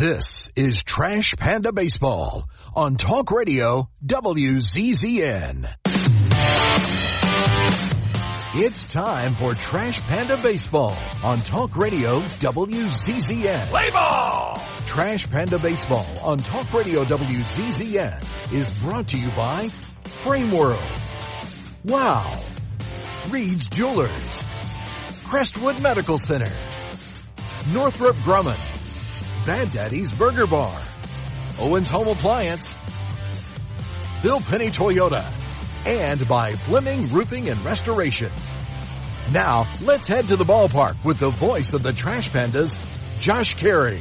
This is Trash Panda Baseball on Talk Radio WZZN. It's time for Trash Panda Baseball on Talk Radio WZZN. Play ball! Trash Panda Baseball on Talk Radio WZZN is brought to you by Frame World, Wow, Reed's Jewelers, Crestwood Medical Center, Northrop Grumman, Bad Daddy's Burger Bar, Owens Home Appliance, Bill Penny Toyota, and by Fleming Roofing and Restoration. Now, let's head to the ballpark with the voice of the Trash Pandas, Josh Carey.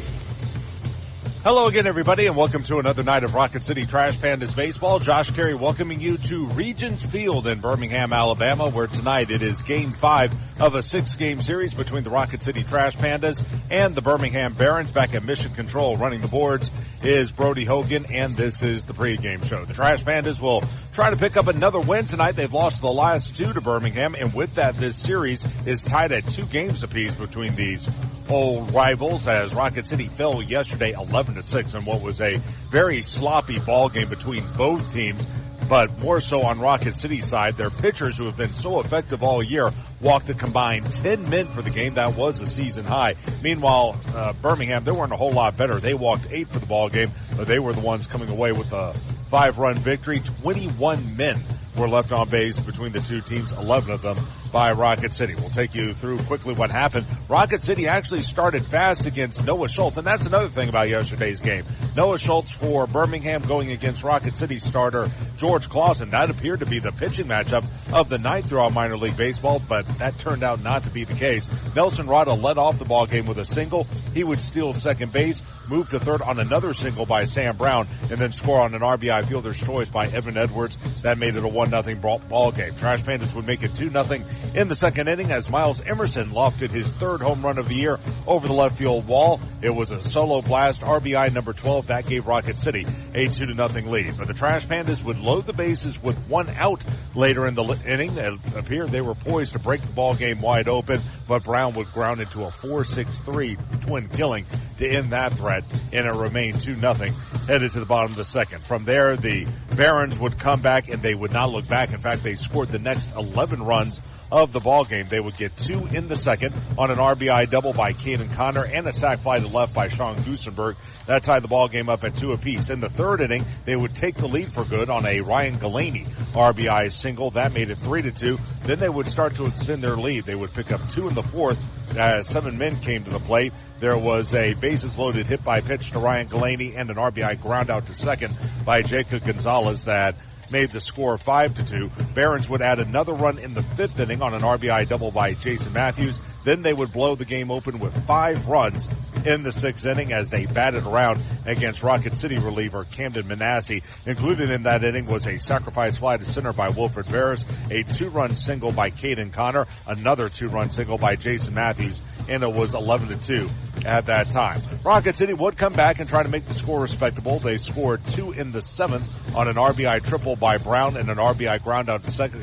Hello again, everybody, and welcome to another night of Rocket City Trash Pandas baseball. Josh Carey welcoming you to Regents Field in Birmingham, Alabama, where tonight it is Game 5 of a 6-game series between the Rocket City Trash Pandas and the Birmingham Barons. Back at Mission Control running the boards is Brody Hogan, and this is the pregame show. The Trash Pandas will try to pick up another win tonight. They've lost the last 2 to Birmingham, and with that, this series is tied at 2 games apiece between these old rivals, as Rocket City fell yesterday 11-6 in what was a very sloppy ball game between both teams. But more so on Rocket City's side, their pitchers, who have been so effective all year, walked a combined 10 men for the game. That was a season high. Meanwhile, Birmingham, they weren't a whole lot better. They walked 8 for the ball game, but they were the ones coming away with a 5-run victory. 21 men were left on base between the two teams, 11 of them by Rocket City. We'll take you through quickly what happened. Rocket City actually started fast against Noah Schultz, and that's another thing about yesterday's game. Noah Schultz for Birmingham going against Rocket City starter George Clausen. That appeared to be the pitching matchup of the night throughout minor league baseball, but that turned out not to be the case. Nelson Rada led off the ball game with a single. He would steal second base, move to third on another single by Sam Brown, and then score on an RBI fielder's choice by Evan Edwards. That made it a 1-0 ball game. Trash Pandas would make it 2-0 in the second inning as Miles Emerson lofted his 3rd home run of the year over the left field wall. It was a solo blast, RBI number 12. That gave Rocket City a 2-0 lead. But the Trash Pandas would load the bases with 1 out later in the inning. It appeared they were poised to break the ball game wide open, but Brown would ground into a 4-6-3 twin killing to end that threat, and it remained 2-0 headed to the bottom of the second. From there, the Barons would come back, and they would not look back. In fact, they scored the next 11 runs of the ball game. They would get 2 in the second on an RBI double by Caden Connor and a sac fly to left by Sean Gusenberg. That tied the ball game up at 2 apiece. In the third inning, they would take the lead for good on a Ryan Galaney RBI single. That made it 3-2. Then they would start to extend their lead. They would pick up 2 in the fourth as 7 men came to the plate. There was a bases loaded hit by pitch to Ryan Galaney and an RBI ground out to second by Jacob Gonzalez that made the score 5-2. Barons would add another run in the 5th inning on an RBI double by Jason Matthews. Then they would blow the game open with 5 runs in the 6th inning as they batted around against Rocket City reliever Camden Manasseh. Included in that inning was a sacrifice fly to center by Wilfred Veras, a 2-run single by Caden Connor, another 2-run single by Jason Matthews, and it was 11-2 at that time. Rocket City would come back and try to make the score respectable. They scored 2 in the 7th on an RBI triple by Brown and an RBI ground out to second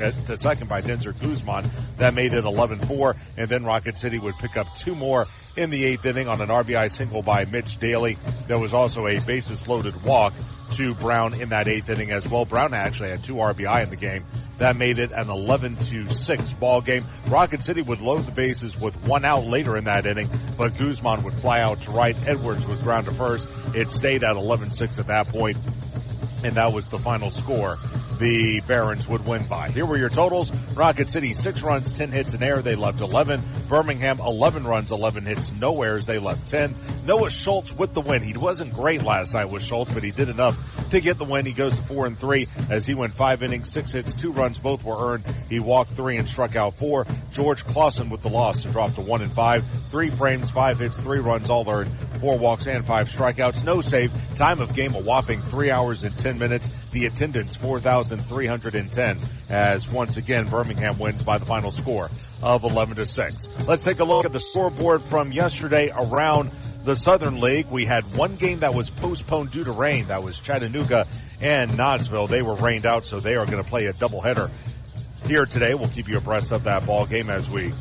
by Denzer Guzman. That made it 11-4, and then Rocket City would pick up 2 more in the 8th inning on an RBI single by Mitch Daly. There was also a bases loaded walk to Brown in that 8th inning as well. Brown actually had 2 RBI in the game. That made it an 11-6 ball game. Rocket City would load the bases with 1 out later in that inning, but Guzman would fly out to right. Edwards would ground to first. It stayed at 11-6 at that point, and that was the final score the Barons would win by. Here were your totals. Rocket City, 6 runs, 10 hits in air. They left 11. Birmingham, 11 runs, 11 hits, no errors. They left 10. Noah Schultz with the win. He wasn't great last night with Schultz, but he did enough to get the win. He goes to 4-3 as he went 5 innings, 6 hits, 2 runs. Both were earned. He walked 3 and struck out 4. George Clausen with the loss to drop to 1-5. 3 frames, 5 hits, 3 runs, all earned. 4 walks and 5 strikeouts. No save. Time of game a whopping 3 hours and 10 minutes. The attendance 4,310 as once again Birmingham wins by the final score of 11-6. Let's take a look at the scoreboard from yesterday around the Southern League. We had one game that was postponed due to rain. That was Chattanooga and Knoxville. They were rained out, so they are going to play a doubleheader here today. We'll keep you abreast of that ball game as we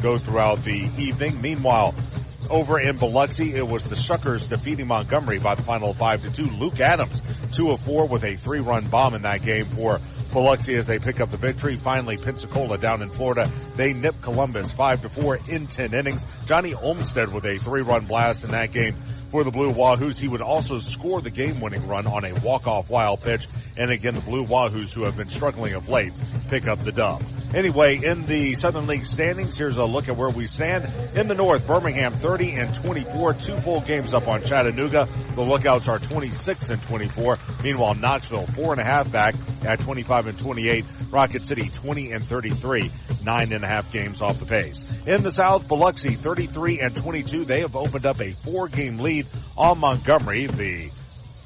go throughout the evening. Meanwhile, Over in Biloxi, it was the Shuckers defeating Montgomery by the final of 5-2. Luke Adams, 2 of 4 with a 3-run bomb in that game for Biloxi as they pick up the victory. Finally, Pensacola down in Florida, they nip Columbus 5-4 in 10 innings. Johnny Olmstead with a 3-run blast in that game for the Blue Wahoos. He would also score the game-winning run on a walk-off wild pitch. And again, the Blue Wahoos, who have been struggling of late, pick up the dub. Anyway, in the Southern League standings, here's a look at where we stand. In the North, Birmingham 30-24, 2 full games up on Chattanooga. The Lookouts are 26-24. Meanwhile, Knoxville 4.5 back at 25-28. Rocket City 20-33, 9.5 games off the pace. In the South, Biloxi 33-22. They have opened up a 4-game lead on Montgomery. The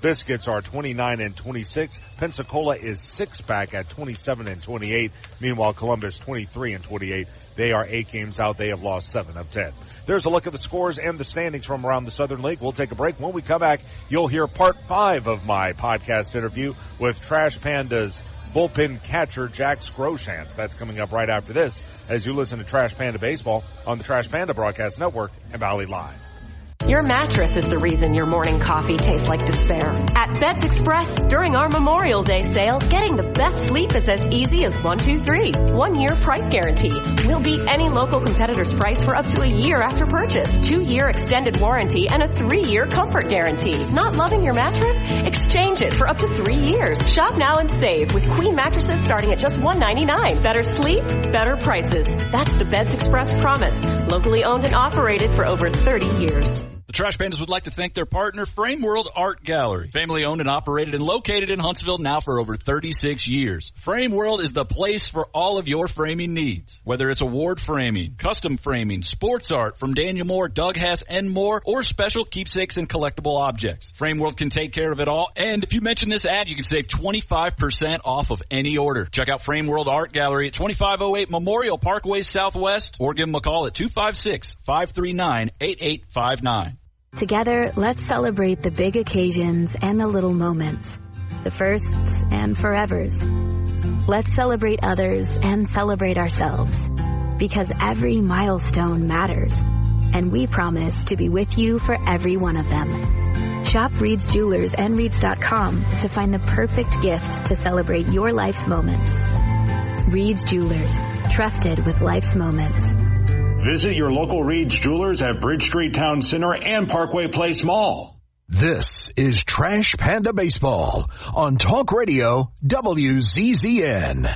Biscuits are 29-26. Pensacola is 6 back at 27-28. Meanwhile, Columbus 23-28. They are 8 games out. They have lost 7 of 10. There's a look at the scores and the standings from around the Southern League. We'll take a break. When we come back, you'll hear part 5 of my podcast interview with Trash Pandas bullpen catcher Jack Scroshans. That's coming up right after this as you listen to Trash Panda Baseball on the Trash Panda Broadcast Network and Valley Live. Your mattress is the reason your morning coffee tastes like despair. At Beds Express, during our Memorial Day sale, getting the best sleep is as easy as 1, 2, 3. 1-year price guarantee. We'll beat any local competitor's price for up to a year after purchase. 2-year extended warranty and a 3-year comfort guarantee. Not loving your mattress? Exchange it for up to 3 years. Shop now and save with queen mattresses starting at just $199. Better sleep, better prices. That's the Beds Express promise. Locally owned and operated for over 30 years. The Trash Pandas would like to thank their partner, Frame World Art Gallery. Family owned and operated and located in Huntsville now for over 36 years. Frame World is the place for all of your framing needs. Whether it's award framing, custom framing, sports art from Daniel Moore, Doug Hess, and more, or special keepsakes and collectible objects. Frame World can take care of it all. And if you mention this ad, you can save 25% off of any order. Check out Frame World Art Gallery at 2508 Memorial Parkway Southwest, or give them a call at 256-539-8859. Together, let's celebrate the big occasions and the little moments, the firsts and forevers. Let's celebrate others and celebrate ourselves, because every milestone matters, and we promise to be with you for every one of them. Shop Reed's Jewelers and Reeds.com to find the perfect gift to celebrate your life's moments. Reed's Jewelers, trusted with life's moments. Visit your local Reed's Jewelers at Bridge Street Town Center and Parkway Place Mall. This is Trash Panda Baseball on Talk Radio WZZN.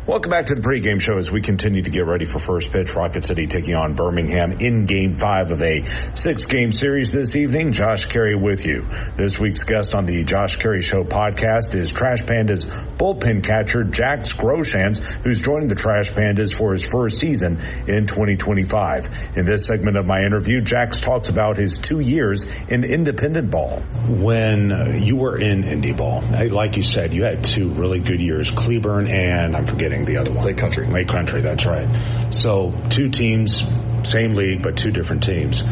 Welcome back to the pregame show as we continue to get ready for first pitch. Rocket City taking on Birmingham in Game 5 of a 6-game series this evening. Josh Carey with you. This week's guest on the Josh Carey Show podcast is Trash Pandas bullpen catcher Jack Scroshans, who's joining the Trash Pandas for his first season in 2025. In this segment of my interview, Jax talks about his 2 years in independent ball. When you were in indie ball, like you said, you had 2 really good years, Cleburne and I'm forgetting the other one. Lake Country, that's right. So 2 teams, same league, but 2 different teams.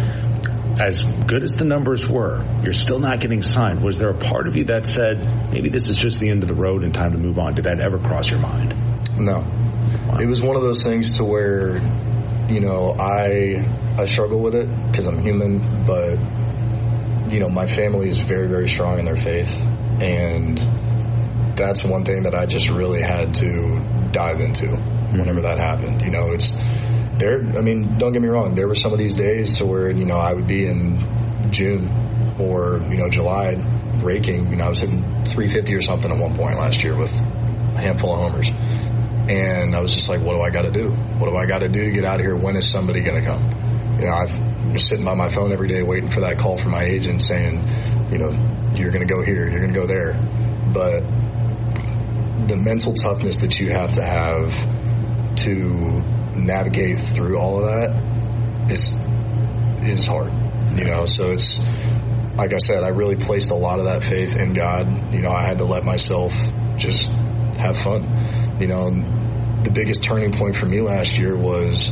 As good as the numbers were, you're still not getting signed. Was there a part of you that said, maybe this is just the end of the road and time to move on? Did that ever cross your mind? No. Wow. It was one of those things to where, you know, I struggle with it because I'm human, but, you know, my family is very, very strong in their faith, and that's one thing that I just really had to dive into whenever that happened. You know, don't get me wrong, there were some of these days to where, you know, I would be in June or, you know, July raking. You know, I was hitting 350 or something at one point last year with a handful of homers. And I was just like, what do I got to do? What do I got to do to get out of here? When is somebody going to come? You know, I'm just sitting by my phone every day waiting for that call from my agent saying, you know, you're going to go here, you're going to go there. But the mental toughness that you have to navigate through all of that is hard, you know. So it's, like I said, I really placed a lot of that faith in God. You know, I had to let myself just have fun. You know, the biggest turning point for me last year was,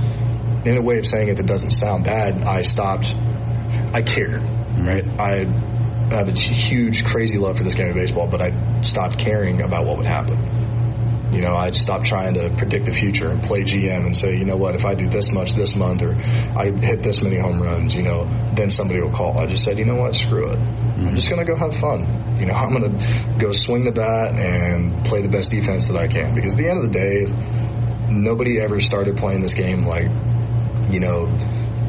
in a way of saying it that doesn't sound bad, I cared, right? I had a huge, crazy love for this game of baseball, but I stopped caring about what would happen. You know, I stopped trying to predict the future and play GM and say, you know what, if I do this much this month or I hit this many home runs, you know, then somebody will call. I just said, you know what, screw it. I'm just going to go have fun. You know, I'm going to go swing the bat and play the best defense that I can. Because at the end of the day, nobody ever started playing this game like, you know,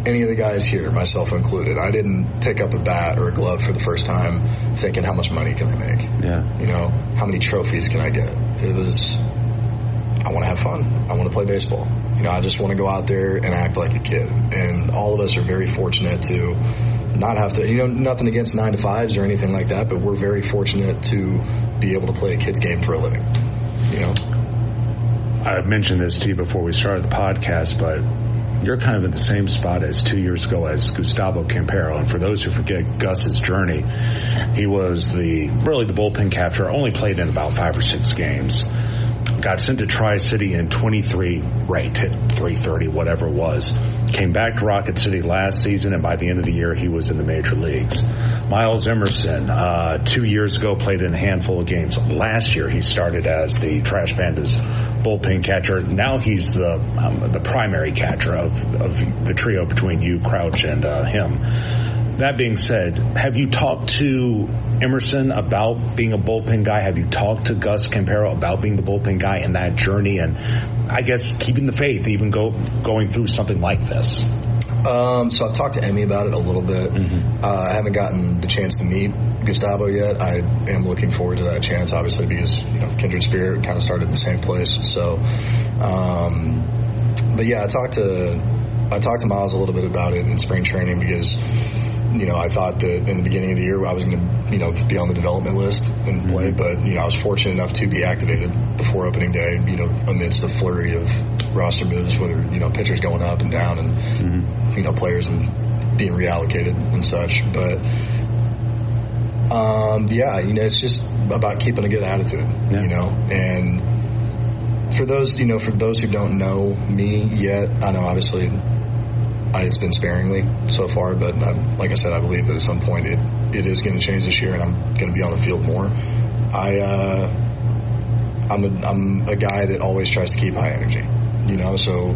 any of the guys here, myself included. I didn't pick up a bat or a glove for the first time thinking, how much money can I make? Yeah. You know, how many trophies can I get? It was, I want to have fun. I want to play baseball. You know, I just want to go out there and act like a kid. And all of us are very fortunate to not have to, you know, nothing against 9-to-5s or anything like that, but we're very fortunate to be able to play a kid's game for a living. You know? I mentioned this to you before we started the podcast, but you're kind of in the same spot as 2 years ago as Gustavo Campero. And for those who forget Gus's journey, he was the bullpen catcher, only played in about 5 or 6 games. Got sent to Tri-City in 23, right, hit 330, whatever it was. Came back to Rocket City last season, and by the end of the year, he was in the major leagues. Miles Emerson, 2 years ago, played in a handful of games. Last year, he started as the Trash Pandas bullpen catcher. Now he's the primary catcher of the trio between you, Crouch, and him. That being said, have you talked to Emerson about being a bullpen guy? Have you talked to Gus Campero about being the bullpen guy in that journey and, I guess, keeping the faith, even going through something like this? So I've talked to Emmy about it a little bit. I haven't gotten the chance to meet Gustavo yet. I am looking forward to that chance, obviously, because, you know, kindred spirit kind of started in the same place. So, but yeah, I talked to Miles a little bit about it in spring training because, you know, I thought that in the beginning of the year I was going to, you know, be on the development list and play, but, you know, I was fortunate enough to be activated before opening day, you know, amidst a flurry of roster moves, whether, you know, pitchers going up and down and, you know, players and being reallocated and such. But, yeah, you know, it's just about keeping a good attitude, you know, and for those who don't know me yet, I know obviously it's been sparingly so far, but like I said, I believe that at some point it is going to change this year, and I'm going to be on the field more. I'm a guy that always tries to keep high energy, you know. So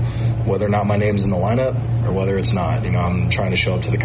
whether or not my name's in the lineup or whether it's not, you know, I'm trying to show up to the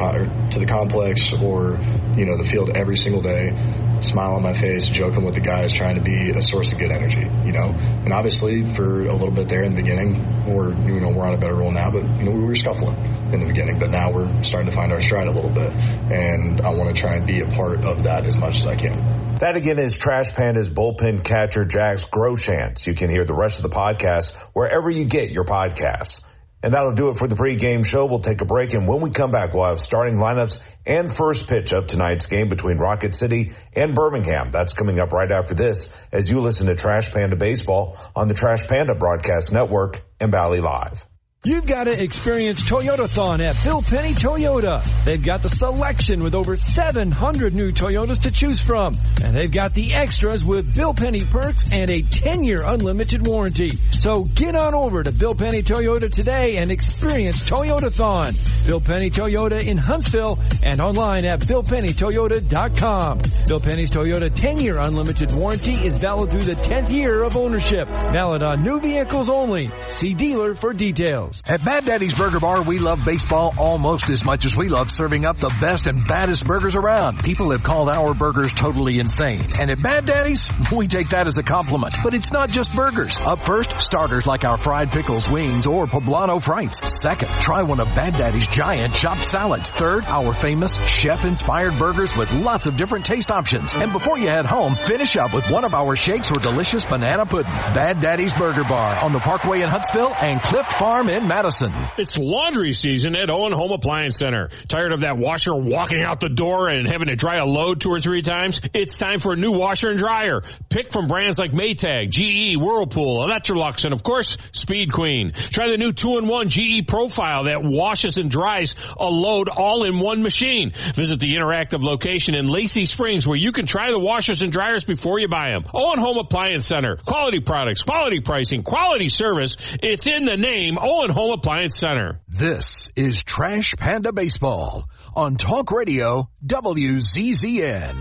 complex or, you know, the field every single day, smile on my face, joking with the guys, trying to be a source of good energy, you know. And obviously for a little bit there in the beginning, we're on a better roll now, but, you know, we were scuffling in the beginning, but now we're starting to find our stride a little bit, and I want to try and be a part of that as much as I can. That again is Trash Pandas bullpen catcher Jax Groshans. You can hear the rest of the podcast wherever you get your podcasts. And that'll do it for the pregame show. We'll take a break, and when we come back, we'll have starting lineups and first pitch of tonight's game between Rocket City and Birmingham. That's coming up right after this as you listen to Trash Panda Baseball on the Trash Panda Broadcast Network and Valley Live. You've got to experience Toyotathon at Bill Penny Toyota. They've got the selection with over 700 new Toyotas to choose from. And they've got the extras with Bill Penny perks and a 10-year unlimited warranty. So get on over to Bill Penny Toyota today and experience Toyotathon. Bill Penny Toyota in Huntsville and online at BillPennyToyota.com. Bill Penny's Toyota 10-year unlimited warranty is valid through the 10th year of ownership. Valid on new vehicles only. See dealer for details. At Bad Daddy's Burger Bar, we love baseball almost as much as we love serving up the best and baddest burgers around. People have called our burgers totally insane. And at Bad Daddy's, we take that as a compliment. But it's not just burgers. Up first, starters like our fried pickles, wings, or poblano frites. Second, try one of Bad Daddy's giant chopped salads. Third, our famous chef-inspired burgers with lots of different taste options. And before you head home, finish up with one of our shakes or delicious banana pudding. Bad Daddy's Burger Bar on the Parkway in Huntsville and Cliff Farm in Madison. It's laundry season at Owen Home Appliance Center. Tired of that washer walking out the door and having to dry a load 2 or 3 times? It's time for a new washer and dryer. Pick from brands like Maytag, GE, Whirlpool, Electrolux, and of course, Speed Queen. Try the new 2-in-1 GE Profile that washes and dries a load all in one machine. Visit the interactive location in Lacey Springs where you can try the washers and dryers before you buy them. Owen Home Appliance Center. Quality products, quality pricing, quality service. It's in the name, Owen Home Appliance Center. This is Trash Panda Baseball on Talk Radio WZZN.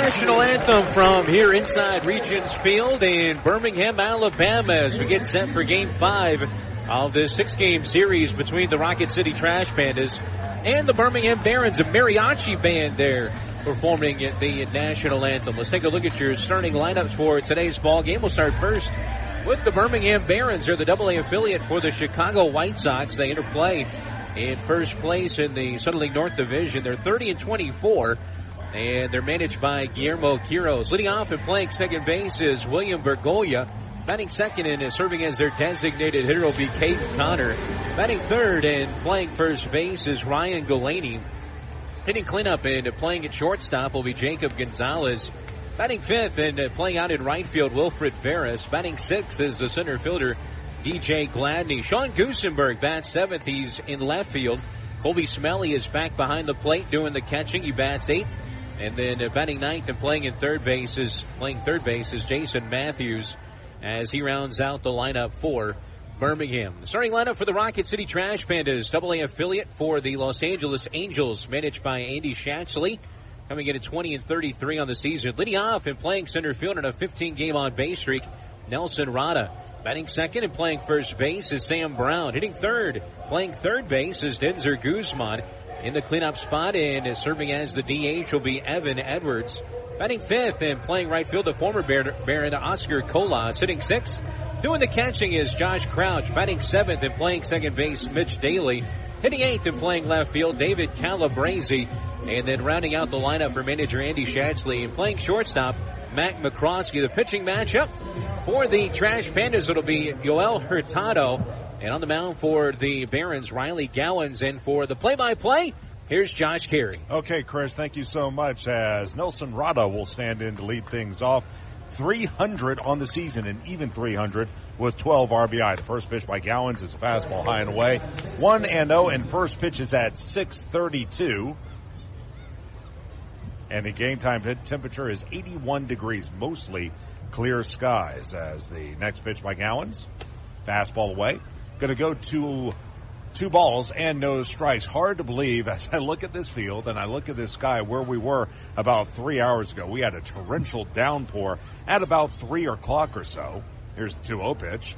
national anthem from here inside Regions Field in Birmingham, Alabama, as we get set for Game 5 of this 6-game series between the Rocket City Trash Pandas and the Birmingham Barons, a mariachi band there performing the national anthem. Let's take a look at your starting lineups for today's ball game. We'll start first with the Birmingham Barons. They're the AA affiliate for the Chicago White Sox. They interplay in first place in the Southern League North Division. They're 30-24, and they're managed by Guillermo Quiroz. Leading off and playing second base is William Bergolia. Batting second and serving as their designated hitter will be Caden Connor. Batting third and playing first base is Ryan Galaney. Hitting cleanup and playing at shortstop will be Jacob Gonzalez. Batting fifth and playing out in right field, Wilfred Ferris. Batting sixth is the center fielder, DJ Gladney. Sean Goosenberg bats seventh. He's in left field. Colby Smelly is back behind the plate doing the catching. He bats eighth. And then batting ninth and playing third base is Jason Matthews as he rounds out the lineup for Birmingham. The starting lineup for the Rocket City Trash Pandas, AA affiliate for the Los Angeles Angels, managed by Andy Shatsley, coming in at 20-33 on the season. Leading off and playing center field on a 15-game on-base streak, Nelson Rada. Batting second and playing first base is Sam Brown. Hitting third, playing third base is Denzer Guzman. In the cleanup spot and serving as the DH will be Evan Edwards. Batting fifth and playing right field, the former Baron Oscar Colas. Hitting sixth, doing the catching is Josh Crouch. Batting seventh and playing second base, Mitch Daly. Hitting eighth and playing left field, David Calabrese. And then rounding out the lineup for manager Andy Shatsley and playing shortstop, Matt McCroskey. The pitching matchup for the Trash Pandas, it'll be Yoel Hurtado. And on the mound for the Barons, Riley Gowans. And for the play-by-play, here's Josh Carey. Okay, Chris, thank you so much. As Nelson Rada will stand in to lead things off. 300 on the season, and even 300 with 12 RBI. The first pitch by Gowans is a fastball high and away. 1-0, and first pitch is at 6:32. And the game time temperature is 81 degrees, mostly clear skies. As the next pitch by Gowans, fastball away. Going to go to 2 balls and no strikes. Hard to believe as I look at this field and I look at this sky where we were about 3 hours ago. We had a torrential downpour at about 3 o'clock or so. Here's the 2-0 pitch.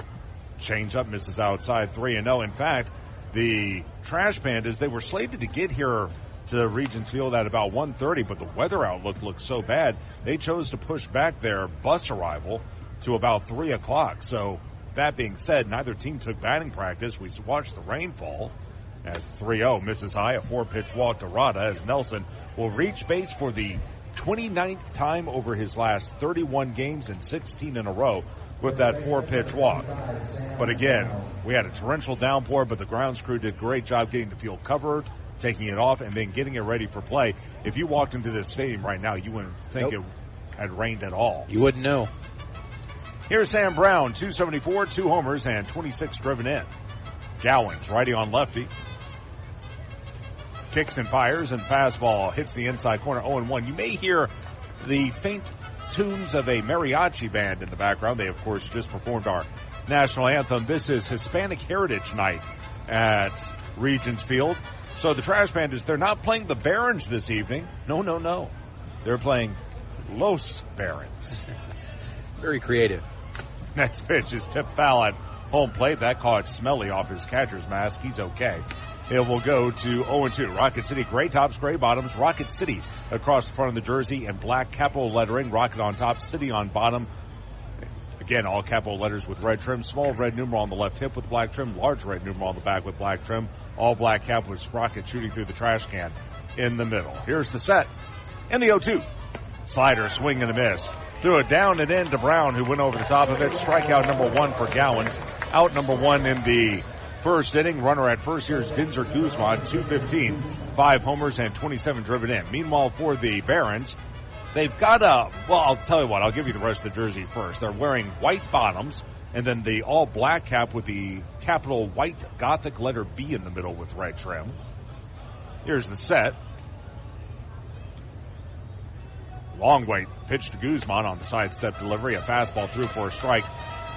Change up, misses outside, 3-0. In fact, the Trash Pandas, they were slated to get here to Regions Field at about 1:30, but the weather outlook looked so bad, they chose to push back their bus arrival to about 3 o'clock. So that being said, neither team took batting practice. We watched the rainfall as 3-0 misses high, a 4-pitch walk to Rada as Nelson will reach base for the 29th time over his last 31 games and 16 in a row with that 4-pitch walk. But again, we had a torrential downpour, but the grounds crew did a great job getting the field covered, taking it off, and then getting it ready for play. If you walked into this stadium right now, you wouldn't think it had rained at all. You wouldn't know. Here's Sam Brown, 274, 2 homers, and 26 driven in. Gowans, righty on lefty. Kicks and fires, and fastball hits the inside corner, 0-1. You may hear the faint tunes of a mariachi band in the background. They, of course, just performed our national anthem. This is Hispanic Heritage Night at Regions Field. So the Trash Pandas, they're not playing the Barons this evening. No. They're playing Los Barons. Very creative. Next pitch is tipped foul at home plate. That caught Smelly off his catcher's mask. He's okay. It will go to 0-2. Rocket City, gray tops, gray bottoms. Rocket City across the front of the jersey in black capital lettering. Rocket on top, City on bottom. Again, all capital letters with red trim. Small red numeral on the left hip with black trim. Large red numeral on the back with black trim. All black cap with Sprocket shooting through the trash can in the middle. Here's the set. And the 0-2. Slider, swing and a miss. Threw it down and in to Brown, who went over the top of it. Strikeout number 1 for Gowans. Out number 1 in the first inning. Runner at first. Here's Denzer Guzman, 215, 5 homers and 27 driven in. Meanwhile, for the Barons, they've got I'll tell you what, I'll give you the rest of the jersey first. They're wearing white bottoms and then the all black cap with the capital white Gothic letter B in the middle with red trim. Here's the set. Long wait, pitch to Guzman on the sidestep delivery. A fastball through for a strike,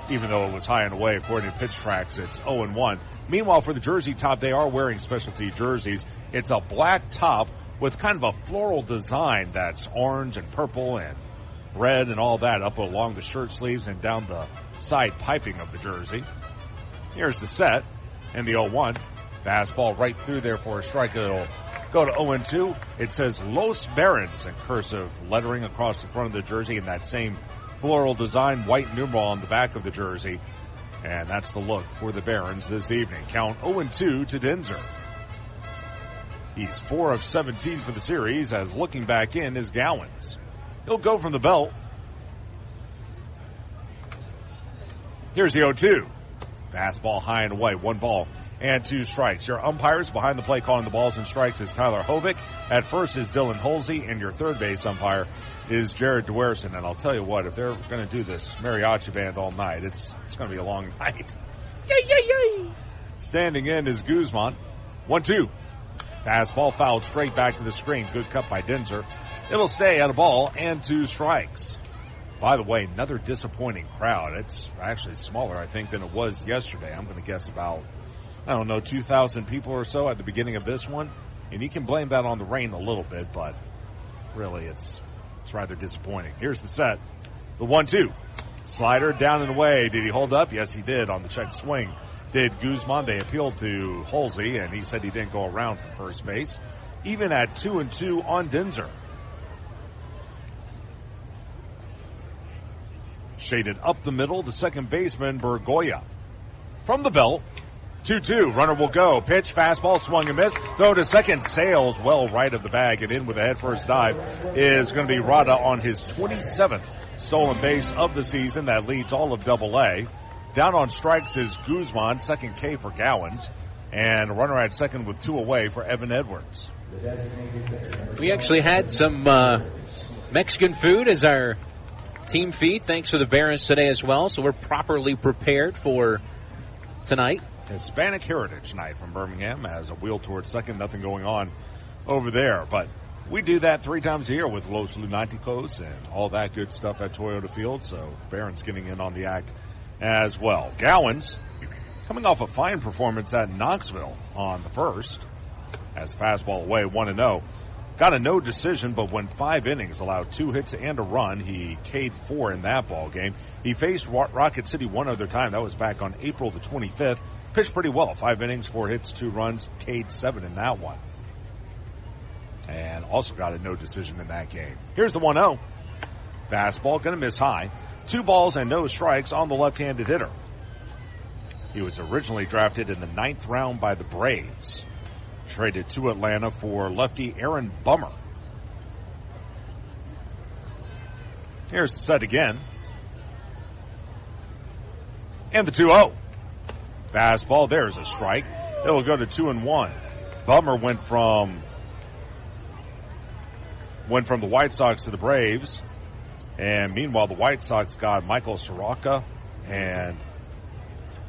even though it was high and away. According to Pitch Tracks, it's 0-1. Meanwhile, for the jersey top, they are wearing specialty jerseys. It's a black top with kind of a floral design that's orange and purple and red and all that up along the shirt sleeves and down the side piping of the jersey. Here's the set and the 0-1. Fastball right through there for a strike. It'll go to 0-2. It says Los Barons in cursive lettering across the front of the jersey in that same floral design, white numeral on the back of the jersey. And that's the look for the Barons this evening. Count 0-2 to Dinser. He's 4 of 17 for the series, as looking back in is Gowans. He'll go from the belt. Here's the 0-2. Fastball high and away. 1 ball and 2 strikes. Your umpires behind the plate calling the balls and strikes is Tyler Hovick. At first is Dylan Holsey, and your third base umpire is Jared Dwerson. And I'll tell you what, if they're going to do this mariachi band all night, it's going to be a long night. Standing in is Guzman. 1-2. Fastball fouled straight back to the screen. Good cut by Dinser. It'll stay at a ball and 2 strikes. By the way, another disappointing crowd. It's actually smaller, I think, than it was yesterday. I'm going to guess about, 2,000 people or so at the beginning of this one. And you can blame that on the rain a little bit, but really it's rather disappointing. Here's the set. The 1-2. Slider down and away. Did he hold up? Yes, he did on the check swing. Did Guzman. They appealed to Holsey, and he said he didn't go around from first base. Even at 2-2 on Dinser. Shaded up the middle, the second baseman, Bergoya. From the belt, 2-2. Runner will go. Pitch, fastball, swung and missed. Throw to second, sails well right of the bag, and in with a head-first dive is going to be Rada on his 27th stolen base of the season. That leads all of Double-A. Down on strikes is Guzman, second K for Gowans, and a runner at second with 2 away for Evan Edwards. We actually had some Mexican food as our team feed, thanks to the Barons today as well, so we're properly prepared for tonight. Hispanic Heritage Night from Birmingham as a wheel towards second, nothing going on over there, but we do that 3 times a year with Los Lunaticos and all that good stuff at Toyota Field, so Barons getting in on the act as well. Gowans coming off a fine performance at Knoxville on the first as fastball away, 1-0. Got a no decision, but went 5 innings, allowed 2 hits and a run. He K'd 4 in that ball game. He faced Rocket City one other time. That was back on April the 25th. Pitched pretty well. 5 innings, 4 hits, 2 runs. K'd 7 in that one. And also got a no decision in that game. Here's the 1-0. Fastball, going to miss high. 2 balls and no strikes on the left-handed hitter. He was originally drafted in the 9th round by the Braves. Traded to Atlanta for lefty Aaron Bummer. Here's the set again. And the 2-0. Fastball, there's a strike. It'll go to 2-1. Bummer went from the White Sox to the Braves. And meanwhile, the White Sox got Michael Soroka and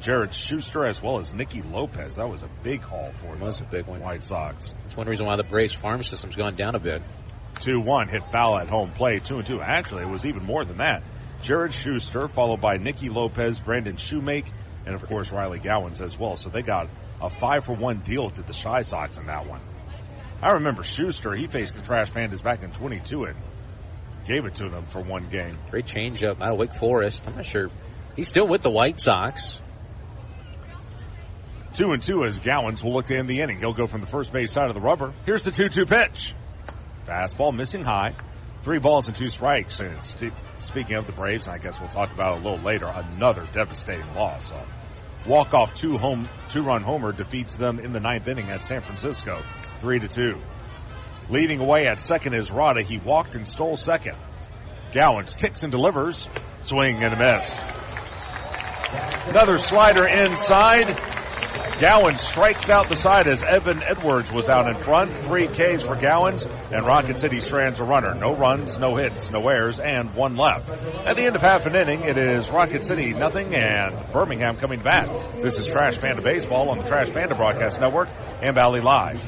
Jared Schuster, as well as Nicky Lopez. That was a big haul for the White Sox. That's one reason why the Braves farm system's gone down a bit. 2-1, hit foul at home plate. 2-2. Actually, it was even more than that. Jared Schuster, followed by Nicky Lopez, Brandon Shoemake, and of course Riley Gowans as well. So they got a 5-for-1 deal to the Chi Sox in that one. I remember Schuster. He faced the Trash Pandas back in 22 and gave it to them for 1 game. Great changeup out of Wake Forest. I'm not sure. He's still with the White Sox. 2-2 as Gowans will look to end the inning. He'll go from the first base side of the rubber. Here's the 2-2 pitch. Fastball missing high. 3 balls and 2 strikes. And speaking of the Braves, and I guess we'll talk about it a little later, another devastating loss. A walk-off 2-run homer defeats them in the 9th inning at San Francisco, 3-2. Leading away at second is Rada. He walked and stole second. Gowans kicks and delivers. Swing and a miss. Another slider inside. Gowans strikes out the side as Evan Edwards was out in front. 3 Ks for Gowans. And Rocket City strands a runner. No runs, no hits, no errors, and one left. At the end of half an inning, it is Rocket City nothing and Birmingham coming back. This is Trash Panda Baseball on the Trash Panda Broadcast Network and Valley Live.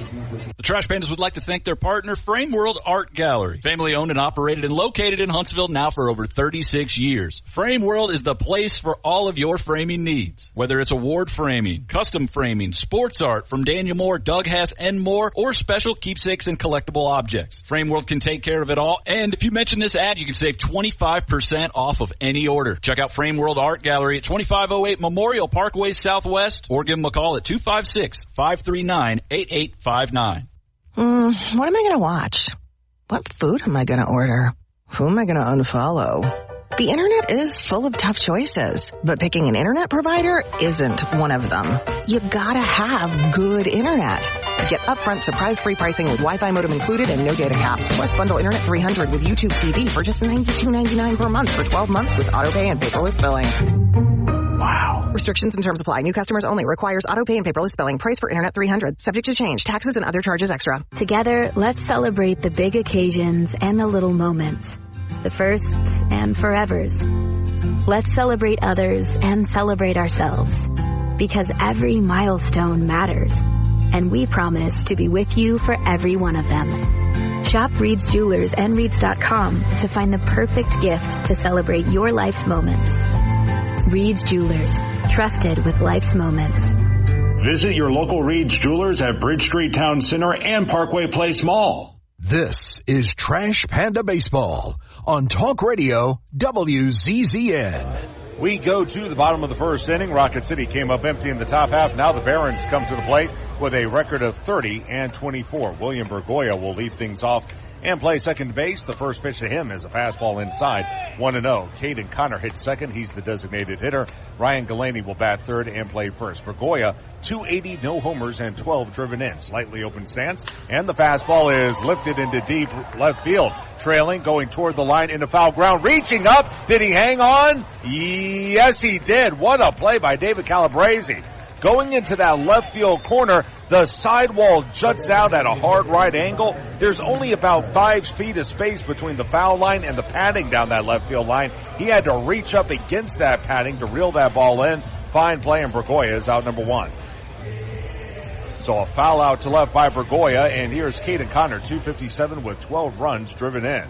The Trash Pandas would like to thank their partner, Frame World Art Gallery. Family owned and operated and located in Huntsville now for over 36 years. Frame World is the place for all of your framing needs. Whether it's award framing, custom framing, sports art from Daniel Moore, Doug Hess, and more, or special keepsakes and collectible objects. Frame World can take care of it all. And if you mention this ad, you can save 25% off of any order. Check out Frame World Art Gallery at 2508 Memorial Parkway Southwest, or give them a call at 256-539-8859. What am I going to watch? What food am I going to order? Who am I going to unfollow? The internet is full of tough choices, but picking an internet provider isn't one of them. You gotta have good internet. Get upfront surprise-free pricing with Wi-Fi modem included and no data caps. Plus bundle Internet 300 with YouTube TV for just $92.99 per month for 12 months with autopay and paperless billing. Wow. Restrictions and terms apply. New customers only. Requires autopay and paperless billing. Price for Internet 300. Subject to change. Taxes and other charges extra. Together, let's celebrate the big occasions and the little moments. The firsts and forevers. Let's celebrate others and celebrate ourselves. Because every milestone matters. And we promise to be with you for every one of them. Shop Reed's Jewelers and Reeds.com to find the perfect gift to celebrate your life's moments. Reed's Jewelers. Trusted with life's moments. Visit your local Reed's Jewelers at Bridge Street Town Center and Parkway Place Mall. This is Trash Panda Baseball on Talk Radio WZZN. We go to the bottom of the first inning. Rocket City came up empty in the top half. Now the Barons come to the plate with a record of 30-24. William Bergoya will lead things off and play second base. The first pitch to him is a fastball inside, 1-0. Caden Connor hits second. He's the designated hitter. Ryan Galaney will bat third and play first. Bergoya, 280, no homers, and 12 driven in. Slightly open stance, and the fastball is lifted into deep left field. Trailing, going toward the line into foul ground, reaching up. Did he hang on? Yes, he did. What a play by David Calabrese. Going into that left field corner, the sidewall juts out at a hard right angle. There's only about 5 feet of space between the foul line and the padding down that left field line. He had to reach up against that padding to reel that ball in. Fine play, and Bergoya is out number 1. So a foul out to left by Bergoya, and here's Caden Connor, 257 with 12 runs driven in.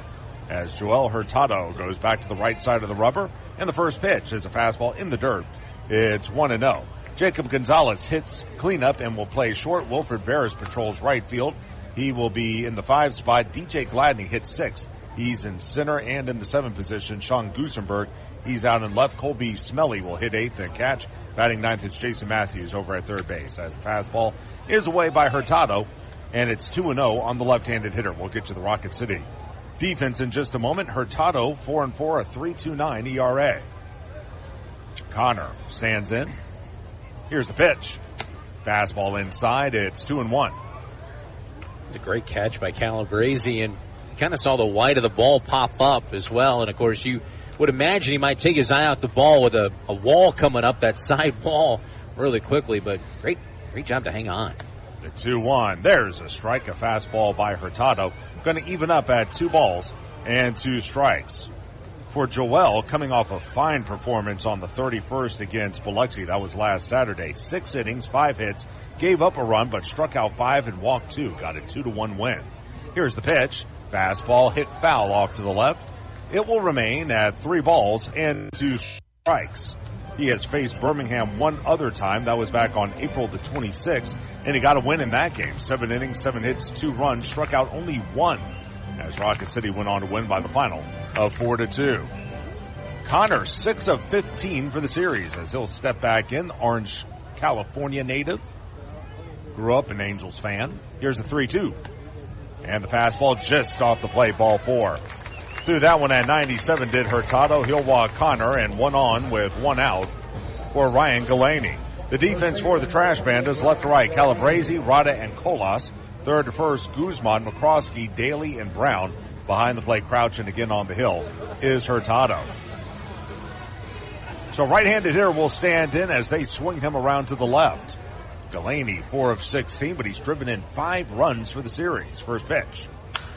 As Joel Hurtado goes back to the right side of the rubber, and the first pitch is a fastball in the dirt. It's 1-0. Jacob Gonzalez hits cleanup and will play short. Wilfred Veras patrols right field. He will be in the 5 spot. DJ Gladney hits 6. He's in center and in the 7 position. Sean Gusenberg, he's out in left. Colby Smelly will hit 8th and catch. Batting 9th, it's Jason Matthews over at third base as the fastball is away by Hurtado, and it's 2-0 on the left-handed hitter. We'll get to the Rocket City defense in just a moment. Hurtado, 4-4, a 3.29 ERA. Connor stands in. Here's the pitch. Fastball inside. It's 2-1. It's a great catch by Calabrese, and kind of saw the white of the ball pop up as well. And, of course, you would imagine he might take his eye out the ball with a wall coming up, that side wall, really quickly. But great job to hang on. The 2-1. There's a strike, a fastball by Hurtado. Going to even up at 2 balls and 2 strikes. For Joel, coming off a fine performance on the 31st against Biloxi. That was last Saturday. 6 innings, 5 hits, gave up a run, but struck out 5 and walked 2. Got a 2-1 win. Here's the pitch. Fastball hit foul off to the left. It will remain at 3 balls and 2 strikes. He has faced Birmingham one other time. That was back on April the 26th, and he got a win in that game. 7 innings, 7 hits, 2 runs, struck out only 1. As Rocket City went on to win by the final of 4-2. Connor, 6 of 15 for the series as he'll step back in. Orange, California native. Grew up an Angels fan. Here's the 3-2. And the fastball just off the plate, ball 4. Threw that one at 97 did Hurtado. He'll walk Connor, and 1 on with 1 out for Ryan Galaney. The defense for the Trash Pandas, left to right, Calabrese, Rada, and Colas. Third to first, Guzman, McCroskey, Daly, and Brown. Behind the plate, crouching again on the hill, is Hurtado. So right-handed hitter will stand in as they swing him around to the left. Galaney, 4 of 16, but he's driven in 5 runs for the series. First pitch.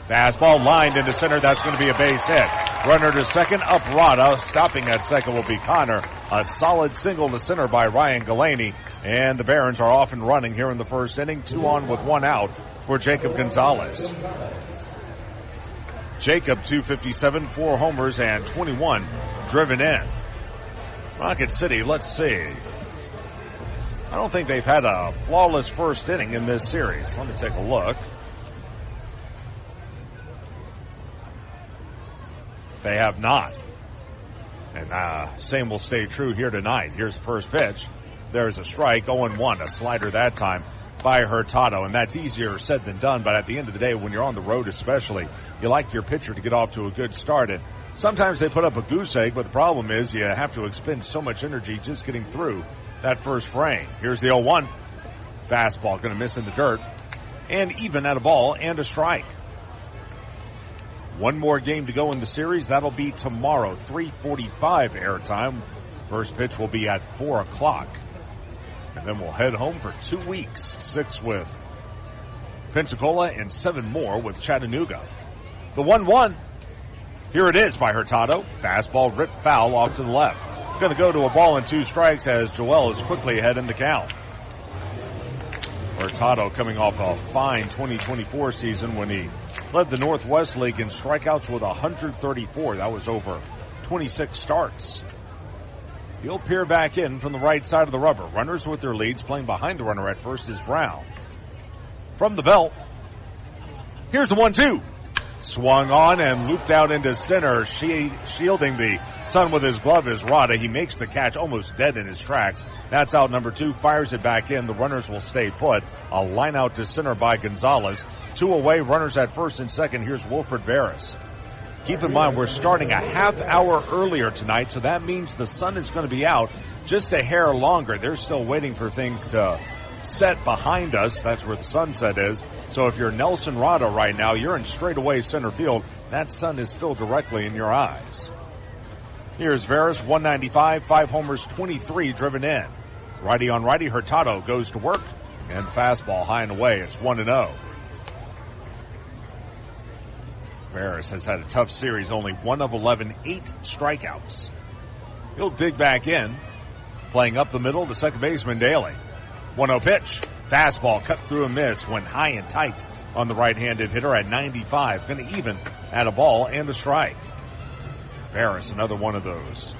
Fastball lined into center. That's going to be a base hit. Runner to second, up Rada. Stopping at second will be Connor. A solid single to center by Ryan Galaney. And the Barons are off and running here in the first inning. 2 on with 1 out for Jacob Gonzalez. Jacob, 257, 4 homers, and 21 driven in. Rocket City, let's see. I don't think they've had a flawless first inning in this series. Let me take a look. They have not. And same will stay true here tonight. Here's the first pitch. There's a strike, 0-1, a slider that time by Hurtado, and that's easier said than done, but at the end of the day, when you're on the road especially, you like your pitcher to get off to a good start, and sometimes they put up a goose egg, but the problem is you have to expend so much energy just getting through that first frame. Here's the 0-1. Fastball going to miss in the dirt, and even at a ball and a strike. One more game to go in the series. That'll be tomorrow, 3:45 airtime. First pitch will be at 4 o'clock. And then we'll head home for 2 weeks. 6 with Pensacola and 7 more with Chattanooga. The 1-1. Here it is by Hurtado. Fastball ripped foul off to the left. Going to go to a ball and 2 strikes as Joel is quickly ahead in the count. Hurtado coming off a fine 2024 season when he led the Northwest League in strikeouts with 134. That was over 26 starts. He'll peer back in from the right side of the rubber. Runners with their leads. Playing behind the runner at first is Brown. From the belt, here's the 1-2. Swung on and looped out into center, shielding the sun with his glove is Rada. He makes the catch almost dead in his tracks. That's out number 2, fires it back in. The runners will stay put. A line out to center by Gonzalez. 2 away, runners at first and second. Here's Wilfred Veras. Keep in mind, we're starting a half hour earlier tonight, so that means the sun is going to be out just a hair longer. They're still waiting for things to set behind us. That's where the sunset is. So if you're Nelson Rada right now, you're in straightaway center field. That sun is still directly in your eyes. Here's Veras, 195, 5 homers, 23 driven in. Righty on righty, Hurtado goes to work, and fastball high and away. It's 1-0. Veras has had a tough series, only 1 of 11, 8 strikeouts. He'll dig back in, playing up the middle to second baseman Daly. 1-0 pitch. Fastball cut through a miss, went high and tight on the right-handed hitter at 95. Going to even at a ball and a strike. Veras, another one of those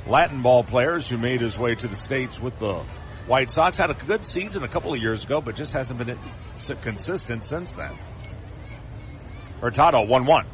Latin ball players who made his way to the States with the White Sox. Had a good season a couple of years ago, but just hasn't been consistent since then. Hurtado, 1-1.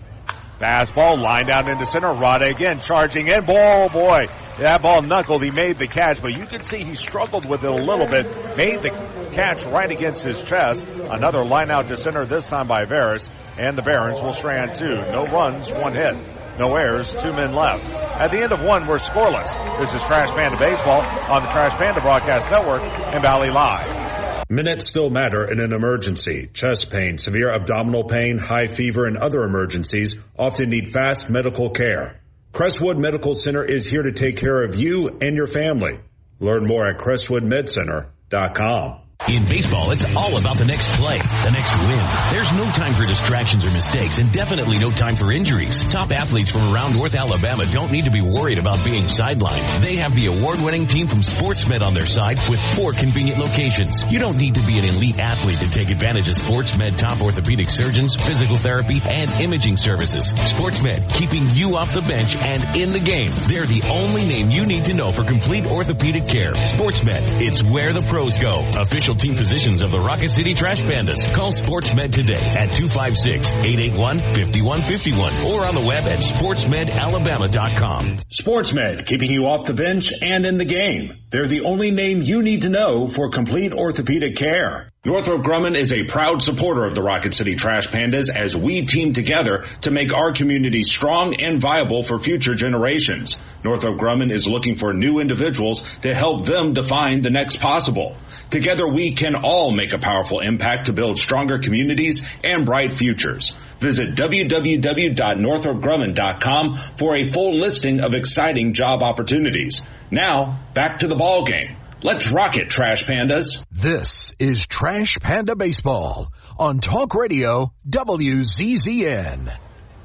Fastball lined out into center. Rada again charging in. Oh boy, that ball knuckled. He made the catch, but you can see he struggled with it a little bit. Made the catch right against his chest. Another line out to center, this time by Veras. And the Barons will strand 2. No runs, 1 hit. No errors, 2 men left. At the end of 1, we're scoreless. This is Trash Panda Baseball on the Trash Panda Broadcast Network and Valley Live. Minutes still matter in an emergency. Chest pain, severe abdominal pain, high fever, and other emergencies often need fast medical care. Crestwood Medical Center is here to take care of you and your family. Learn more at crestwoodmedcenter.com. In baseball, it's all about the next play, the next win. There's no time for distractions or mistakes, and definitely no time for injuries. Top athletes from around North Alabama don't need to be worried about being sidelined. They have the award-winning team from SportsMed on their side with 4 convenient locations. You don't need to be an elite athlete to take advantage of SportsMed top orthopedic surgeons, physical therapy, and imaging services. SportsMed, keeping you off the bench and in the game. They're the only name you need to know for complete orthopedic care. SportsMed, it's where the pros go. Official team physicians of the Rocket City Trash Pandas. Call SportsMed today at 256-881-5151 or on the web at sportsmedalabama.com. SportsMed, keeping you off the bench and in the game. They're the only name you need to know for complete orthopedic care. Northrop Grumman is a proud supporter of the Rocket City Trash Pandas as we team together to make our community strong and viable for future generations. Northrop Grumman is looking for new individuals to help them define the next possible. Together we can all make a powerful impact to build stronger communities and bright futures. Visit www.northropgrumman.com for a full listing of exciting job opportunities. Now, back to the ball game Let's rock it, Trash Pandas. This is Trash Panda Baseball on Talk Radio WZZN.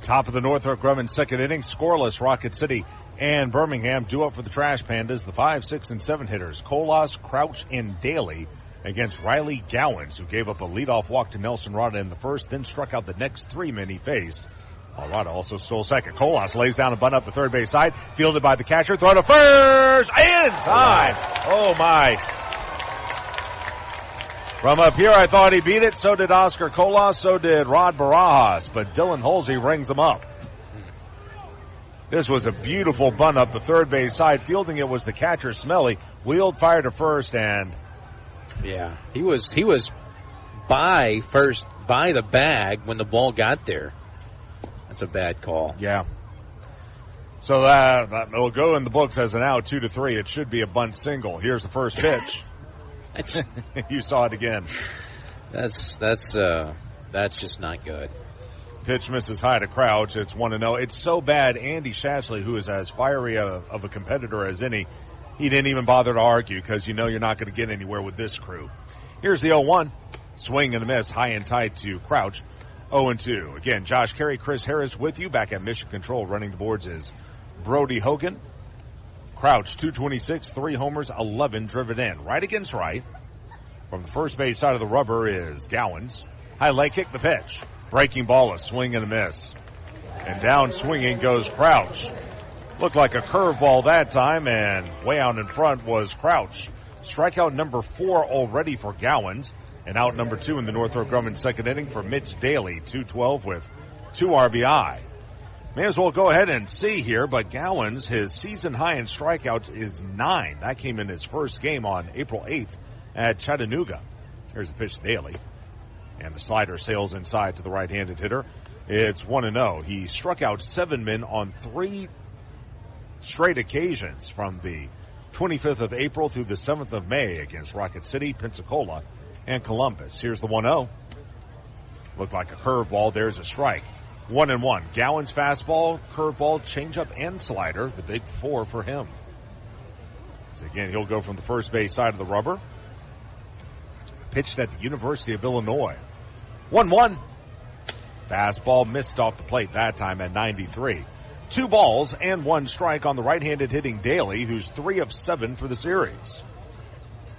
Top of the Northrop Grumman second inning, scoreless. Rocket City and Birmingham due up for the Trash Pandas. The 5, 6, and 7 hitters, Colas, Crouch, and Daly against Riley Gowans, who gave up a leadoff walk to Nelson Rada in the first, then struck out the next 3 men he faced. Rada also stole second. Colas lays down a bunt up the third base side, fielded by the catcher, throw to first, in time. Oh my. From up here, I thought he beat it. So did Oscar Colas. So did Rod Barajas. But Dylan Halsey rings him up. This was a beautiful bunt up the third base side. Fielding it was the catcher, Smelly. Wheeled, fired to first, and yeah, he was by the bag when the ball got there. That's a bad call. Yeah. So that will go in the books as an out, 2-3. It should be a bunt single. Here's the first pitch. You saw it again. That's just not good. Pitch misses high to Crouch. It's 1-0. It's so bad. Andy Shashley, who is as fiery of a competitor as any, he didn't even bother to argue because you know you're not going to get anywhere with this crew. Here's the 0-1. Swing and a miss, high and tight to Crouch. 0-2. Again, Josh Carey, Chris Harris with you. Back at Mission Control, running the boards is Brody Hogan. Crouch, 226, 3 homers, 11 driven in. Right against right. From the first base side of the rubber is Gowans. High leg kick, the pitch. Breaking ball, a swing and a miss. And down swinging goes Crouch. Looked like a curveball that time, and way out in front was Crouch. Strikeout number 4 already for Gowans. And out number 2 in the Northrop Grumman second inning for Mitch Daly, 212 with 2 RBI. May as well go ahead and see here, but Gowans, his season high in strikeouts is 9. That came in his first game on April 8th at Chattanooga. Here's the pitch to Daly. And the slider sails inside to the right-handed hitter. It's 1-0. He struck out 7 men on 3 straight occasions from the 25th of April through the 7th of May against Rocket City, Pensacola, and Columbus. Here's the 1-0. Looked like a curveball. There's a strike. 1-1. Gowans fastball, curveball, changeup, and slider. The big 4 for him. So again, he'll go from the first base side of the rubber. Pitched at the University of Illinois. 1-1. Fastball missed off the plate that time at 93. 2 balls and 1 strike on the right-handed hitting Daly, who's 3 of 7 for the series.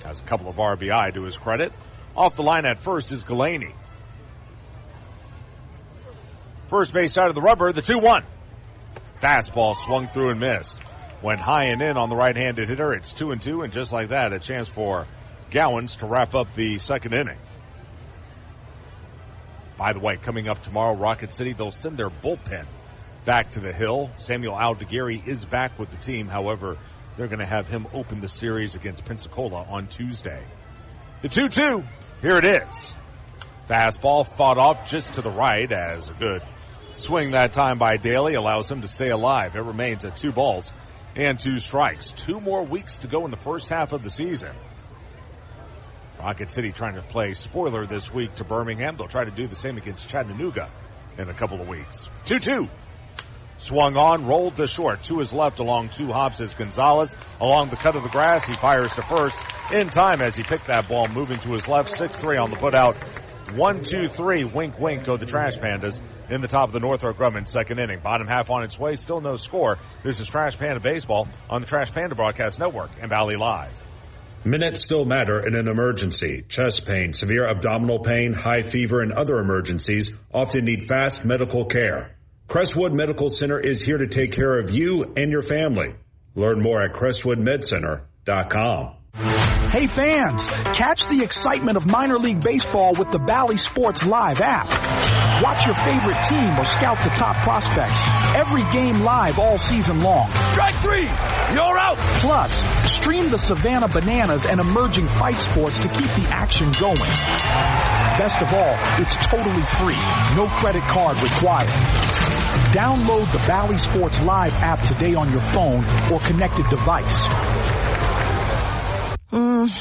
Has a couple of RBI to his credit. Off the line at first is Galaney. First base side of the rubber, the 2-1. Fastball swung through and missed. Went high and in on the right-handed hitter. It's 2-2, and just like that, a chance for Gowans to wrap up the second inning. By the way, coming up tomorrow, Rocket City, they'll send their bullpen back to the Hill. Samuel Aldegari is back with the team. However, they're going to have him open the series against Pensacola on Tuesday. The 2-2, here it is. Fastball fought off just to the right as a good swing that time by Daly allows him to stay alive. It remains at 2 balls and 2 strikes. 2 more weeks to go in the first half of the season. Rocket City trying to play spoiler this week to Birmingham. They'll try to do the same against Chattanooga in a couple of weeks. 2-2. Swung on, rolled to short. To his left along 2 hops is Gonzalez. Along the cut of the grass, he fires to first in time as he picked that ball, moving to his left. 6-3 on the putout. 1-2-3, wink, wink, go the Trash Pandas in the top of the Northrop Grumman second inning. Bottom half on its way, still no score. This is Trash Panda Baseball on the Trash Panda Broadcast Network and Valley Live. Minutes still matter in an emergency. Chest pain, severe abdominal pain, high fever, and other emergencies often need fast medical care. Crestwood Medical Center is here to take care of you and your family. Learn more at crestwoodmedcenter.com. Hey fans, catch the excitement of minor league baseball with the Bally Sports Live app. Watch your favorite team or scout the top prospects. Every game live all season long. Strike 3, you're out. Plus, stream the Savannah Bananas and emerging fight sports to keep the action going. Best of all, it's totally free. No credit card required. Download the Bally Sports Live app today on your phone or connected device.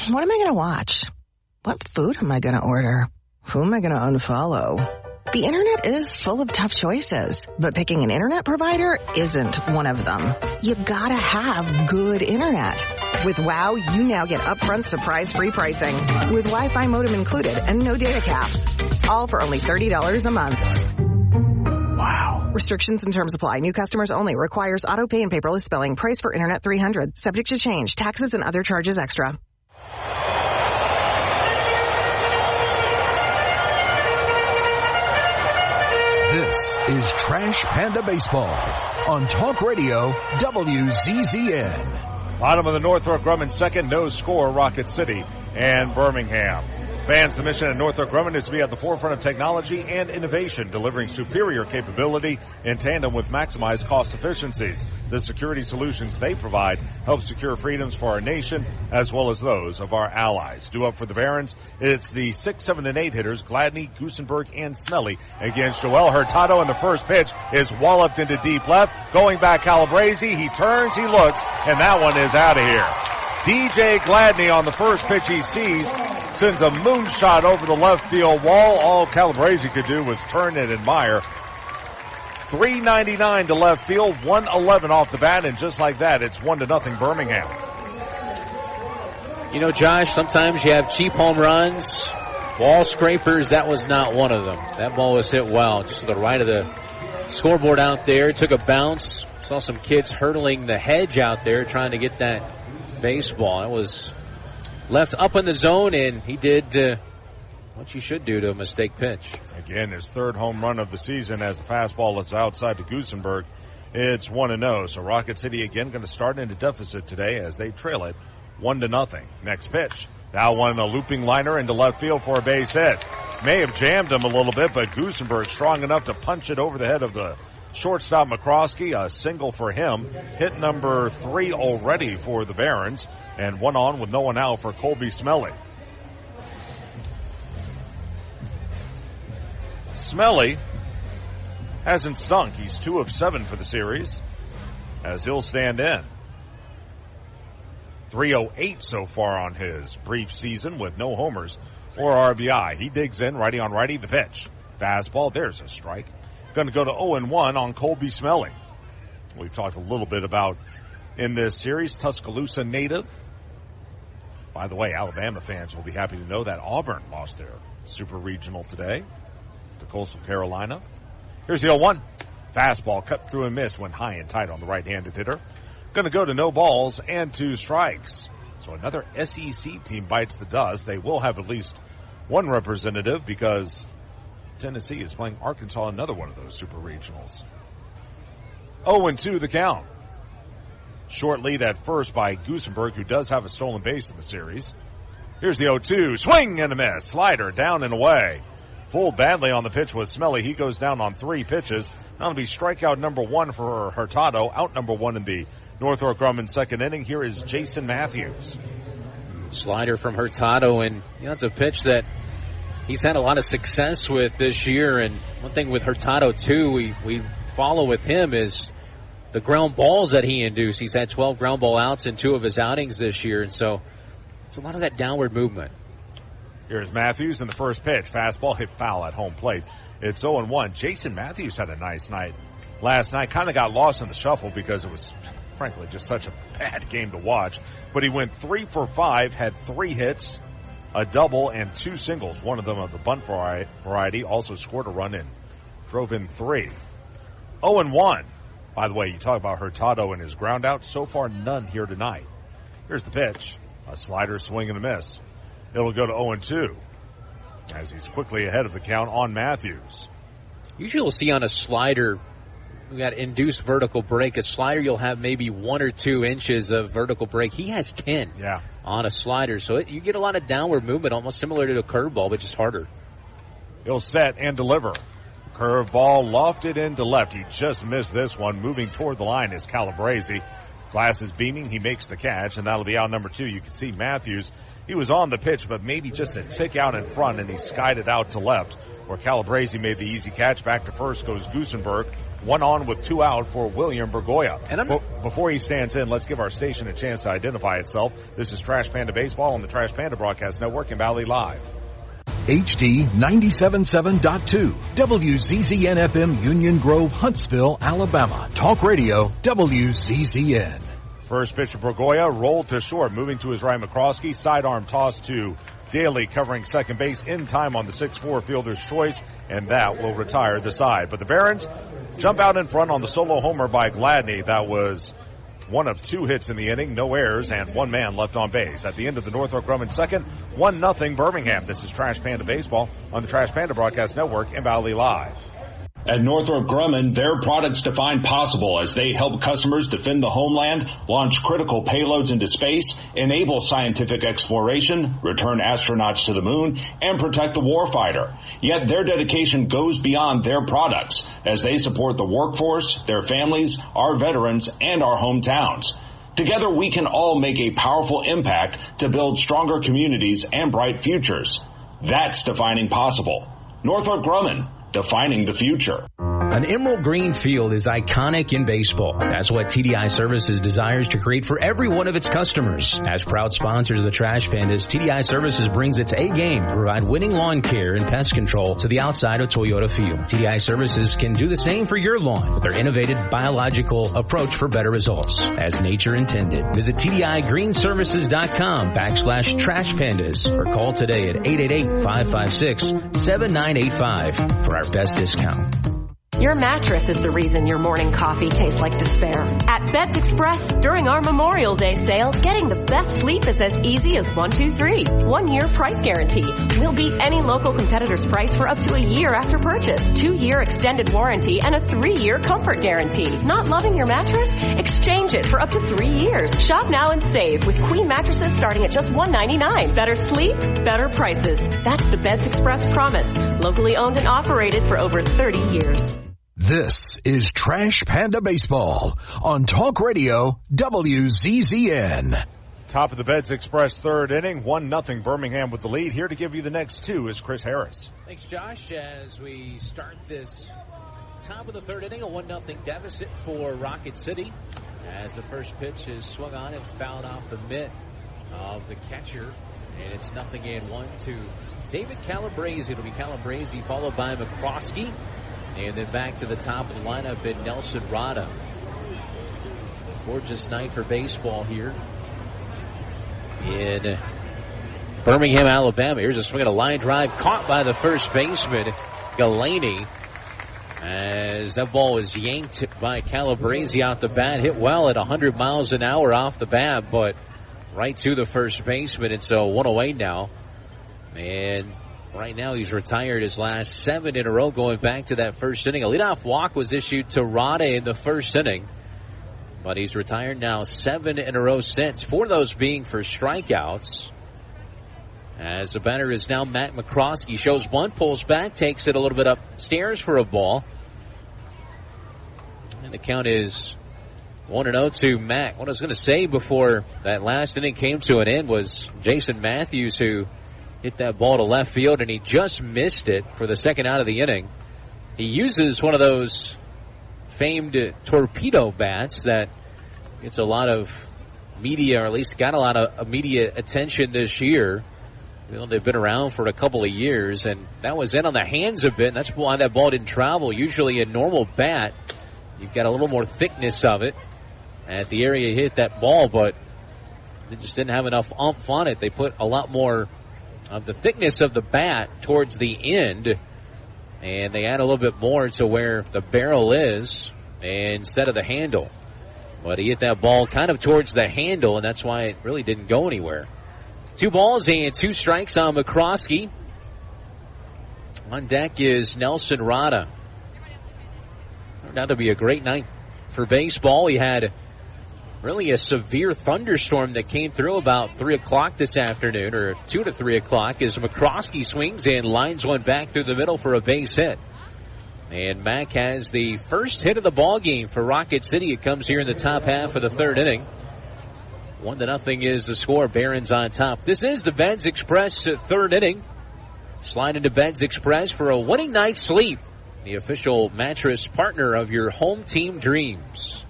What am I going to watch? What food am I going to order? Who am I going to unfollow? The internet is full of tough choices, but picking an internet provider isn't one of them. You gotta have good internet. With WOW, you now get upfront surprise-free pricing with Wi-Fi modem included and no data caps. All for only $30 a month. Wow. Restrictions and terms apply. New customers only. Requires auto pay and paperless billing. Price for Internet $300. Subject to change. Taxes and other charges extra. This is Trash Panda Baseball on Talk Radio WZZN. Bottom of the Northrop Grumman second, no score, Rocket City and Birmingham. Fans, the mission at Northrop Grumman is to be at the forefront of technology and innovation, delivering superior capability in tandem with maximized cost efficiencies. The security solutions they provide help secure freedoms for our nation as well as those of our allies. Due up for the Barons, it's the 6, 7, and 8 hitters, Gladney, Goosenberg, and Smelly against Joel Hurtado, and the first pitch is walloped into deep left. Going back, Calabrese, he turns, he looks, and that one is out of here. DJ Gladney on the first pitch he sees sends a moonshot over the left field wall. All Calabrese could do was turn and admire. 399 to left field, 111 off the bat, and just like that, it's 1-0 Birmingham. You know, Josh, sometimes you have cheap home runs, wall scrapers. That was not one of them. That ball was hit well, just to the right of the scoreboard out there. Took a bounce. Saw some kids hurdling the hedge out there trying to get that baseball. It was left up in the zone, and he did what you should do to a mistake pitch. Again, his third home run of the season as the fastball is outside to Goosenberg. It's 1-0. So Rocket City again going to start into deficit today as they trail it 1-0. Next pitch. That one a looping liner into left field for a base hit. May have jammed him a little bit, but Goosenberg strong enough to punch it over the head of the shortstop McCroskey. A single for him. Hit number 3 already for the Barons. And one on with no one out for Colby Smelly. Smelly hasn't stunk. He's 2 of 7 for the series as he'll stand in. 308 so far on his brief season with no homers or RBI. He digs in, righty on righty, the pitch. Fastball, there's a strike. Going to go to 0-1 on Colby Smelly. We've talked a little bit about in this series, Tuscaloosa native. By the way, Alabama fans will be happy to know that Auburn lost their super regional today to Coastal Carolina. Here's the 0-1. Fastball cut through and missed, went high and tight on the right-handed hitter. Going to go to no balls and 2 strikes. So another SEC team bites the dust. They will have at least one representative because Tennessee is playing Arkansas, another one of those super regionals. 0-2 the count. Short lead at first by Goosenberg, who does have a stolen base in the series. Here's the 0-2. Swing and a miss. Slider down and away. Fooled badly on the pitch was Smelly. He goes down on 3 pitches. That'll be strikeout number 1 for Hurtado. Out number 1 in the Northrop Grumman second inning. Here is Jason Matthews. Slider from Hurtado, and you know, it's a pitch that he's had a lot of success with this year. And one thing with Hurtado, too, we follow with him is the ground balls that he induced. He's had 12 ground ball outs in 2 of his outings this year, and so it's a lot of that downward movement. Here's Matthews in the first pitch. Fastball hit foul at home plate. It's 0-1. Jason Matthews had a nice night last night. Kind of got lost in the shuffle because it was, frankly, just such a bad game to watch. But he went 3 for 5, had 3 hits, a double, and 2 singles. One of them of the bunt variety. Also scored a run and drove in 3. 0-1. By the way, you talk about Hurtado and his ground out. So far, none here tonight. Here's the pitch. A slider, swing, and a miss. It'll go to 0-2 as he's quickly ahead of the count on Matthews. Usually you'll see on a slider, we got induced vertical break. A slider, you'll have maybe 1 or 2 inches of vertical break. He has 10 on a slider. So you get a lot of downward movement, almost similar to a curveball, but just harder. He'll set and deliver. Curveball lofted into left. He just missed this one. Moving toward the line is Calabrese. Glass is beaming. He makes the catch, and that'll be out number 2. You can see Matthews. He was on the pitch, but maybe just a tick out in front, and he skied it out to left, where Calabrese made the easy catch. Back to first goes Goosenberg. 1 on with 2 out for William Bergoya. And before he stands in, let's give our station a chance to identify itself. This is Trash Panda Baseball on the Trash Panda Broadcast Network in Valley Live. HD 97.7.2 WZZN FM Union Grove, Huntsville, Alabama. Talk Radio WZZN. First pitch to Bergoya, rolled to short, moving to his right, McCroskey, sidearm toss to Daly, covering second base in time on the 6-4 fielder's choice, and that will retire the side. But the Barons jump out in front on the solo homer by Gladney. That was one of 2 hits in the inning, no errors, and 1 man left on base. At the end of the Northrop Grumman second, 1-0 Birmingham. This is Trash Panda Baseball on the Trash Panda Broadcast Network in Valley Live. At Northrop Grumman, their products define possible as they help customers defend the homeland, launch critical payloads into space, enable scientific exploration, return astronauts to the moon, and protect the warfighter. Yet their dedication goes beyond their products as they support the workforce, their families, our veterans, and our hometowns. Together, we can all make a powerful impact to build stronger communities and bright futures. That's defining possible. Northrop Grumman, defining the future. An emerald green field is iconic in baseball. That's what TDI Services desires to create for every one of its customers. As proud sponsors of the Trash Pandas, TDI Services brings its A game to provide winning lawn care and pest control to the outside of Toyota Field. TDI Services can do the same for your lawn with their innovative biological approach for better results, as nature intended. Visit TDIGreenServices.com/Trash Pandas or call today at 888-556-7985 for our best discount. Your mattress is the reason your morning coffee tastes like despair. At Beds Express, during our Memorial Day sale, getting the best sleep is as easy as 1, 2, 3. 1-year price guarantee. We'll beat any local competitor's price for up to a year after purchase. 2-year extended warranty and a 3-year comfort guarantee. Not loving your mattress? Exchange it for up to 3 years. Shop now and save with queen mattresses starting at just $199. Better sleep, better prices. That's the Beds Express promise. Locally owned and operated for over 30 years. This is Trash Panda Baseball on Talk Radio WZZN. Top of the Beds Express third inning, 1-0 Birmingham with the lead. Here to give you the next 2 is Chris Harris. Thanks, Josh. As we start this top of the third inning, a 1-0 deficit for Rocket City. As the first pitch is swung on and fouled off the mitt of the catcher. And it's 0-1 to David Calabrese. It'll be Calabrese followed by McCroskey. And then back to the top of the lineup in Nelson Rada. Gorgeous night for baseball here in Birmingham, Alabama. Here's a swing at a line drive caught by the first baseman, Galaney. As that ball was yanked by Calabrese out the bat. Hit well at 100 miles an hour off the bat, but right to the first baseman. And so 1 away now. And right now, he's retired his last 7 in a row going back to that first inning. A leadoff walk was issued to Rada in the first inning, but he's retired now 7 in a row since, 4 of those being for strikeouts. As the batter is now Matt McCroskey. Shows bunt, pulls back, takes it a little bit upstairs for a ball. And the count is 1-0 to Matt. What I was going to say before that last inning came to an end was Jason Matthews, who hit that ball to left field, and he just missed it for the second out of the inning. He uses one of those famed torpedo bats that gets a lot of media, or at least got a lot of media attention this year. You know, they've been around for a couple of years, and that was in on the hands a bit, and that's why that ball didn't travel. Usually a normal bat, you've got a little more thickness of it at the area you hit that ball, but they just didn't have enough oomph on it. They put a lot more of the thickness of the bat towards the end, and they add a little bit more to where the barrel is instead of the handle. But he hit that ball kind of towards the handle, and that's why it really didn't go anywhere. 2 balls and 2 strikes on McCroskey. On deck is Nelson Rada. Turned out to be a great night for baseball. He had really a severe thunderstorm that came through about 3 o'clock this afternoon, or 2 to 3 o'clock, as McCroskey swings and lines one back through the middle for a base hit. And Mack has the first hit of the ball game for Rocket City. It comes here in the top half of the third inning. 1-0 is the score. Barons on top. This is the Beds Express third inning. Slide into Beds Express for a winning night's sleep. The official mattress partner of your home team dreams.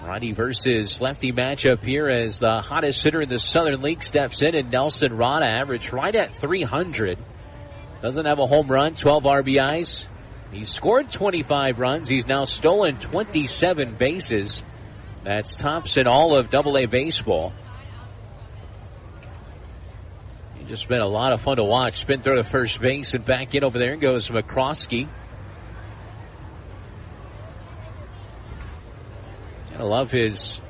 Righty versus lefty matchup here as the hottest hitter in the Southern League steps in, and Nelson Rada averaged right at 300. Doesn't have a home run, 12 RBIs. He's scored 25 runs. He's now stolen 27 bases. That's tops in all of AA baseball. It's just been a lot of fun to watch. Spin throw to first base and back in over there goes McCroskey. I love his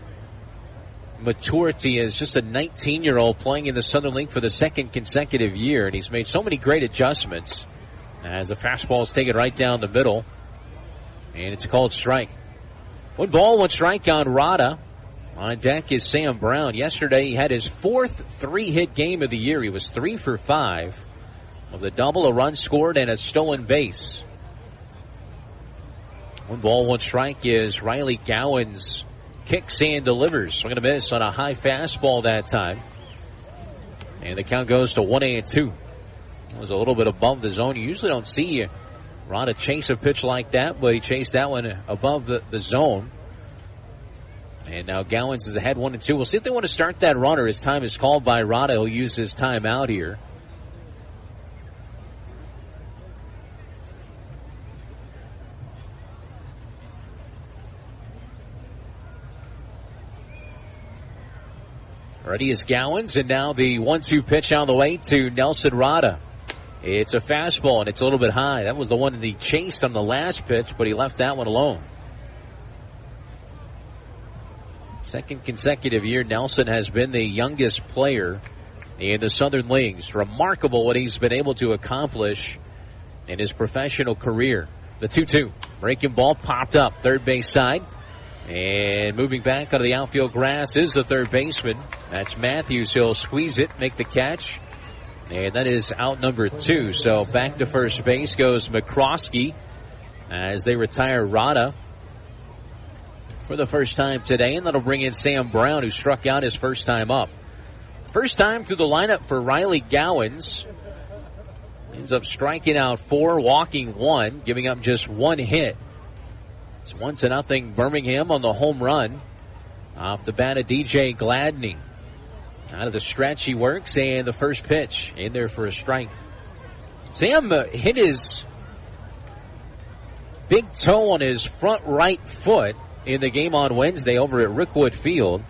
maturity as just a 19-year-old playing in the Southern League for the second consecutive year, and he's made so many great adjustments as the fastball is taken right down the middle, and it's a called strike. 1 ball, 1 strike on Rada. On deck is Sam Brown. Yesterday he had his 4th 3-hit game of the year. He was 3 for 5 with a double, a run scored, and a stolen base. 1 ball, 1 strike is Riley Gowan's kicks and delivers. Swing and a miss on a high fastball that time. And the count goes to 1-2. It was a little bit above the zone. You usually don't see Rada chase a pitch like that, but he chased that one above the zone. And now Gowans is ahead 1-2. We'll see if they want to start that runner. His time is called by Rada. He'll use his timeout here. Ready is Gowans, and now the 1-2 pitch on the way to Nelson Rada. It's a fastball, and it's a little bit high. That was the one that he chased on the last pitch, but he left that one alone. Second consecutive year, Nelson has been the youngest player in the Southern Leagues. Remarkable what he's been able to accomplish in his professional career. The 2-2. Breaking ball popped up, third base side. And moving back onto the outfield grass is the third baseman. That's Matthews. He'll squeeze it, make the catch. And that is out number 2. So back to first base goes McCroskey as they retire Rada for the first time today. And that'll bring in Sam Brown, who struck out his first time up. First time through the lineup for Riley Gowans. Ends up striking out 4, walking 1, giving up just 1 hit. It's 1-0 Birmingham on the home run off the bat of DJ Gladney. Out of the stretch he works, and the first pitch in there for a strike. Sam hit his big toe on his front right foot in the game on Wednesday over at Rickwood Field.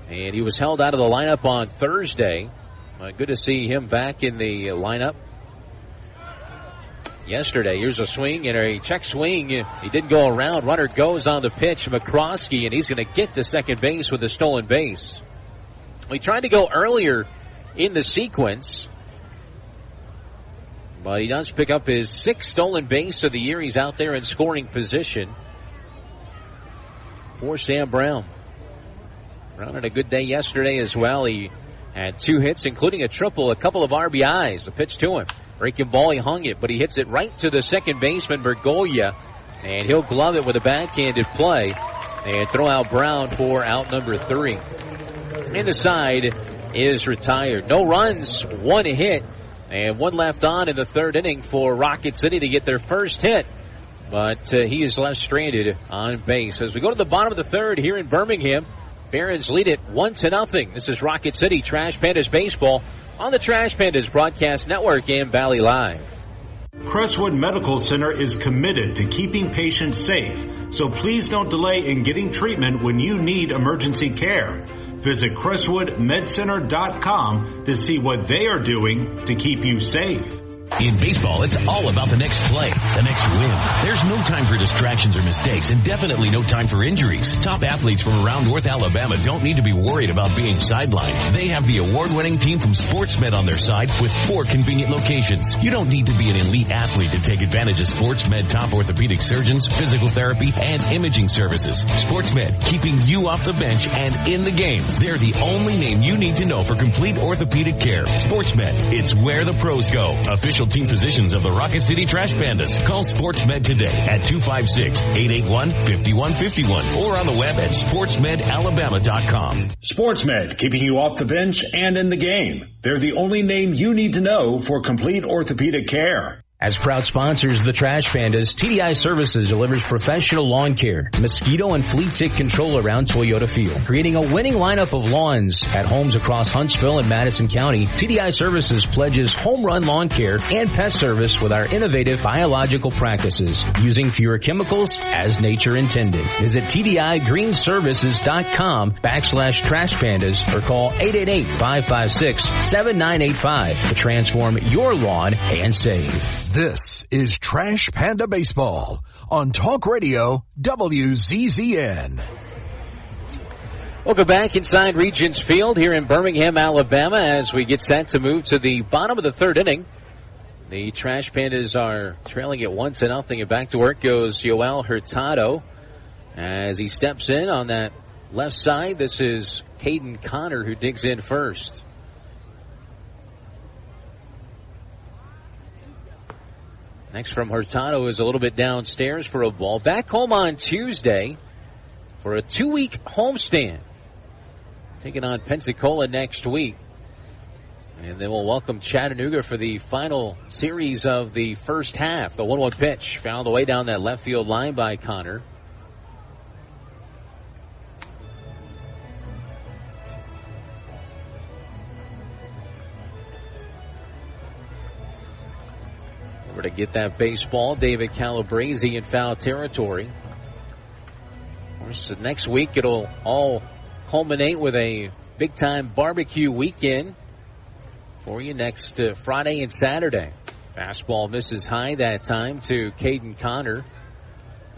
And he was held out of the lineup on Thursday. Good to see him back in the lineup. Yesterday, here's a swing and a check swing. He didn't go around. Runner goes on the pitch, McCroskey, and he's going to get to second base with a stolen base. We tried to go earlier in the sequence, but he does pick up his 6th stolen base of the year. He's out there in scoring position for Sam Brown. Brown had a good day yesterday as well. He had 2 hits, including a triple, a couple of RBIs. A pitch to him. Breaking ball, he hung it, but he hits it right to the second baseman, Bergolia, and he'll glove it with a backhanded play and throw out Brown for out number 3. And the side is retired. No runs, 1 hit, and 1 left on in the 3rd inning for Rocket City to get their first hit, but he is left stranded on base. As we go to the bottom of the 3rd here in Birmingham, Barons lead it 1-0. This is Rocket City Trash Pandas baseball on the Trash Pandas Broadcast Network and Valley Live. Crestwood Medical Center is committed to keeping patients safe, so please don't delay in getting treatment when you need emergency care. Visit CrestwoodMedCenter.com to see what they are doing to keep you safe. In baseball, it's all about the next play, the next win. There's no time for distractions or mistakes, and definitely no time for injuries. Top athletes from around North Alabama don't need to be worried about being sidelined. They have the award-winning team from SportsMed on their side with 4 convenient locations. You don't need to be an elite athlete to take advantage of SportsMed top orthopedic surgeons, physical therapy, and imaging services. SportsMed, keeping you off the bench and in the game. They're the only name you need to know for complete orthopedic care. SportsMed, it's where the pros go. Official team physicians of the Rocket City Trash Pandas. Call SportsMed today at 256-881-5151 or on the web at sportsmedalabama.com. SportsMed, keeping you off the bench and in the game. They're the only name you need to know for complete orthopedic care. As proud sponsors of the Trash Pandas, TDI Services delivers professional lawn care, mosquito and flea tick control around Toyota Field. Creating a winning lineup of lawns at homes across Huntsville and Madison County, TDI Services pledges home run lawn care and pest service with our innovative biological practices, using fewer chemicals as nature intended. Visit TDIGreenServices.com/Trash Pandas or call 888-556-7985 to transform your lawn and save. This is Trash Panda Baseball on Talk Radio WZZN. Welcome back inside Regions Field here in Birmingham, Alabama, as we get set to move to the bottom of the third inning. The Trash Pandas are trailing it 1-0, and back to work goes Yoel Hurtado as he steps in on that left side. This is Caden Connor who digs in first. Next from Hurtado is a little bit downstairs for a ball. Back home on Tuesday for a 2-week homestand. Taking on Pensacola next week. And then we'll welcome Chattanooga for the final series of the first half. The 1-1 pitch found the way down that left field line by Connor. Over to get that baseball, David Calabrese in foul territory. Of course, next week it'll all culminate with a big-time barbecue weekend for you next Friday and Saturday. Fastball misses high that time to Caden Connor.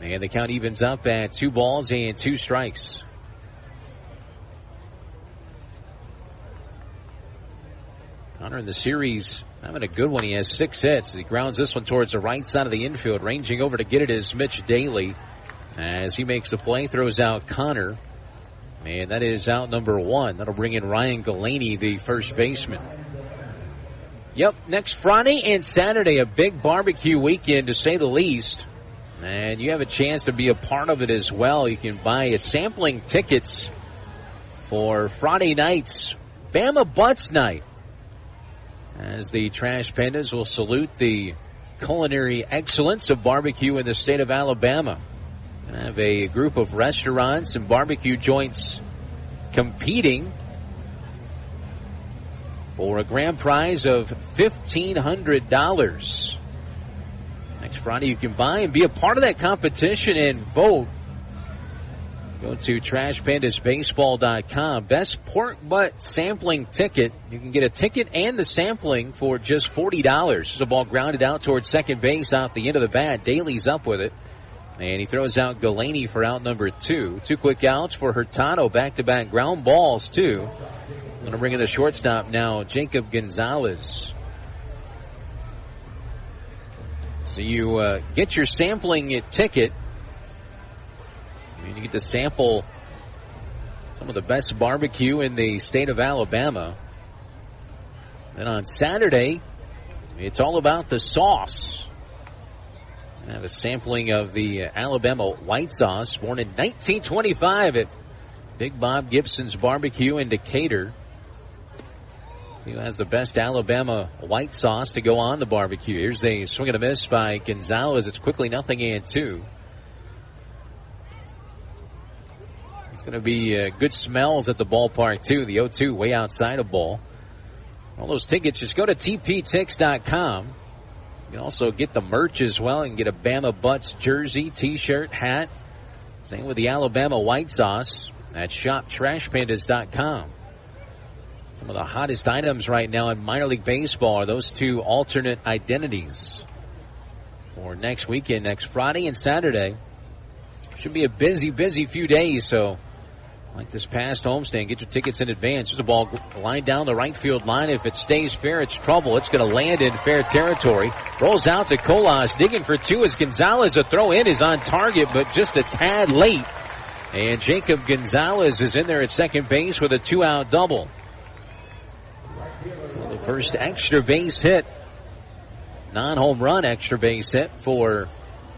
And the count evens up at 2-2. Connor in the series having a good one. He has 6 hits. He grounds this one towards the right side of the infield. Ranging over to get it is Mitch Daly. As he makes the play, throws out Connor. And that is out number 1. That'll bring in Ryan Galaney, the first baseman. Yep, next Friday and Saturday, a big barbecue weekend to say the least. And you have a chance to be a part of it as well. You can buy sampling tickets for Friday night's Bama Butts Night, as the Trash Pandas will salute the culinary excellence of barbecue in the state of Alabama. I have a group of restaurants and barbecue joints competing for a grand prize of $1,500. Next Friday you can buy and be a part of that competition and vote. Go to TrashPandasBaseball.com. Best pork butt sampling ticket. You can get a ticket and the sampling for just $40. There's a ball grounded out towards second base off the end of the bat. Daly's up with it. And he throws out Galaney for out number 2. 2 quick outs for Hurtado. Back-to-back ground balls, too. Going to bring in the shortstop now, Jacob Gonzalez. So you get your sampling ticket. You get to sample some of the best barbecue in the state of Alabama. Then on Saturday, it's all about the sauce. I have a sampling of the Alabama white sauce, born in 1925 at Big Bob Gibson's Barbecue in Decatur. See who has the best Alabama white sauce to go on the barbecue. Here's a swing and a miss by Gonzalez. It's quickly 0-2. It's going to be good smells at the ballpark, too. The 0-2 way outside of ball. All those tickets, just go to tptix.com. You can also get the merch as well. You can get a Bama Butts jersey, T-shirt, hat. Same with the Alabama white sauce at shoptrashpandas.com. Some of the hottest items right now in minor league baseball are those 2 alternate identities for next weekend, next Friday and Saturday. Should be a busy few days, so like this past homestand, get your tickets in advance. There's a ball lined down the right field line. If it stays fair, it's trouble. It's going to land in fair territory. Rolls out to Colas, digging for 2 as Gonzalez. A throw in is on target, but just a tad late. And Jacob Gonzalez is in there at second base with a 2-out double. So the first extra base hit, non-home run extra base hit for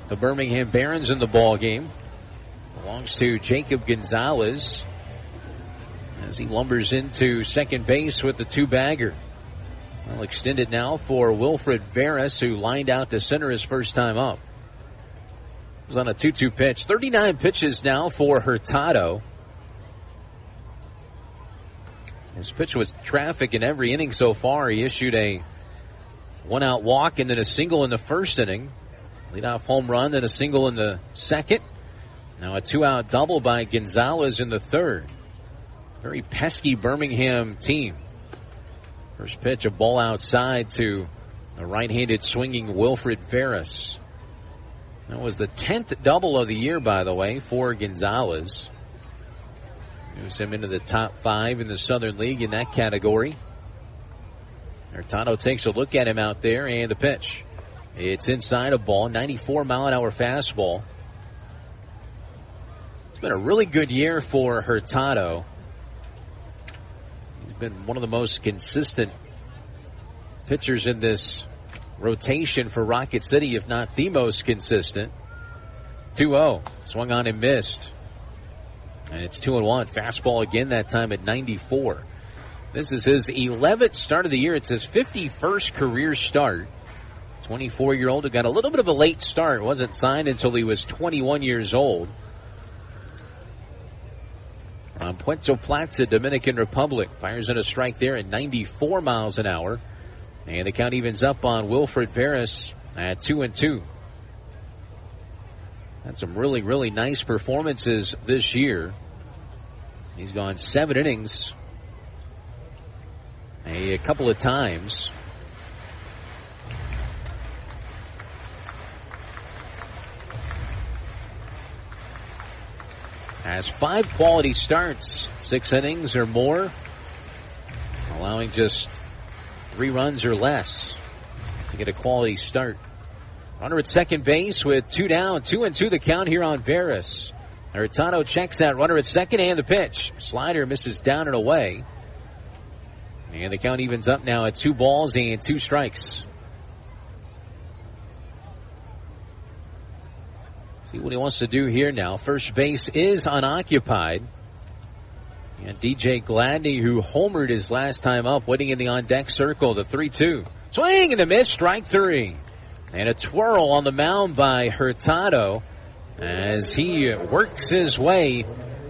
the Birmingham Barons in the ball game. Belongs to Jacob Gonzalez as he lumbers into second base with the 2-bagger. Well, extended now for Wilfred Veras, who lined out to center his first time up. It was on a 2-2 pitch. 39 pitches now for Hurtado. His pitch was traffic in every inning so far. He issued a 1-out walk and then a single in the first inning. Leadoff home run, then a single in the second. Now a 2-out double by Gonzalez in the third. Very pesky Birmingham team. First pitch, a ball outside to the right-handed swinging Wilfred Veras. That was the 10th double of the year, by the way, for Gonzalez. Moves him into the top 5 in the Southern League in that category. Hurtado takes a look at him out there, and the pitch. It's inside a ball, 94-mile-an-hour fastball. It's been a really good year for Hurtado. He's been one of the most consistent pitchers in this rotation for Rocket City, if not the most consistent. 2-0. Swung on and missed. And it's 2-1. Fastball again, that time at 94. This is his 11th start of the year. It's his 51st career start. 24-year-old who got a little bit of a late start. Wasn't signed until he was 21 years old. From Puerto Plata, Dominican Republic. Fires in a strike there at 94 miles an hour. And the count evens up on Wilfred Veras at 2-2. Had some really, really nice performances this year. He's gone 7 innings a couple of times. Has 5 quality starts, 6 innings or more, allowing just 3 runs or less to get a quality start. Runner at second base with 2 down, 2-2 the count here on Veras. Hurtado checks that runner at second, and the pitch. Slider misses down and away. And the count evens up now at 2 balls and 2 strikes. See what he wants to do here now. First base is unoccupied. And DJ Gladney, who homered his last time up, waiting in the on-deck circle. The 3-2. Swing and a miss, strike 3. And a twirl on the mound by Hurtado as he works his way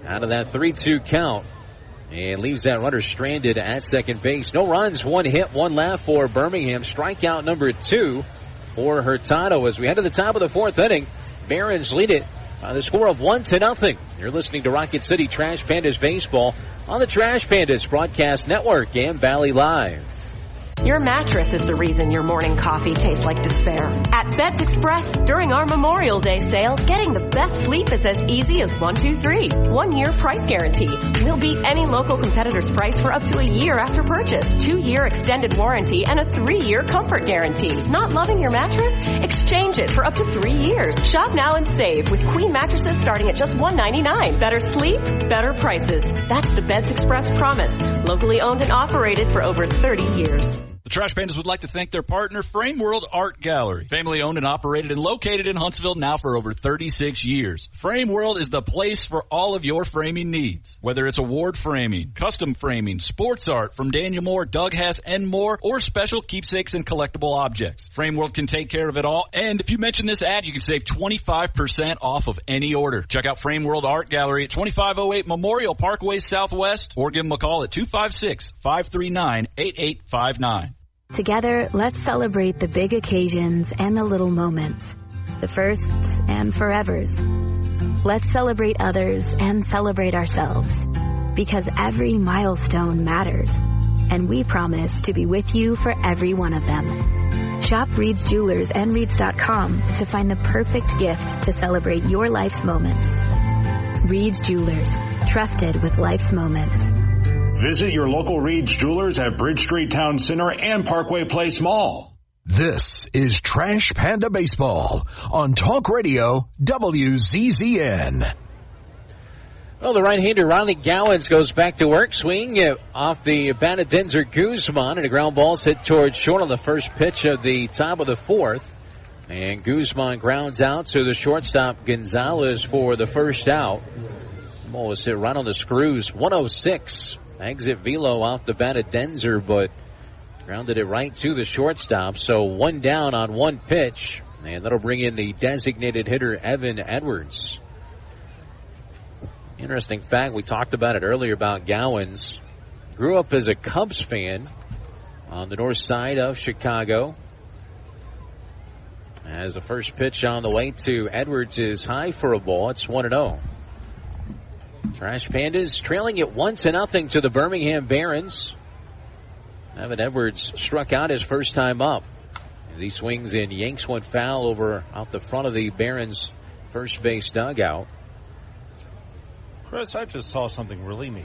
out of that 3-2 count and leaves that runner stranded at second base. No runs, 1 hit, 1 left for Birmingham. Strikeout number 2 for Hurtado as we head to the top of the 4th inning. Barons lead it by the score of 1-0. You're listening to Rocket City Trash Pandas Baseball on the Trash Pandas Broadcast Network and Valley Live. Your mattress is the reason your morning coffee tastes like despair. At Beds Express, during our Memorial Day sale, getting the best sleep is as easy as 1, 2, 3. 1-year price guarantee. We'll beat any local competitor's price for up to a year after purchase. 2-year extended warranty and a 3-year comfort guarantee. Not loving your mattress? Exchange it for up to 3 years. Shop now and save with queen mattresses starting at just $199. Better sleep, better prices. That's the Beds Express promise. Locally owned and operated for over 30 years. The Trash Pandas would like to thank their partner, Frame World Art Gallery. Family owned and operated and located in Huntsville now for over 36 years. Frame World is the place for all of your framing needs. Whether it's award framing, custom framing, sports art from Daniel Moore, Doug Hess, and more, or special keepsakes and collectible objects. Frame World can take care of it all. And if you mention this ad, you can save 25% off of any order. Check out Frame World Art Gallery at 2508 Memorial Parkway Southwest, or give them a call at 256-539-8859. Together, let's celebrate the big occasions and the little moments, the firsts and forevers. Let's celebrate others and celebrate ourselves, because every milestone matters, and we promise to be with you for every one of them. Shop Reed's Jewelers and Reeds.com to find the perfect gift to celebrate your life's moments. Reed's Jewelers, trusted with life's moments. Visit your local Reed's Jewelers at Bridge Street Town Center and Parkway Place Mall. This is Trash Panda Baseball on Talk Radio WZZN. Well, the right-hander Riley Gowans goes back to work. Swing off the bat of Denzer Guzman, and a ground ball's hit towards short on the first pitch of the top of the 4th. And Guzman grounds out to the shortstop Gonzalez for the first out. The ball was hit right on the screws. 106. Exit velo off the bat of Denzer, but Grounded it right to the shortstop. So one down on one pitch. And that'll bring in the designated hitter, Evan Edwards. Interesting fact, we talked about it earlier about Gowans. Grew up as a Cubs fan on the north side of Chicago. As the first pitch on the way to Edwards is high for a ball. It's 1-0. Trash Pandas trailing it 1-0 to the Birmingham Barons. Evan Edwards struck out his first time up. As he swings and yanks one foul over out the front of the Barons' first base dugout. Chris, I just saw something really neat.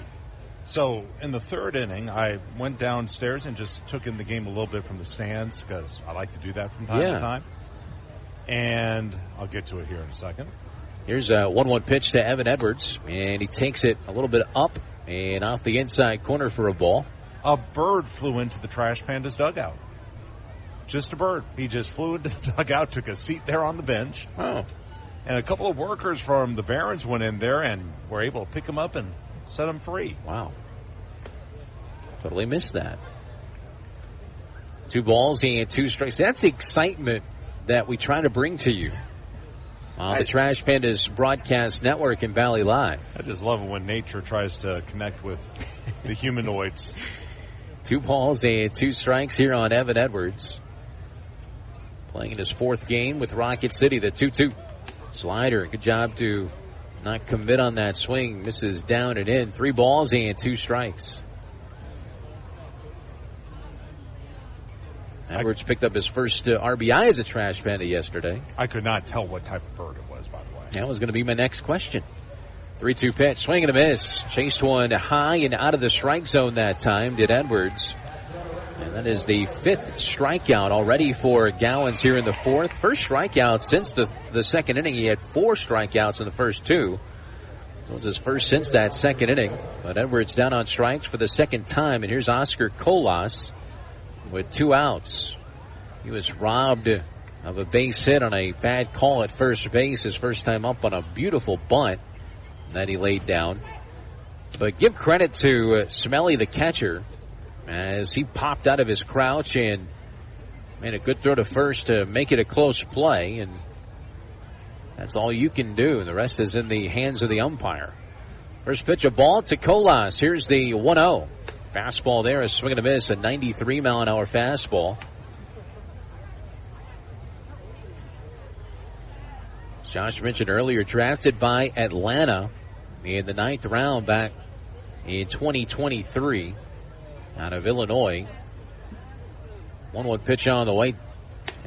So in the third inning, I went downstairs and just took in the game a little bit from the stands because I like to do that from time to time. And I'll get to it here in a second. Here's a 1-1 pitch to Evan Edwards, and he takes it a little bit up and off the inside corner for a ball. A bird flew into the Trash Pandas dugout. Just a bird. He just flew into the dugout, took a seat there on the bench. Oh. And a couple of workers from the Barons went in there and were able to pick him up and set him free. Wow. Totally missed that. 2 balls and 2 strikes. That's the excitement that we try to bring to you on the Trash Pandas broadcast network in Valley Live. I just love it when nature tries to connect with the humanoids. 2 balls and 2 strikes here on Evan Edwards. Playing in his 4th game with Rocket City, the 2-2. Slider, good job to not commit on that swing. Misses down and in. 3 balls and 2 strikes. Edwards picked up his first RBI as a Trash Panda yesterday. I could not tell what type of bird it was, by the way. That was going to be my next question. 3-2 pitch, swing and a miss. Chased one high and out of the strike zone that time, did Edwards. And that is the 5th strikeout already for Gowans here in the 4th. First strikeout since the second inning. He had 4 strikeouts in the first 2. So it's his first since that second inning. But Edwards down on strikes for the second time. And here's Oscar Colas with 2 outs. He was robbed of a base hit on a bad call at first base. His first time up on a beautiful bunt that he laid down. But give credit to Smelly, the catcher, as he popped out of his crouch and made a good throw to first to make it a close play. And that's all you can do. The rest is in the hands of the umpire. First pitch, a ball to Colas. Here's the 1-0. Fastball there, a swing and a miss, a 93-mile-an-hour fastball. As Josh mentioned earlier, drafted by Atlanta in the 9th round back in 2023 out of Illinois. 1-1 pitch on the way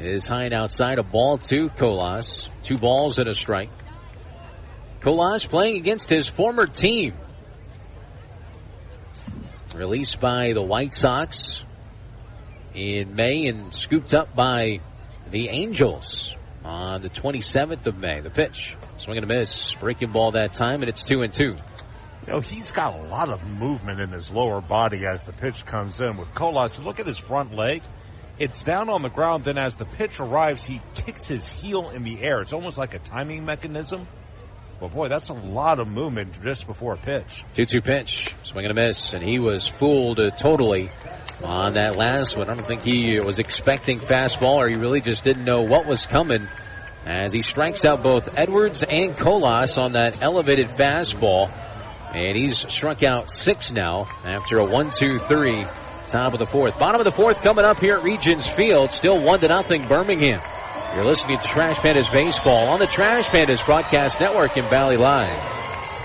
is high and outside, a ball to Colas. 2 balls and a strike. Colas playing against his former team. Released by the White Sox in May and scooped up by the Angels on the 27th of May. The pitch, swing and a miss, breaking ball that time, and it's 2-2. You know, he's got a lot of movement in his lower body as the pitch comes in. With Colas, look at his front leg. It's down on the ground. Then as the pitch arrives, he kicks his heel in the air. It's almost like a timing mechanism. But, boy, that's a lot of movement just before a pitch. 2-2 pitch, swing and a miss, and he was fooled totally on that last one. I don't think he was expecting fastball, or he really just didn't know what was coming as he strikes out both Edwards and Colas on that elevated fastball. And he's struck out 6 now after a 1-2-3 top of the 4th. Bottom of the 4th coming up here at Regions Field. Still 1-0 Birmingham. You're listening to Trash Pandas Baseball on the Trash Pandas Broadcast Network in Valley Live.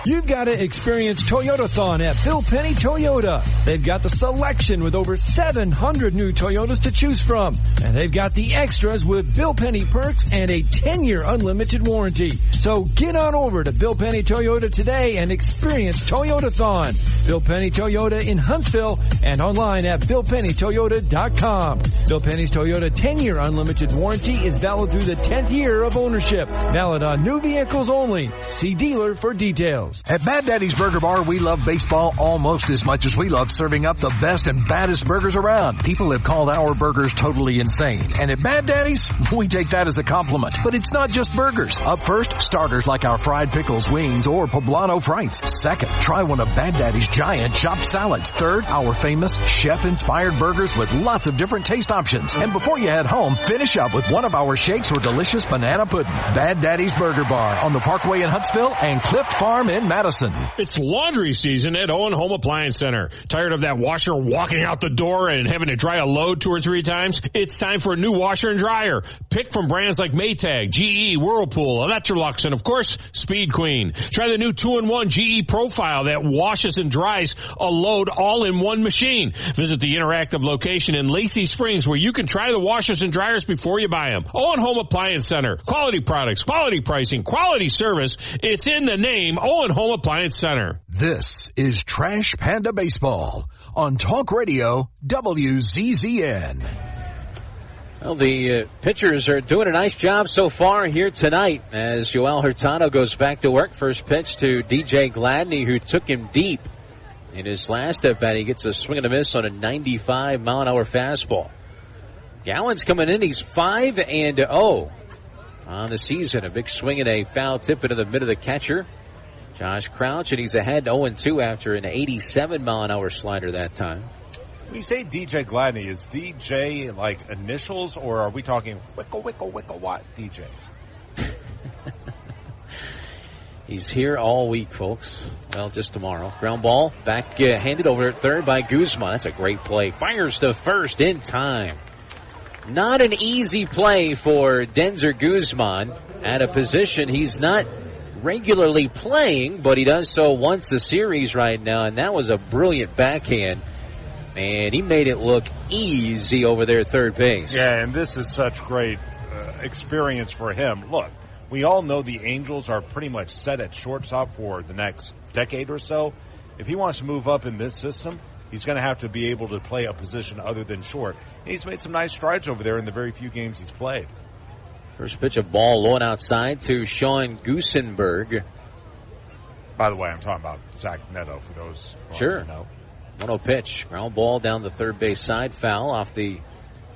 You've got to experience Toyotathon at Bill Penny Toyota. They've got the selection with over 700 new Toyotas to choose from. And they've got the extras with Bill Penny perks and a 10-year unlimited warranty. So get on over to Bill Penny Toyota today and experience Toyotathon. Bill Penny Toyota in Huntsville and online at BillPennyToyota.com. Bill Penny's Toyota 10-year unlimited warranty is valid through the 10th year of ownership. Valid on new vehicles only. See dealer for details. details. At Bad Daddy's Burger Bar, we love baseball almost as much as we love serving up the best and baddest burgers around. People have called our burgers totally insane. And at Bad Daddy's, we take that as a compliment. But it's not just burgers. Up first, starters like our fried pickles, wings, or poblano frites. Second, try one of Bad Daddy's giant chopped salads. Third, our famous chef-inspired burgers with lots of different taste options. And before you head home, finish up with one of our shakes or delicious banana pudding. Bad Daddy's Burger Bar on the Parkway in Huntsville and Clift Farm in Madison. It's laundry season at Owen Home Appliance Center. Tired of that washer walking out the door and having to dry a load 2 or 3 times? It's time for a new washer and dryer. Pick from brands like Maytag, GE, Whirlpool, Electrolux, and of course, Speed Queen. Try the new 2-in-1 GE Profile that washes and dries a load all in one machine. Visit the interactive location in Lacey Springs where you can try the washers and dryers before you buy them. Owen Home Appliance Center. Quality products, quality pricing, quality service. It's in the name, Owen Home Appliance Center. This is Trash Panda Baseball on Talk Radio WZZN. Well, the pitchers are doing a nice job so far here tonight as Joel Hurtado goes back to work. First pitch to DJ Gladney, who took him deep in his last at-bat. He gets a swing and a miss on a 95-mile-an-hour fastball. Gowan's coming in. He's 5-0 on the season. A big swing and a foul tip into the mid of the catcher, Josh Crouch, and he's ahead 0-2 after an 87-mile-an-hour slider that time. When you say DJ Gladney, is DJ like initials, or are we talking wickle, wickle, wickle, what DJ? He's here all week, folks. Well, just tomorrow. Ground ball, back handed over at third by Guzman. That's a great play. Fires to first in time. Not an easy play for Denzer Guzman at a position he's not regularly playing, but he does so once a series right now, and that was a brilliant backhand. And he made it look easy over there at third base. Yeah, and this is such great experience for him. Look, we all know the Angels are pretty much set at shortstop for the next decade or so. If he wants to move up in this system, he's going to have to be able to play a position other than short. And he's made some nice strides over there in the very few games he's played. First pitch of ball low and outside to Sean Gusenberg. By the way, I'm talking about Zach Neto for those who sure. know. 1-0 pitch. Ground ball down the third base side. Foul off the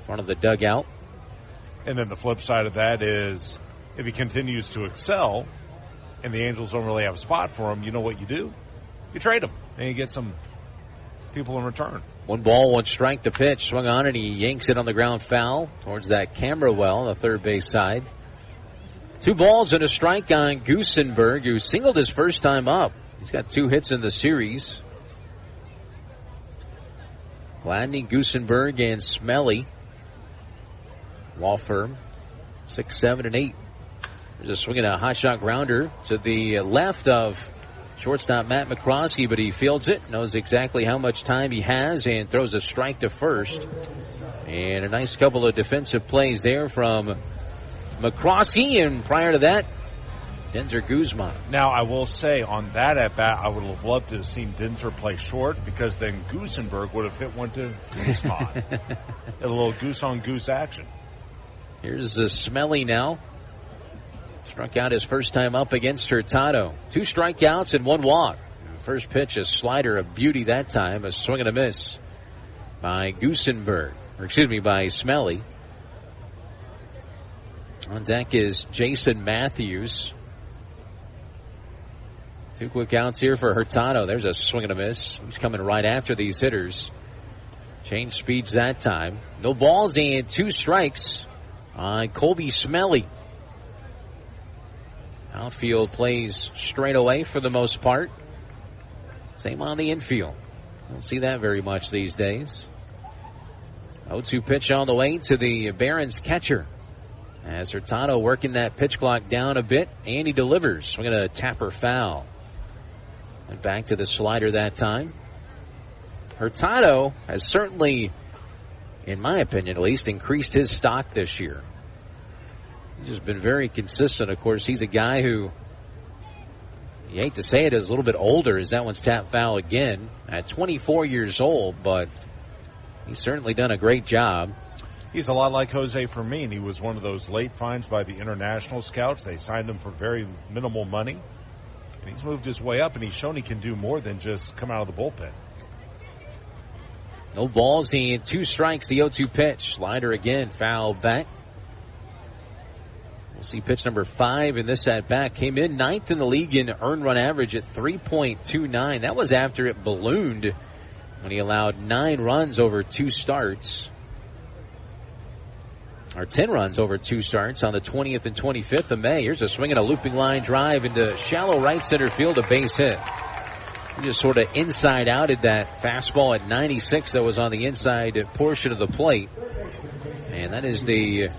front of the dugout. And then the flip side of that is if he continues to excel and the Angels don't really have a spot for him, you know what you do? You trade him and you get some people in return. 1-1 strike. The pitch swung on and he yanks it on the ground foul towards that camera well on the third base side. 2 balls and a strike on Gusenberg, who singled his first time up. He's got 2 hits in the series. Gladney, Gusenberg, and Smelly. Law firm. 6, 7, and 8. There's a swing and a hot shot grounder to the left of shortstop Matt McCroskey, but he fields it, knows exactly how much time he has, and throws a strike to first. And a nice couple of defensive plays there from McCroskey, and prior to that, Denzer Guzman. Now, I will say on that at-bat, I would have loved to have seen Denzer play short, because then Gusenberg would have hit one to Guzman. A little goose-on-goose action. Here's Smelly now. Struck out his first time up against Hurtado. 2 strikeouts and 1 walk. First pitch, a slider of beauty that time. A swing and a miss by Gusenberg. By Smelly. On deck is Jason Matthews. 2 quick outs here for Hurtado. There's a swing and a miss. He's coming right after these hitters. Change speeds that time. No balls and 2 strikes on Colby Smelly. Outfield plays straight away for the most part. Same on the infield. Don't see that very much these days. 0-2 pitch on the way to the Barons catcher. As Hurtado working that pitch clock down a bit, and he delivers. Swinging a tapper foul. And back to the slider that time. Hurtado has certainly, in my opinion at least, increased his stock this year. He's just been very consistent. Of course, he's a guy who, you hate to say it, is a little bit older, as that one's tap foul again at 24 years old, but he's certainly done a great job. He's a lot like Jose Fermin. He was one of those late finds by the international scouts. They signed him for very minimal money. And he's moved his way up, and he's shown he can do more than just come out of the bullpen. No balls and 2 strikes, the 0-2 pitch. Slider again, foul back. We'll see pitch number 5 in this at-bat. Came in 9th in the league in earned run average at 3.29. That was after it ballooned when he allowed 9 runs over 2 starts. Or 10 runs over 2 starts on the 20th and 25th of May. Here's a swing and a looping line drive into shallow right center field, a base hit. He just sort of inside-outed that fastball at 96 that was on the inside portion of the plate. And that is the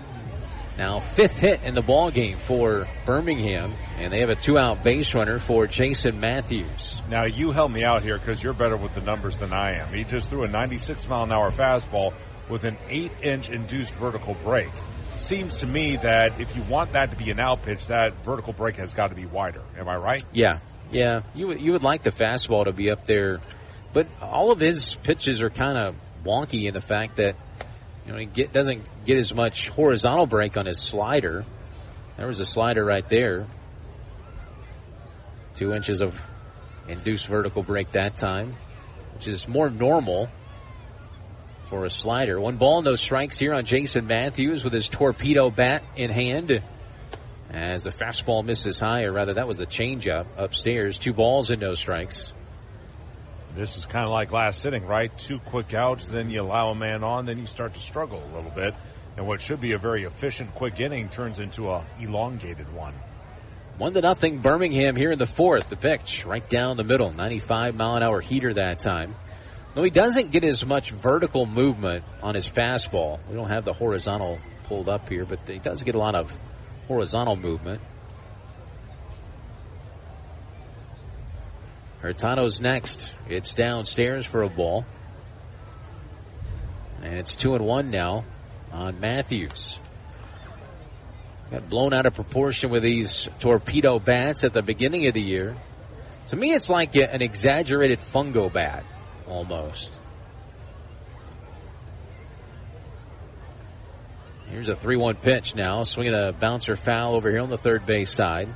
now 5th hit in the ball game for Birmingham. And they have a 2-out base runner for Jason Matthews. Now, you help me out here because you're better with the numbers than I am. He just threw a 96-mile-an-hour fastball with an 8-inch induced vertical break. Seems to me that if you want that to be an out pitch, that vertical break has got to be wider. Am I right? Yeah. Yeah, you would like the fastball to be up there, but all of his pitches are kind of wonky in the fact that he doesn't get as much horizontal break on his slider. There was a slider right there. 2 inches of induced vertical break that time, which is more normal for a slider. 1 ball, no strikes here on Jason Matthews with his torpedo bat in hand. As the fastball misses high, or rather that was the changeup upstairs. 2 balls and no strikes. This is kind of like last inning, right? 2 quick outs, then you allow a man on, then you start to struggle a little bit. And what should be a very efficient quick inning turns into a elongated one. 1-0 Birmingham here in the 4th. The pitch right down the middle. 95-mile-an-hour heater that time. No, he doesn't get as much vertical movement on his fastball. We don't have the horizontal pulled up here, but he does get a lot of horizontal movement. Hurtado's next. It's downstairs for a ball. And it's 2-1 now on Matthews. Got blown out of proportion with these torpedo bats at the beginning of the year. To me, it's like an exaggerated fungo bat, almost. Here's a 3-1 pitch now. Swinging a bouncer foul over here on the third base side.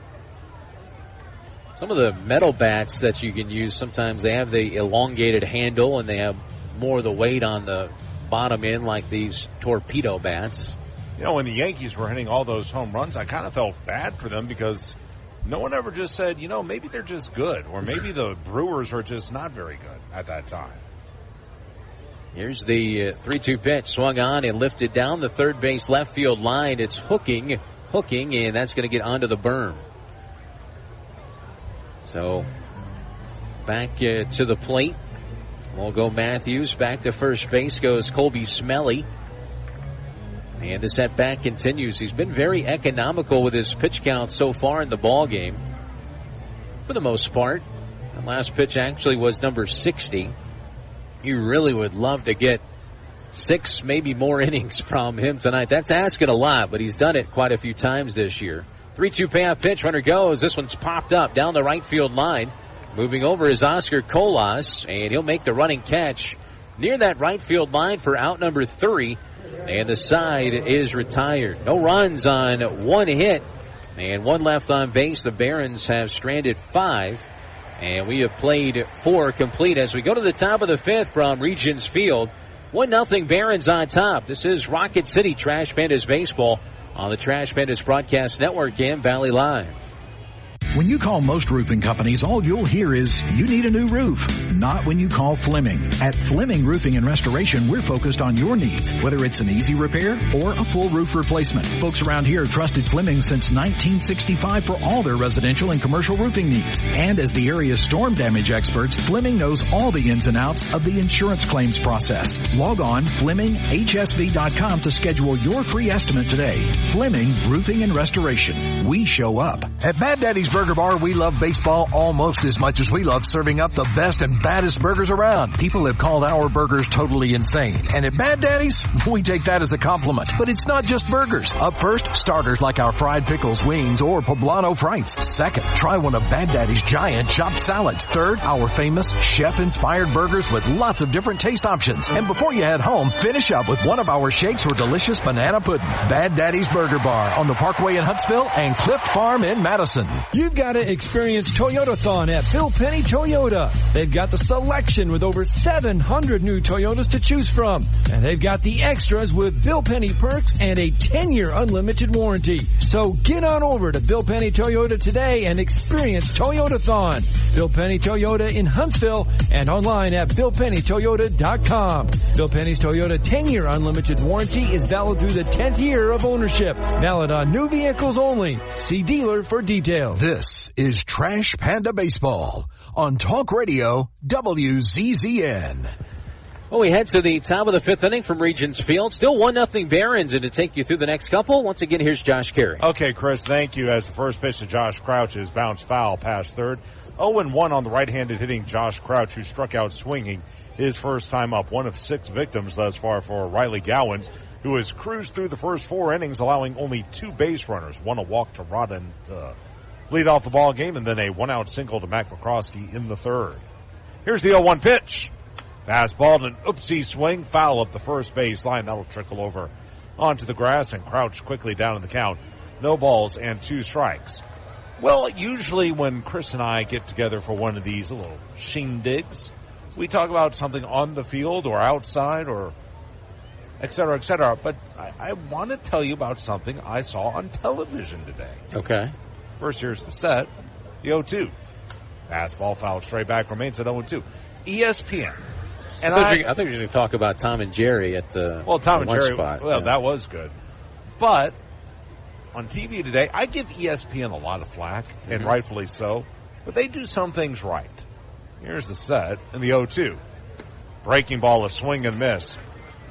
Some of the metal bats that you can use, sometimes they have the elongated handle and they have more of the weight on the bottom end like these torpedo bats. When the Yankees were hitting all those home runs, I kind of felt bad for them because no one ever just said, maybe they're just good, or maybe the Brewers are just not very good at that time. Here's the 3-2 pitch. Swung on and lifted down the third base left field line. It's hooking, and that's going to get onto the berm. So back to the plate. We'll go Matthews. Back to first base goes Colby Smelly. And this at-bat continues. He's been very economical with his pitch count so far in the ball game, for the most part. The last pitch actually was number 60. You really would love to get 6, maybe more innings from him tonight. That's asking a lot, but he's done it quite a few times this year. 3-2 payoff pitch. Runner goes. This one's popped up down the right field line. Moving over is Oscar Colas, and he'll make the running catch near that right field line for out number 3. And the side is retired. No runs on 1 hit and 1 left on base. The Barons have stranded 5. And we have played 4 complete as we go to the top of the 5th from Regions Field. 1-0 Barons on top. This is Rocket City Trash Pandas Baseball on the Trash Pandas Broadcast Network and Valley Live. When you call most roofing companies, all you'll hear is, you need a new roof. Not when you call Fleming. At Fleming Roofing and Restoration, we're focused on your needs, whether it's an easy repair or a full roof replacement. Folks around here have trusted Fleming since 1965 for all their residential and commercial roofing needs. And as the area's storm damage experts, Fleming knows all the ins and outs of the insurance claims process. Log on FlemingHSV.com to schedule your free estimate today. Fleming Roofing and Restoration. We show up. At Bad Daddy's Burger Bar, we love baseball almost as much as we love serving up the best and baddest burgers around. People have called our burgers totally insane. And at Bad Daddy's, we take that as a compliment. But it's not just burgers. Up first, starters like our fried pickles, wings, or poblano frites. Second, try one of Bad Daddy's giant chopped salads. Third, our famous chef-inspired burgers with lots of different taste options. And before you head home, finish up with one of our shakes or delicious banana pudding. Bad Daddy's Burger Bar on the Parkway in Huntsville and Cliff Farm in Madison. You've You've got to experience Toyotathon at Bill Penny Toyota. They've got the selection with over 700 new Toyotas to choose from. And they've got the extras with Bill Penny perks and a 10-year unlimited warranty. So get on over to Bill Penny Toyota today and experience Toyotathon. Bill Penny Toyota in Huntsville and online at BillPennyToyota.com. Bill Penny's Toyota 10-year unlimited warranty is valid through the 10th year of ownership. Valid on new vehicles only. See dealer for details. This is Trash Panda Baseball on Talk Radio WZZN. Well, we head to the top of the fifth inning from Regions Field. Still 1-0 Barons, and to take you through the next couple, once again, here's Josh Carey. Okay, Chris, thank you. As the first pitch to Josh Crouch is bounced foul past third. 0-1 on the right-handed hitting Josh Crouch, who struck out swinging his first time up. One of 6 victims thus far for Riley Gowans, who has cruised through the first 4 innings, allowing only 2 base runners, one a walk to Rodden to lead off the ball game, and then a 1-out single to Mac McCroskey in the third. Here's the 0-1 pitch. Fastball and an oopsie swing, foul up the first base line. That'll trickle over onto the grass, and Crouch quickly down in the count. No balls and 2 strikes. Well, usually when Chris and I get together for one of these little shindigs, we talk about something on the field or outside or et cetera, et cetera. But I want to tell you about something I saw on television today. Okay. First, here's the set. The 0-2. Fastball fouled straight back, remains at 0-2. ESPN. And I thought you were going to talk about Tom and Jerry at the Tom and Jerry spot. Well, yeah. That was good. But on TV today, I give ESPN a lot of flack, and rightfully so. But they do some things right. Here's the set and the 0-2. Breaking ball, a swing and miss.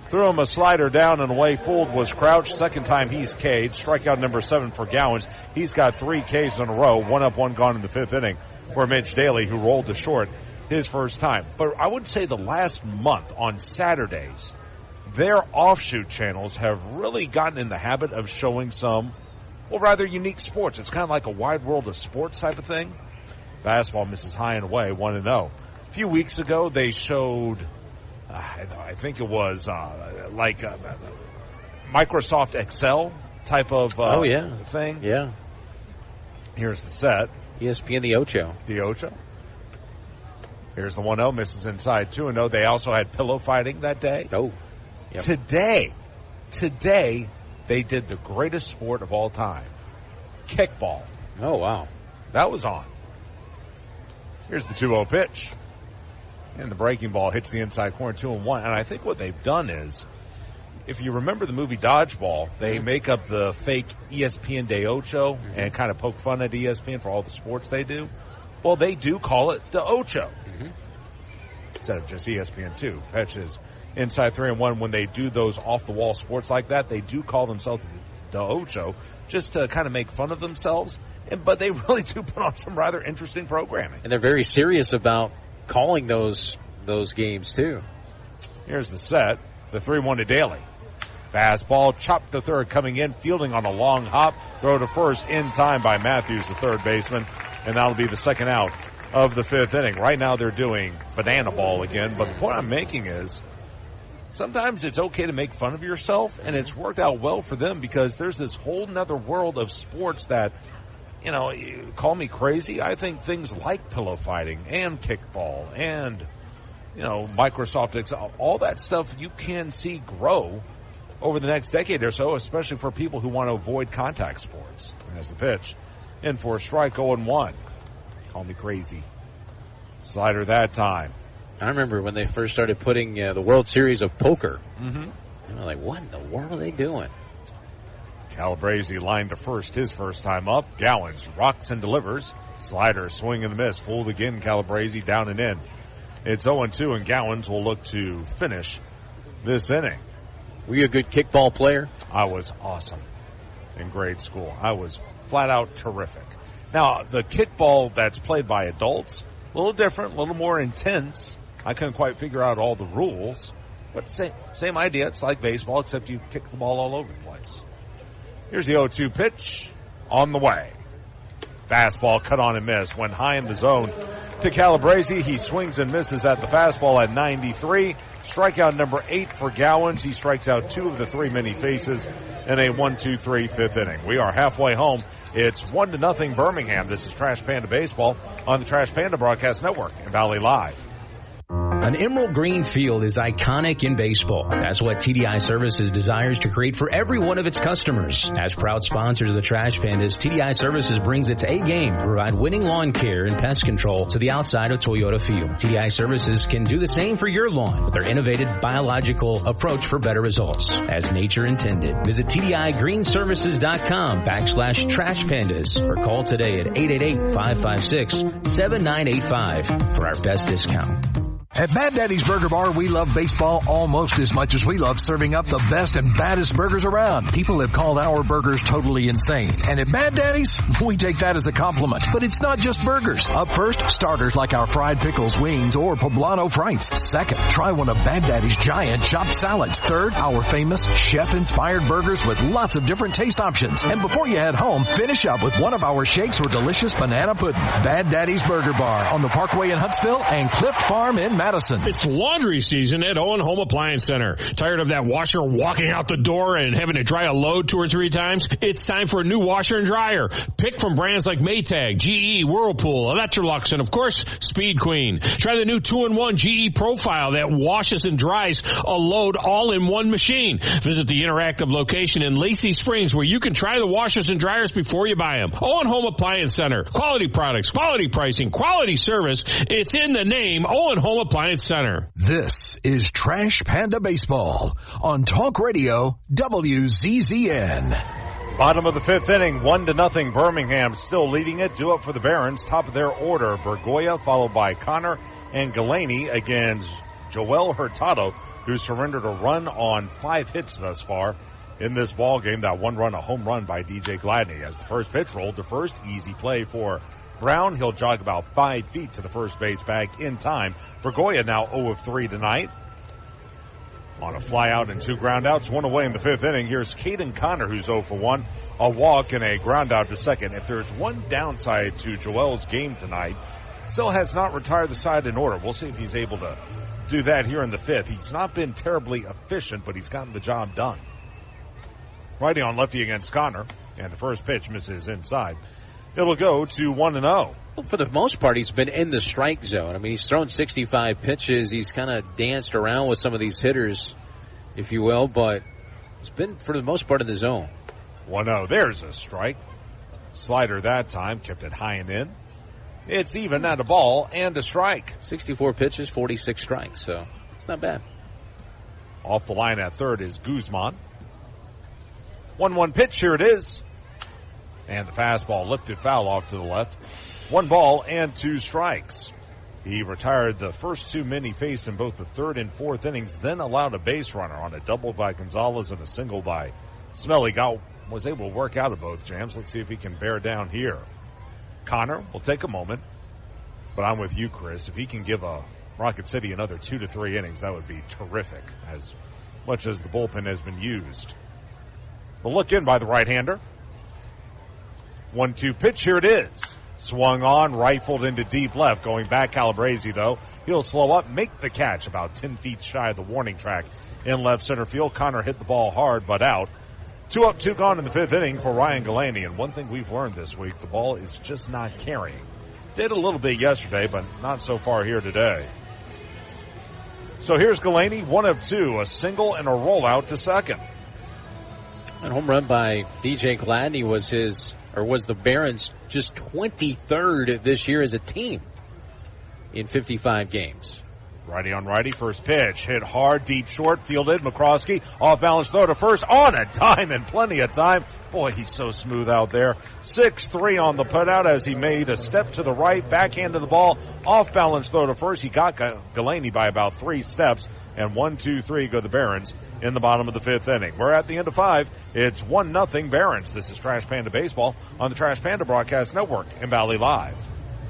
Threw him a slider down and away. Fooled was Crouch. Second time he's K'd. Strikeout number 7 for Gowans. He's got 3 Ks in a row. 1 up, 1 gone in the 5th inning for Mitch Daly, who rolled to short his first time. But I would say the last month on Saturdays, their offshoot channels have really gotten in the habit of showing some, well, rather unique sports. It's kind of like a wide world of sports type of thing. Fastball misses high and away, 1-0. A few weeks ago, they showed, I think it was Microsoft Excel type of thing. Yeah. Here's the set. ESPN the Ocho. The Ocho. Here's the 1-0, misses inside 2-0. They also had pillow fighting that day. Oh. Yep. Today, they did the greatest sport of all time. Kickball. Oh, wow. That was on. Here's the 2-0 pitch. And the breaking ball hits the inside corner, 2-1. And I think what they've done is, if you remember the movie Dodgeball, they make up the fake ESPN de Ocho and kind of poke fun at ESPN for all the sports they do. Well, they do call it the Ocho instead of just ESPN2. Pitches inside 3-1. When they do those off-the-wall sports like that, they do call themselves the Ocho just to kind of make fun of themselves. But they really do put on some rather interesting programming. And they're very serious about calling those games, too. Here's the set. The 3-1 to Daly. Fastball, chopped to third, coming in, fielding on a long hop. Throw to first in time by Matthews, the third baseman. And that'll be the second out of the 5th inning. Right now they're doing banana ball again. But the point I'm making is sometimes it's okay to make fun of yourself, and it's worked out well for them because there's this whole nother world of sports that, you call me crazy. I think things like pillow fighting and kickball and, Microsoft Excel, all that stuff you can see grow over the next decade or so, especially for people who want to avoid contact sports. There's the pitch. In for a strike, 0-1. Call me crazy. Slider that time. I remember when they first started putting the World Series of Poker. And I'm like, what in the world are they doing? Calabrese lined to first his first time up. Gowans rocks and delivers. Slider, swing and a miss. Fooled again, Calabrese down and in. It's 0-2, and Gowans will look to finish this inning. Were you a good kickball player? I was awesome in grade school. I was flat out terrific. Now, the kickball that's played by adults, a little different, a little more intense. I couldn't quite figure out all the rules, but same idea. It's like baseball, except you kick the ball all over the place. Here's the 0-2 pitch on the way. Fastball cut on and missed. Went high in the zone to Calabrese. He swings and misses at the fastball at 93. Strikeout number 8 for Gowans. He strikes out 2 of the 3 men he faces. in a 1-2-3 fifth inning. We are halfway home. It's 1-0 Birmingham. This is Trash Panda Baseball on the Trash Panda Broadcast Network in Valley Live. An emerald green field is iconic in baseball. That's what TDI Services desires to create for every one of its customers. As proud sponsors of the Trash Pandas, TDI Services brings its A-game to provide winning lawn care and pest control to the outside of Toyota Field. TDI Services can do the same for your lawn with their innovative biological approach for better results. As nature intended. Visit TDIGreenServices.com/Trash Pandas or call today at 888-556-7985 for our best discount. At Bad Daddy's Burger Bar, we love baseball almost as much as we love serving up the best and baddest burgers around. People have called our burgers totally insane. And at Bad Daddy's, we take that as a compliment. But it's not just burgers. Up first, starters like our fried pickles, wings, or poblano frites. Second, try one of Bad Daddy's giant chopped salads. Third, our famous chef-inspired burgers with lots of different taste options. And before you head home, finish up with one of our shakes or delicious banana pudding. Bad Daddy's Burger Bar on the Parkway in Huntsville and Clift Farm in Madison. It's laundry season at Owen Home Appliance Center. Tired of that washer walking out the door and having to dry a load 2 or 3 times? It's time for a new washer and dryer. Pick from brands like Maytag, GE, Whirlpool, Electrolux, and of course, Speed Queen. Try the new 2-in-1 GE Profile that washes and dries a load all in one machine. Visit the interactive location in Lacey Springs where you can try the washers and dryers before you buy them. Owen Home Appliance Center. Quality products, quality pricing, quality service. It's in the name, Owen Home Appliance Center. This is Trash Panda Baseball on Talk Radio WZZN. Bottom of the fifth inning, 1-0 Birmingham, still leading it. Due up for the Barons, top of their order, Bergoya, followed by Connor and Galaney against Joel Hurtado, who surrendered a run on 5 hits thus far in this ball game. That one run, a home run by DJ Gladney. As the first pitch rolled to first, easy play for Brown. He'll jog about 5 feet to the first base bag in time. Bergoya now 0 of 3 tonight. On a fly out and 2 ground outs, 1 away in the fifth inning. Here's Caden Connor, who's 0 for 1. A walk and a ground out to second. If there's one downside to Joel's game tonight, still has not retired the side in order. We'll see if he's able to do that here in the fifth. He's not been terribly efficient, but he's gotten the job done. Righty on lefty against Connor, and the first pitch misses inside. It'll go to 1-0. Well, for the most part, he's been in the strike zone. I mean, he's thrown 65 pitches. He's kind of danced around with some of these hitters, if you will, but it's been, for the most part, in the zone. 1-0. There's a strike. Slider that time. Kept it high and in. It's even at a ball and a strike. 64 pitches, 46 strikes, so it's not bad. Off the line at third is Guzman. 1-1 pitch. Here it is. And the fastball lifted foul off to the left. 1 ball and 2 strikes. He retired the first 2 men he faced in both the third and fourth innings, then allowed a base runner on a double by Gonzalez and a single by Smelly. Was able to work out of both jams. Let's see if he can bear down here. Connor will take a moment, but I'm with you, Chris. If he can give Rocket City another 2 to 3 innings, that would be terrific, as much as the bullpen has been used. The look in by the right-hander. 1-2 pitch, here it is. Swung on, rifled into deep left. Going back, Calabrese, though. He'll slow up, make the catch about 10 feet shy of the warning track in left center field. Connor hit the ball hard, but out. 2 up, 2 gone in the fifth inning for Ryan Galaney. And one thing we've learned this week, the ball is just not carrying. Did a little bit yesterday, but not so far here today. So here's Galaney, 1 of 2, a single and a rollout to second. And home run by DJ Gladney was the Barons' just 23rd this year as a team in 55 games. Righty on righty, first pitch. Hit hard, deep short, fielded. McCroskey, off balance throw to first, on a dime and plenty of time. Boy, he's so smooth out there. 6-3 on the putout as he made a step to the right, backhand of the ball, off balance throw to first. He got Galaney by about 3 steps, and 1-2-3 go the Barons in the bottom of the fifth inning. We're at the end of 5. It's 1-0 Barons. This is Trash Panda Baseball on the Trash Panda Broadcast Network in Valley Live.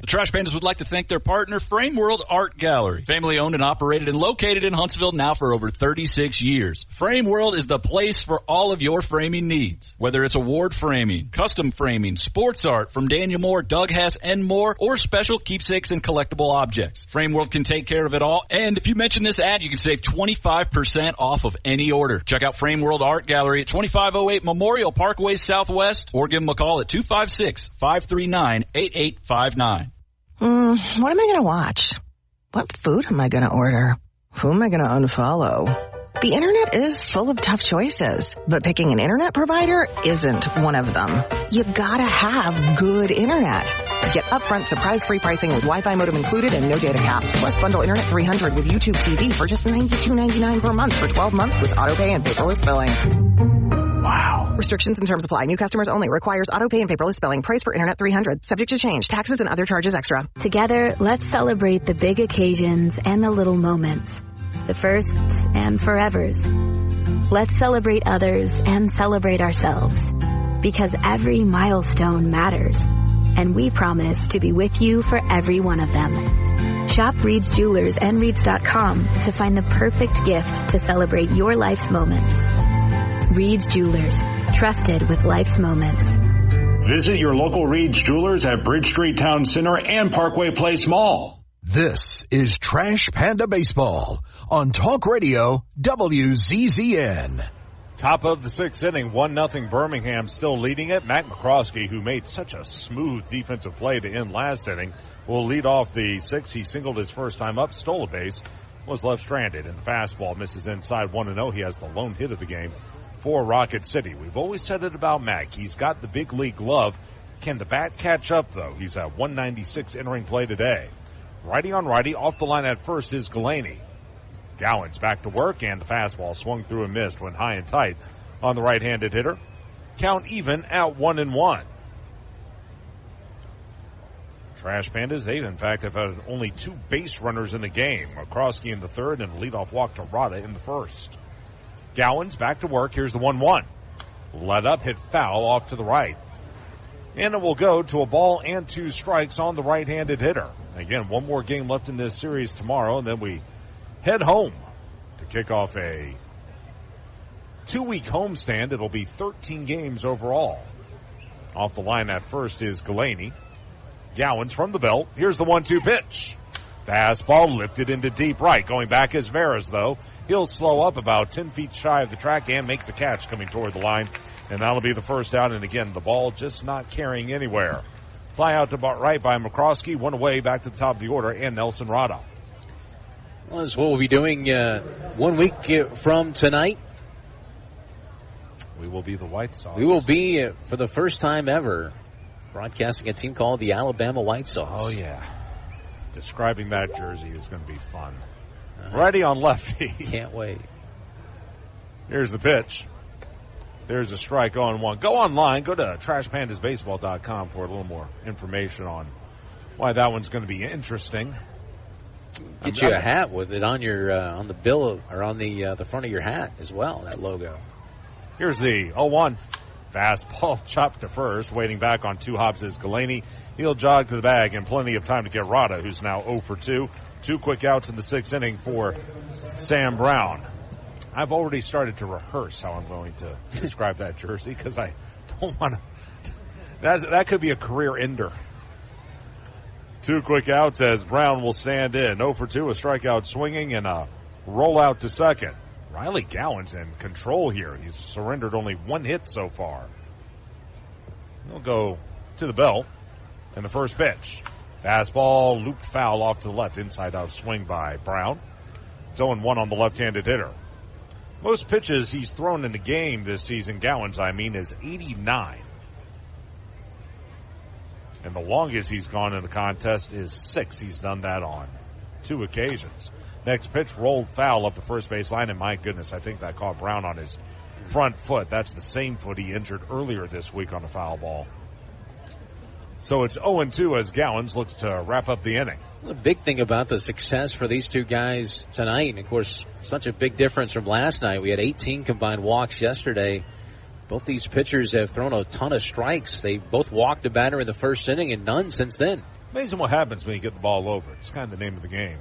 The Trash Pandas would like to thank their partner, Frame World Art Gallery. Family owned and operated and located in Huntsville now for over 36 years. Frame World is the place for all of your framing needs. Whether it's award framing, custom framing, sports art from Daniel Moore, Doug Hess, and more, or special keepsakes and collectible objects. Frame World can take care of it all. And if you mention this ad, you can save 25% off of any order. Check out Frame World Art Gallery at 2508 Memorial Parkway Southwest, or give them a call at 256-539-8859. What am I going to watch? What food am I going to order? Who am I going to unfollow? The internet is full of tough choices, but picking an internet provider isn't one of them. You gotta have good internet. Get upfront surprise-free pricing with Wi-Fi modem included and no data caps. Plus bundle Internet 300 with YouTube TV for just $92.99 per month for 12 months with autopay and paperless billing. Wow. Restrictions and terms apply. New customers only. Requires autopay and paperless billing. Price for Internet 300. Subject to change. Taxes and other charges extra. Together, let's celebrate the big occasions and the little moments. The firsts and forevers. Let's celebrate others and celebrate ourselves. Because every milestone matters. And we promise to be with you for every one of them. Shop Reed's Jewelers and Reeds.com to find the perfect gift to celebrate your life's moments. Reed's Jewelers, trusted with life's moments. Visit your local Reed's Jewelers at Bridge Street Town Center and Parkway Place Mall. This is Trash Panda Baseball on Talk Radio WZZN. Top of the sixth inning, 1-0 Birmingham still leading it. Mac McCroskey, who made such a smooth defensive play to end last inning, will lead off the sixth. He singled his first time up, stole a base, was left stranded, and the fastball misses inside 1-0. He has the lone hit of the game for Rocket City. We've always said it about Mac. He's got the big league glove. Can the bat catch up, though? He's at 196 entering play today. Righty on righty, off the line at first is Galaney. Gowans back to work, and the fastball swung through and missed, went high and tight on the right-handed hitter. Count even at 1-1. Trash Pandas, they in fact have had only 2 base runners in the game. McCroskey in the third and a leadoff walk to Rada in the first. Gowans back to work. Here's the 1-1. Let up, hit foul off to the right. And it will go to a ball and 2 strikes on the right-handed hitter. Again, one more game left in this series tomorrow, and then we head home to kick off a 2-week homestand. It'll be 13 games overall. Off the line at first is Galaney. Gowans from the belt. Here's the 1-2 pitch. Fastball lifted into deep right. Going back is Veras, though. He'll slow up about 10 feet shy of the track and make the catch coming toward the line. And that'll be the first out. And again, the ball just not carrying anywhere. Fly out to right by McCroskey. One away back to the top of the order, and Nelson Rada. Well, that's what we'll be doing 1 week from tonight. We will be the White Sox. We will be, for the first time ever, broadcasting a team called the Alabama White Sox. Oh, yeah. Describing that jersey is going to be fun. Righty on lefty. Can't wait. Here's the pitch. There's a strike on 1. Go online. Go to trashpandasbaseball.com for a little more information on why that one's going to be interesting. Get you a hat with it on your on the bill or on the front of your hat as well, that logo. Here's the 0-1. Fastball chopped to first. Waiting back on 2 hops is Galaney. He'll jog to the bag and plenty of time to get Rada, who's now 0 for 2. 2 quick outs in the 6th inning for Sam Brown. I've already started to rehearse how I'm going to describe that jersey because I don't want to. That could be a career ender. 2 quick outs as Brown will stand in. 0 for 2, a strikeout swinging and a rollout to second. Riley Gowans in control here. He's surrendered only 1 hit so far. He'll go to the belt in the first pitch. Fastball looped foul off to the left. Inside out swing by Brown. It's 0-1 on the left-handed hitter. Most pitches he's thrown in the game this season, Gowans, is 89. And the longest he's gone in the contest is 6. He's done that on 2 occasions. Next pitch rolled foul up the first base line, and my goodness, I think that caught Brown on his front foot. That's the same foot he injured earlier this week on a foul ball. So it's 0-2 as Gowans looks to wrap up the inning. The big thing about the success for these 2 guys tonight, and of course, such a big difference from last night. We had 18 combined walks yesterday. Both these pitchers have thrown a ton of strikes. They both walked a batter in the first inning and none since then. Amazing what happens when you get the ball over. It's kind of the name of the game.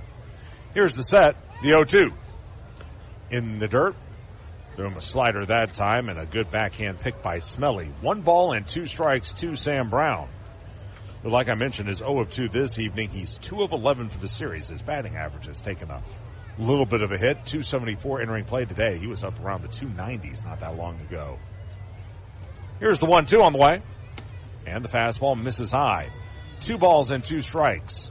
Here's the set, the 0-2. In the dirt. Threw him a slider that time and a good backhand pick by Smelly. 1 ball and 2 strikes to Sam Brown. But like I mentioned, is 0 of 2 this evening. He's 2 of 11 for the series. His batting average has taken a little bit of a hit. 274 entering play today. He was up around the 290s not that long ago. Here's the 1-2 on the way. And the fastball misses high. 2 balls and 2 strikes.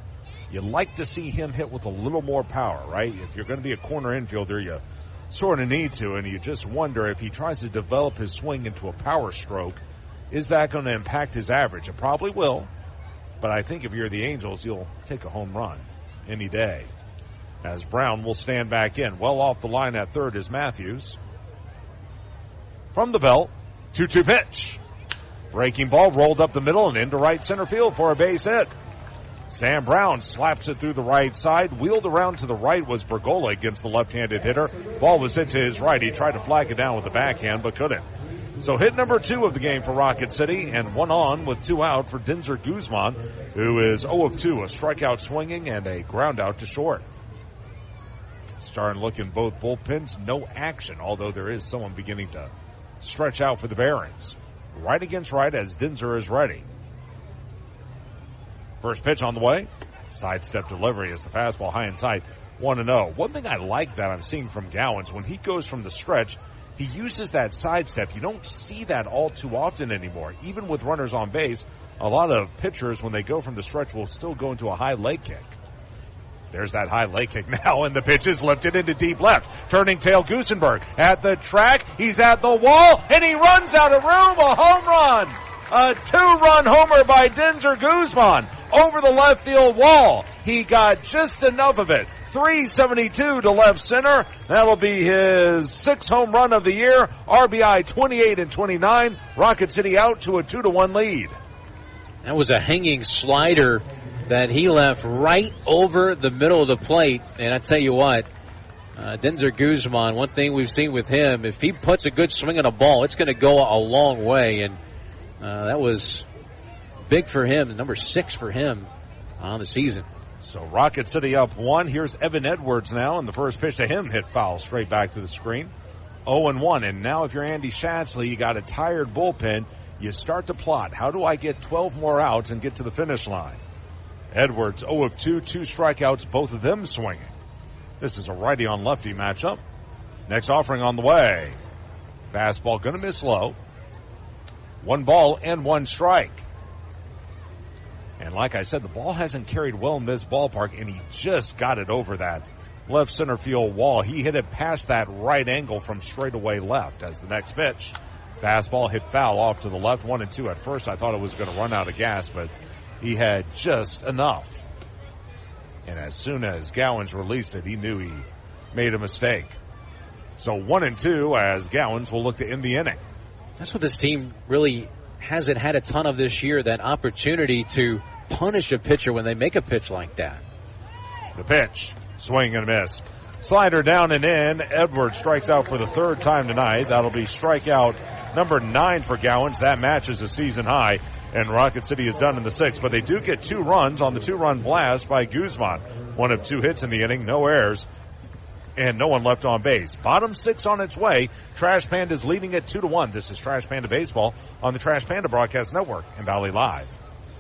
You like to see him hit with a little more power, right? If you're going to be a corner infielder, you sort of need to, and you just wonder if he tries to develop his swing into a power stroke, is that going to impact his average? It probably will, but I think if you're the Angels, you'll take a home run any day. As Brown will stand back in. Well off the line at third is Matthews. From the belt, 2-2 pitch. Breaking ball rolled up the middle and into right center field for a base hit. Sam Brown slaps it through the right side. Wheeled around to the right was Bergola against the left-handed hitter. Ball was hit to his right. He tried to flag it down with the backhand, but couldn't. So hit number 2 of the game for Rocket City, and 1 on with 2 out for Denzer Guzman, who is 0 of 2, a strikeout swinging and a ground out to short. Starting to look in both bullpens, no action, although there is someone beginning to stretch out for the Barons. Right against right as Denzer is ready. First pitch on the way. Sidestep delivery as the fastball high and tight. 1-0. One thing I like that I'm seeing from Gowans, when he goes from the stretch, he uses that sidestep. You don't see that all too often anymore. Even with runners on base, a lot of pitchers, when they go from the stretch, will still go into a high leg kick. There's that high leg kick now, and the pitch is lifted into deep left. Turning tail Gusenberg at the track. He's at the wall, and he runs out of room. A home run. A 2-run homer by Denzer Guzman over the left field wall. He got just enough of it. 372 to left center. That'll be his 6th home run of the year. RBI 28 and 29. Rocket City out to a 2-1 lead. That was a hanging slider that he left right over the middle of the plate. And I tell you what, Denzer Guzman, one thing we've seen with him, if he puts a good swing on a ball, it's going to go a long way. And that was big for him, number 6 for him on the season. So Rocket City up 1. Here's Evan Edwards now, and the first pitch to him hit foul straight back to the screen. 0-1, and now if you're Andy Schatsley, you got a tired bullpen. You start to plot. How do I get 12 more outs and get to the finish line? Edwards 0 of 2, 2 strikeouts, both of them swinging. This is a righty on lefty matchup. Next offering on the way. Fastball going to miss low. 1 ball and 1 strike. And like I said, the ball hasn't carried well in this ballpark, and he just got it over that left center field wall. He hit it past that right angle from straightaway left as the next pitch. Fastball hit foul off to the left, 1-2. At first I thought it was going to run out of gas, but he had just enough. And as soon as Gowans released it, he knew he made a mistake. So 1-2 as Gowans will look to end the inning. That's what this team really hasn't had a ton of this year, that opportunity to punish a pitcher when they make a pitch like that. The pitch, swing and a miss. Slider down and in. Edwards strikes out for the 3rd time tonight. That'll be strikeout number 9 for Gowans. That matches a season high, and Rocket City is done in the 6th. But they do get 2 runs on the 2-run blast by Guzman. 1 of 2 hits in the inning, no errors, and no one left on base. Bottom 6 on its way. Trash Pandas leading it 2-1. This is Trash Panda Baseball on the Trash Panda Broadcast Network and Valley Live.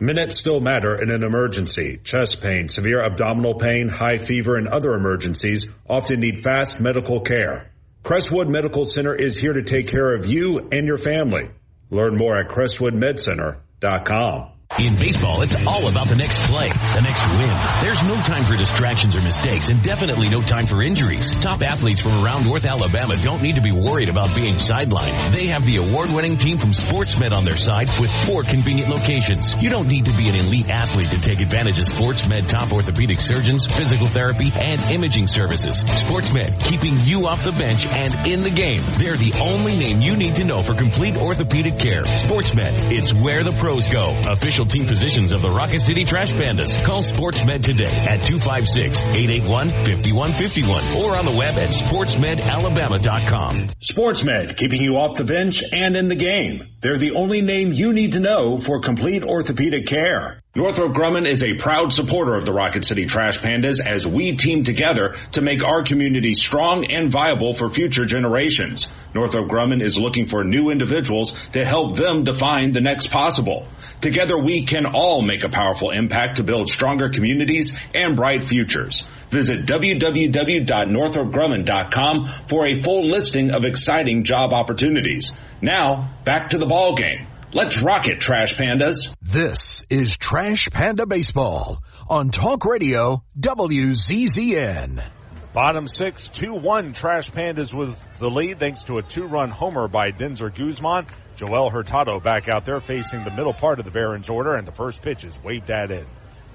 Minutes still matter in an emergency. Chest pain, severe abdominal pain, high fever, and other emergencies often need fast medical care. Crestwood Medical Center is here to take care of you and your family. Learn more at crestwoodmedcenter.com. In baseball, it's all about the next play, the next win. There's no time for distractions or mistakes, and definitely no time for injuries. Top athletes from around North Alabama don't need to be worried about being sidelined. They have the award-winning team from SportsMed on their side with 4 convenient locations. You don't need to be an elite athlete to take advantage of SportsMed top orthopedic surgeons, physical therapy, and imaging services. SportsMed, keeping you off the bench and in the game. They're the only name you need to know for complete orthopedic care. SportsMed, it's where the pros go. Official team physicians of the Rocket City Trash Pandas. Call SportsMed today at 256-881-5151 or on the web at sportsmedalabama.com. SportsMed, keeping you off the bench and in the game. They're the only name you need to know for complete orthopedic care. Northrop Grumman is a proud supporter of the Rocket City Trash Pandas as we team together to make our community strong and viable for future generations. Northrop Grumman is looking for new individuals to help them define the next possible. Together we can all make a powerful impact to build stronger communities and bright futures. Visit www.northropgrumman.com for a full listing of exciting job opportunities. Now, back to the ball game. Let's rock it, Trash Pandas. This is Trash Panda Baseball on Talk Radio WZZN. Bottom 6, 2-1 Trash Pandas with the lead thanks to a 2-run homer by Denzer Guzman. Joel Hurtado back out there facing the middle part of the Barons order, and the first pitch is waved that in.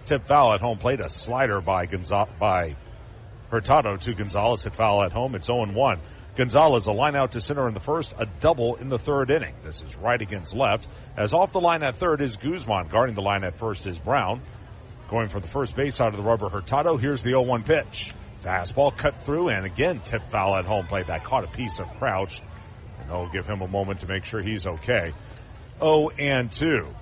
Tip foul at home plate, a slider by Hurtado to Gonzalez. Hit foul at home. It's 0-1. Gonzalez, a line out to center in the first, a double in the third inning. This is right against left, as off the line at third is Guzman. Guarding the line at first is Brown. Going for the first base side of the rubber, Hurtado. Here's the 0-1 pitch. Fastball cut through, and again, tip foul at home plate. That caught a piece of Crouch, and they'll give him a moment to make sure he's okay. 0-2.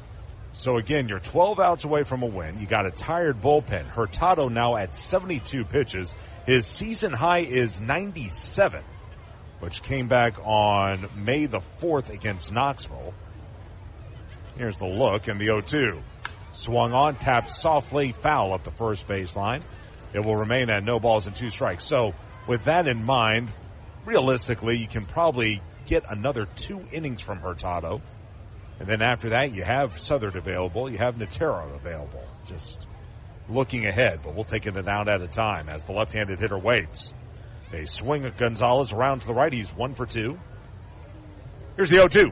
So again, you're 12 outs away from a win. You got a tired bullpen. Hurtado now at 72 pitches. His season high is 97. Which came back on May the 4th against Knoxville. Here's the look, and the 0-2. Swung on, tapped softly, foul up the first baseline. It will remain at no balls and 2 strikes. So with that in mind, realistically, you can probably get another 2 innings from Hurtado. And then after that, you have Southern available. You have Natero available. Just looking ahead, but we'll take it an out at a time as the left-handed hitter waits. They swing at Gonzalez around to the right. He's 1 for 2. Here's the 0-2.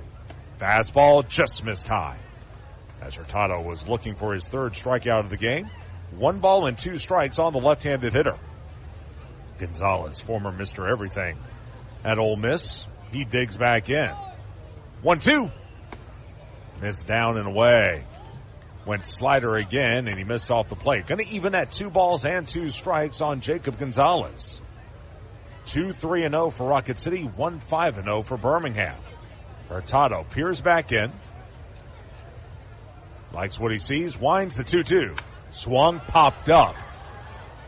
Fastball just missed high. As Hurtado was looking for his third strikeout of the game. 1 ball and 2 strikes on the left-handed hitter. Gonzalez, former Mr. Everything at Ole Miss. He digs back in. 1-2. Missed down and away. Went slider again, and he missed off the plate. Going to even at 2 balls and 2 strikes on Jacob Gonzalez. 2-3-0 for Rocket City, 1-5-0 for Birmingham. Hurtado peers back in. Likes what he sees, winds the 2-2. Swung, popped up.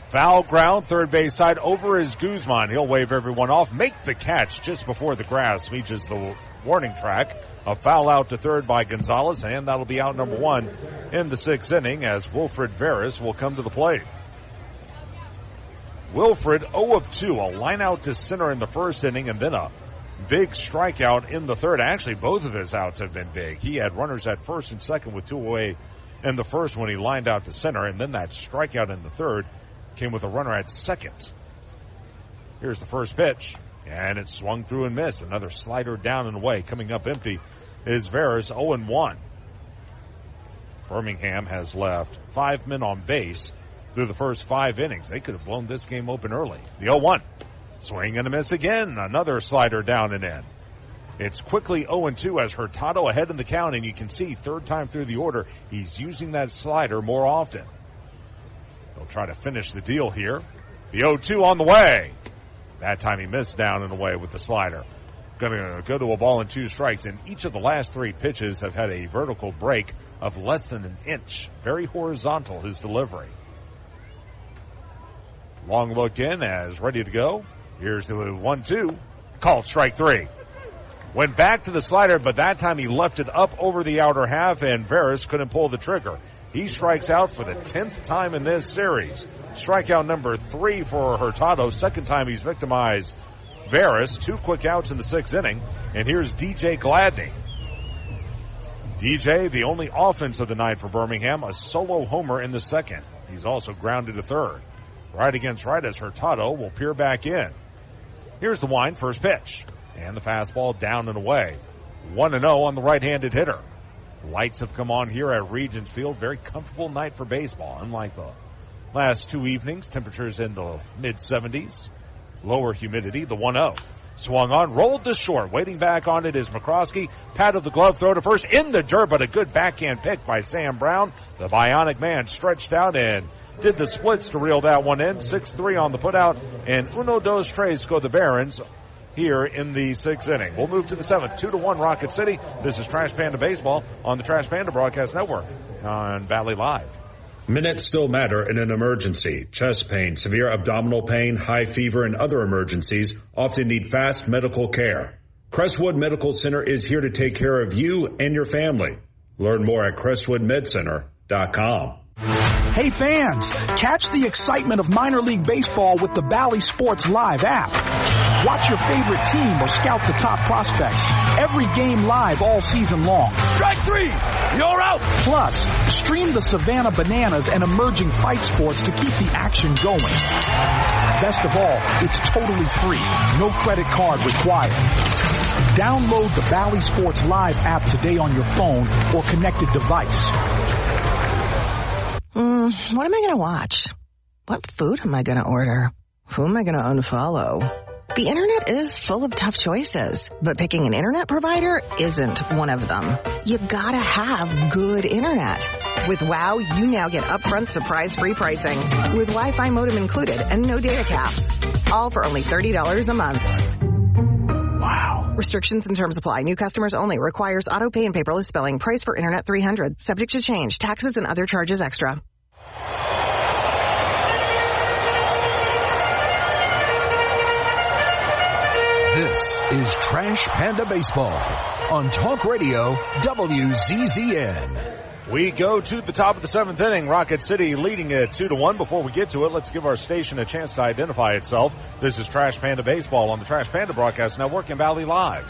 Foul ground, third base side, over is Guzman. He'll wave everyone off, make the catch just before the grass reaches the warning track. A foul out to third by Gonzalez, and that'll be out number 1 in the 6th inning as Wilfred Veras will come to the plate. Wilfred 0 of 2, a line out to center in the first inning, and then a big strikeout in the third. Actually, both of his outs have been big. He had runners at first and second with 2 away in the first when he lined out to center, and then that strikeout in the third came with a runner at second. Here's the first pitch, and it swung through and missed. Another slider down and away. Coming up empty is Veras, 0-1. Birmingham has left 5 men on base through the first 5 innings. They could have blown this game open early. The 0-1. Swing and a miss again. Another slider down and in. It's quickly 0-2 as Hurtado ahead in the count, and you can see third time through the order, he's using that slider more often. They'll try to finish the deal here. The 0-2 on the way. That time he missed down and away with the slider. Going to go to a ball and 2 strikes, and each of the last 3 pitches have had a vertical break of less than an inch. Very horizontal, his delivery. Long look in as ready to go. Here's the 1-2. Called strike 3. Went back to the slider, but that time he left it up over the outer half, and Veras couldn't pull the trigger. He strikes out for the 10th time in this series. Strikeout number 3 for Hurtado. Second time he's victimized Veras. 2 quick outs in the 6th inning. And here's DJ Gladney. DJ, the only offense of the night for Birmingham, a solo homer in the second. He's also grounded to third. Right against right as Hurtado will peer back in. Here's the wind, first pitch. And the fastball down and away. 1-0 on the right-handed hitter. Lights have come on here at Regents Field. Very comfortable night for baseball. Unlike the last 2 evenings, temperatures in the mid-70s. Lower humidity, the 1-0. Swung on, rolled to short. Waiting back on it is McCroskey. Pat of the glove, throw to first in the dirt, but a good backhand pick by Sam Brown. The Bionic Man stretched out and did the splits to reel that one in. 6-3 on the putout, and 1-2-3 go the Barons here in the 6th inning. We'll move to the 7th. 2-1 Rocket City. This is Trash Panda Baseball on the Trash Panda Broadcast Network on Valley Live. Minutes still matter in an emergency. Chest pain, severe abdominal pain, high fever, and other emergencies often need fast medical care. Crestwood Medical Center is here to take care of you and your family. Learn more at crestwoodmedcenter.com. Hey fans, catch the excitement of minor league baseball with the Bally Sports Live app. Watch your favorite team or scout the top prospects. Every game live all season long. Strike three! You're out! Plus, stream the Savannah Bananas and emerging fight sports to keep the action going. Best of all, it's totally free. No credit card required. Download the Bally Sports Live app today on your phone or connected device. What am I going to watch? What food am I going to order? Who am I going to unfollow? The internet is full of tough choices, but picking an internet provider isn't one of them. You gotta have good internet. With WOW, you now get upfront surprise-free pricing with Wi-Fi modem included and no data caps. All for only $30 a month. Wow. Restrictions and terms apply. New customers only. Requires auto pay and paperless billing. Price for internet $300. Subject to change. Taxes and other charges extra. This is Trash Panda Baseball on Talk Radio WZZN. We go to the top of the seventh inning. Rocket City leading it 2-1. Before we get to it, let's give our station a chance to identify itself. This is Trash Panda Baseball on the Trash Panda Broadcast Network in Valley Live.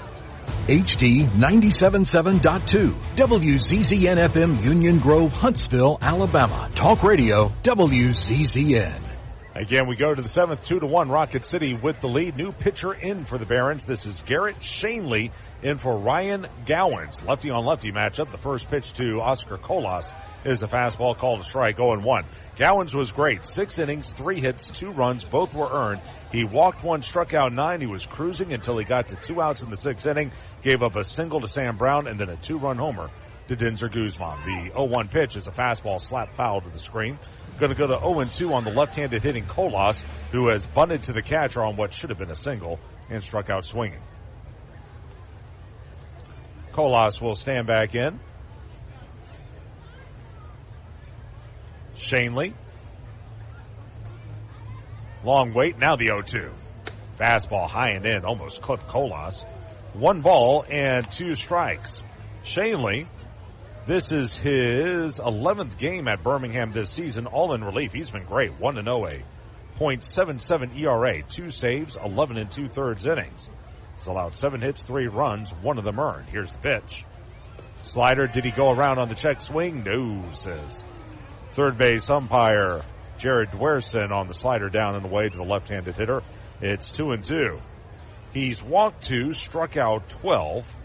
HD 97.7.2 WZZN FM Union Grove, Huntsville, Alabama. Talk Radio WZZN. Again, we go to the seventh, 2-1. Rocket City with the lead. New pitcher in for the Barons. This is Garrett Shanley in for Ryan Gowans. Lefty on lefty matchup. The first pitch to Oscar Colas is a fastball called a strike, 0-1. Gowans was great. 6 innings, 3 hits, 2 runs. Both were earned. He walked 1, struck out 9. He was cruising until he got to 2 outs in the 6th inning. Gave up a single to Sam Brown and then a 2-run homer to Denzer Guzman. The 0-1 pitch is a fastball slap foul to the screen. Going to go to 0-2 on the left-handed hitting Colas, who has bunted to the catcher on what should have been a single and struck out swinging. Colas will stand back in. Shanley. Long wait. Now the 0-2. Fastball high and in. Almost clipped Colas. 1 ball and 2 strikes. Shanley, this is his 11th game at Birmingham this season, all in relief. He's been great. 1-0, a .77 ERA, 2 saves, 11 2/3 innings. He's allowed 7 hits, 3 runs, 1 of them earned. Here's the pitch. Slider, did he go around on the check swing? No, says third base umpire Jared Dwerson on the slider down and away to the left-handed hitter. It's 2-2. He's walked 2, struck out 12.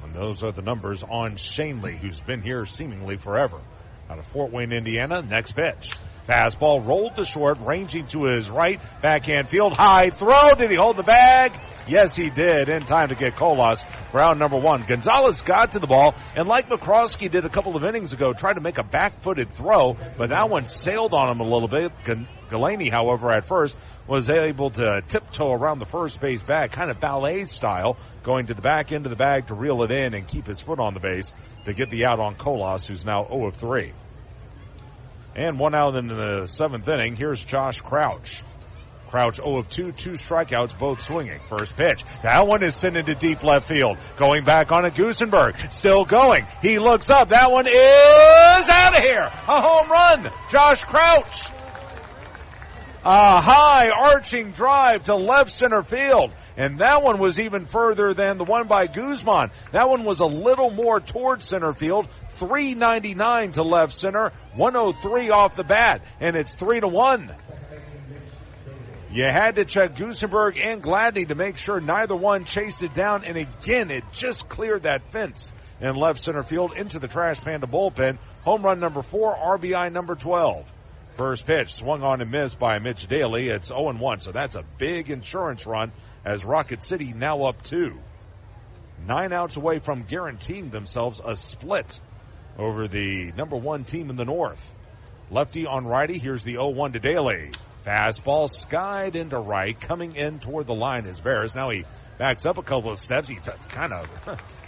And those are the numbers on Shanley, who's been here seemingly forever. Out of Fort Wayne, Indiana, next pitch. Fastball rolled to short, ranging to his right, backhand field, high throw. Did he hold the bag? Yes, he did, in time to get Colas. Round number 1. Gonzalez got to the ball, and like McCroskey did a couple of innings ago, tried to make a back-footed throw, but that one sailed on him a little bit. Galaney, however, at first, was able to tiptoe around the first base bag, kind of ballet style, going to the back end of the bag to reel it in and keep his foot on the base to get the out on Colas, who's now 0-3. And 1 out in the 7th inning. Here's Josh Crouch. Crouch 0-2, 2 strikeouts, both swinging. First pitch. That one is sent into deep left field. Going back on it, Gusenberg. Still going. He looks up. That one is out of here. A home run. Josh Crouch. A high arching drive to left center field. And that one was even further than the one by Guzman. That one was a little more towards center field. 399 to left center. 103 off the bat. And it's 3-1. You had to check Gusenberg and Gladney to make sure neither one chased it down. And again, it just cleared that fence in left center field into the Trash Panda bullpen. Home run number 4, RBI number 12. First pitch swung on and missed by Mitch Daly. It's 0-1, so that's a big insurance run as Rocket City now up 2. 9 outs away from guaranteeing themselves a split over the number 1 team in the North. Lefty on righty. Here's the 0-1 to Daly. Fastball skied into right. Coming in toward the line is Veras. Now he backs up a couple of steps. He kind of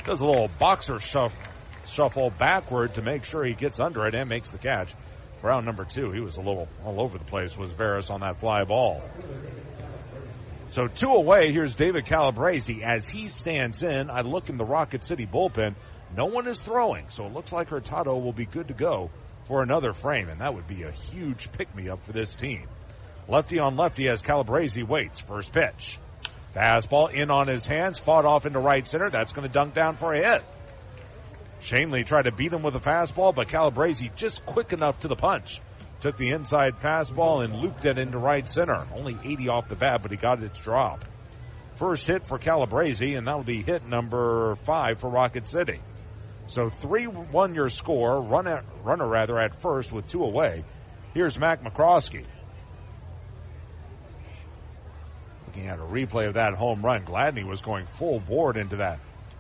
does a little boxer shuffle backward to make sure he gets under it and makes the catch. Round number 2, he was a little all over the place, was Veras on that fly ball. So 2 away. Here's David Calabrese. As he stands in, I look in the Rocket City bullpen. No one is throwing, so it looks like Hurtado will be good to go for another frame, and that would be a huge pick-me-up for this team. Lefty on lefty as Calabrese waits. First pitch. Fastball in on his hands, fought off into right center. That's going to dunk down for a hit. Shanley tried to beat him with a fastball, but Calabrese just quick enough to the punch. Took the inside fastball and looped it into right center. Only 80 off the bat, but he got its drop. First hit for Calabrese, and that'll be hit number 5 for Rocket City. So 3-1 your score. Runner at first with 2 away. Here's Mac McCroskey. Looking at a replay of that home run. Gladney was going full board into that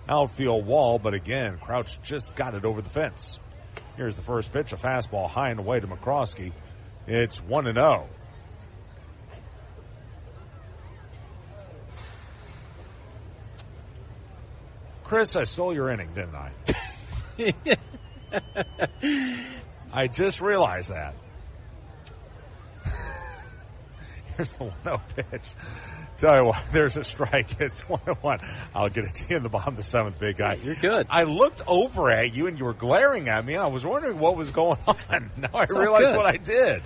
outfield wall, but again, Crouch just got it over the fence. Here's the first pitch, a fastball high and away to McCroskey. It's 1-0. Chris, I stole your inning, didn't I? I just realized that. Here's the 1-0 pitch. Tell you what, there's a strike. It's 1-1. I'll get it to you in the bottom of the 7th, big guy. You're good. I looked over at you, and you were glaring at me, and I was wondering what was going on. Now I realized what I did.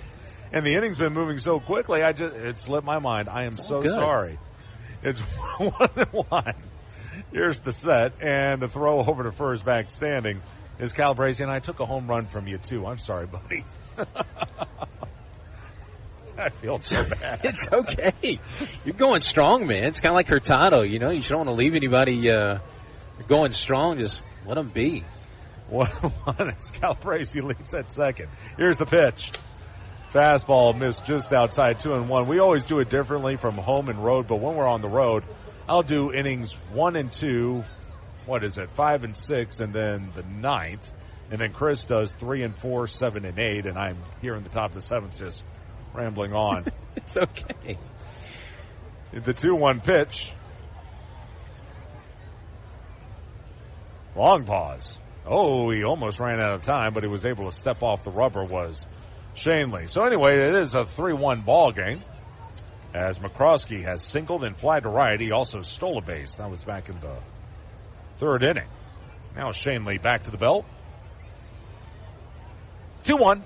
And the inning's been moving so quickly, it slipped my mind. I am so sorry. It's 1-1. Here's the set, and the throw over to first back standing is Calabrese, and I took a home run from you, too. I'm sorry, buddy. I feel so bad. It's okay. You're going strong, man. It's kind of like Hurtado, you know. You don't want to leave anybody going strong. Just let them be. 1-1 as Calabrese leads at second. Here's the pitch. Fastball missed just outside 2-1. We always do it differently from home and road, but when we're on the road, I'll do innings 1 and 2. 5 and 6, and then the 9th. And then Chris does 3 and 4, 7 and 8, and I'm here in the top of the 7th just rambling on. It's okay. The 2-1 pitch. Long pause. Oh, he almost ran out of time, but he was able to step off the rubber, was Shanley. So anyway, it is a 3-1 ball game. As McCroskey has singled and fly to right. He also stole a base. That was back in the 3rd inning. Now Shanley back to the belt. 2-1.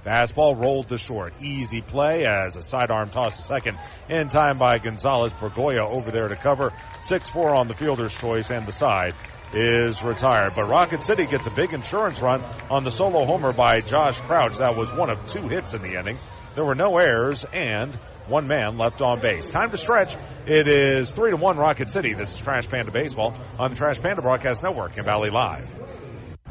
Fastball rolled to short. Easy play as a sidearm toss to second. In time by Gonzalez. Bergoya over there to cover. 6-4 on the fielder's choice, and the side is retired. But Rocket City gets a big insurance run on the solo homer by Josh Crouch. That was one of 2 hits in the inning. There were no errors and 1 man left on base. Time to stretch. It is 3-1 Rocket City. This is Trash Panda Baseball on the Trash Panda Broadcast Network in Valley Live.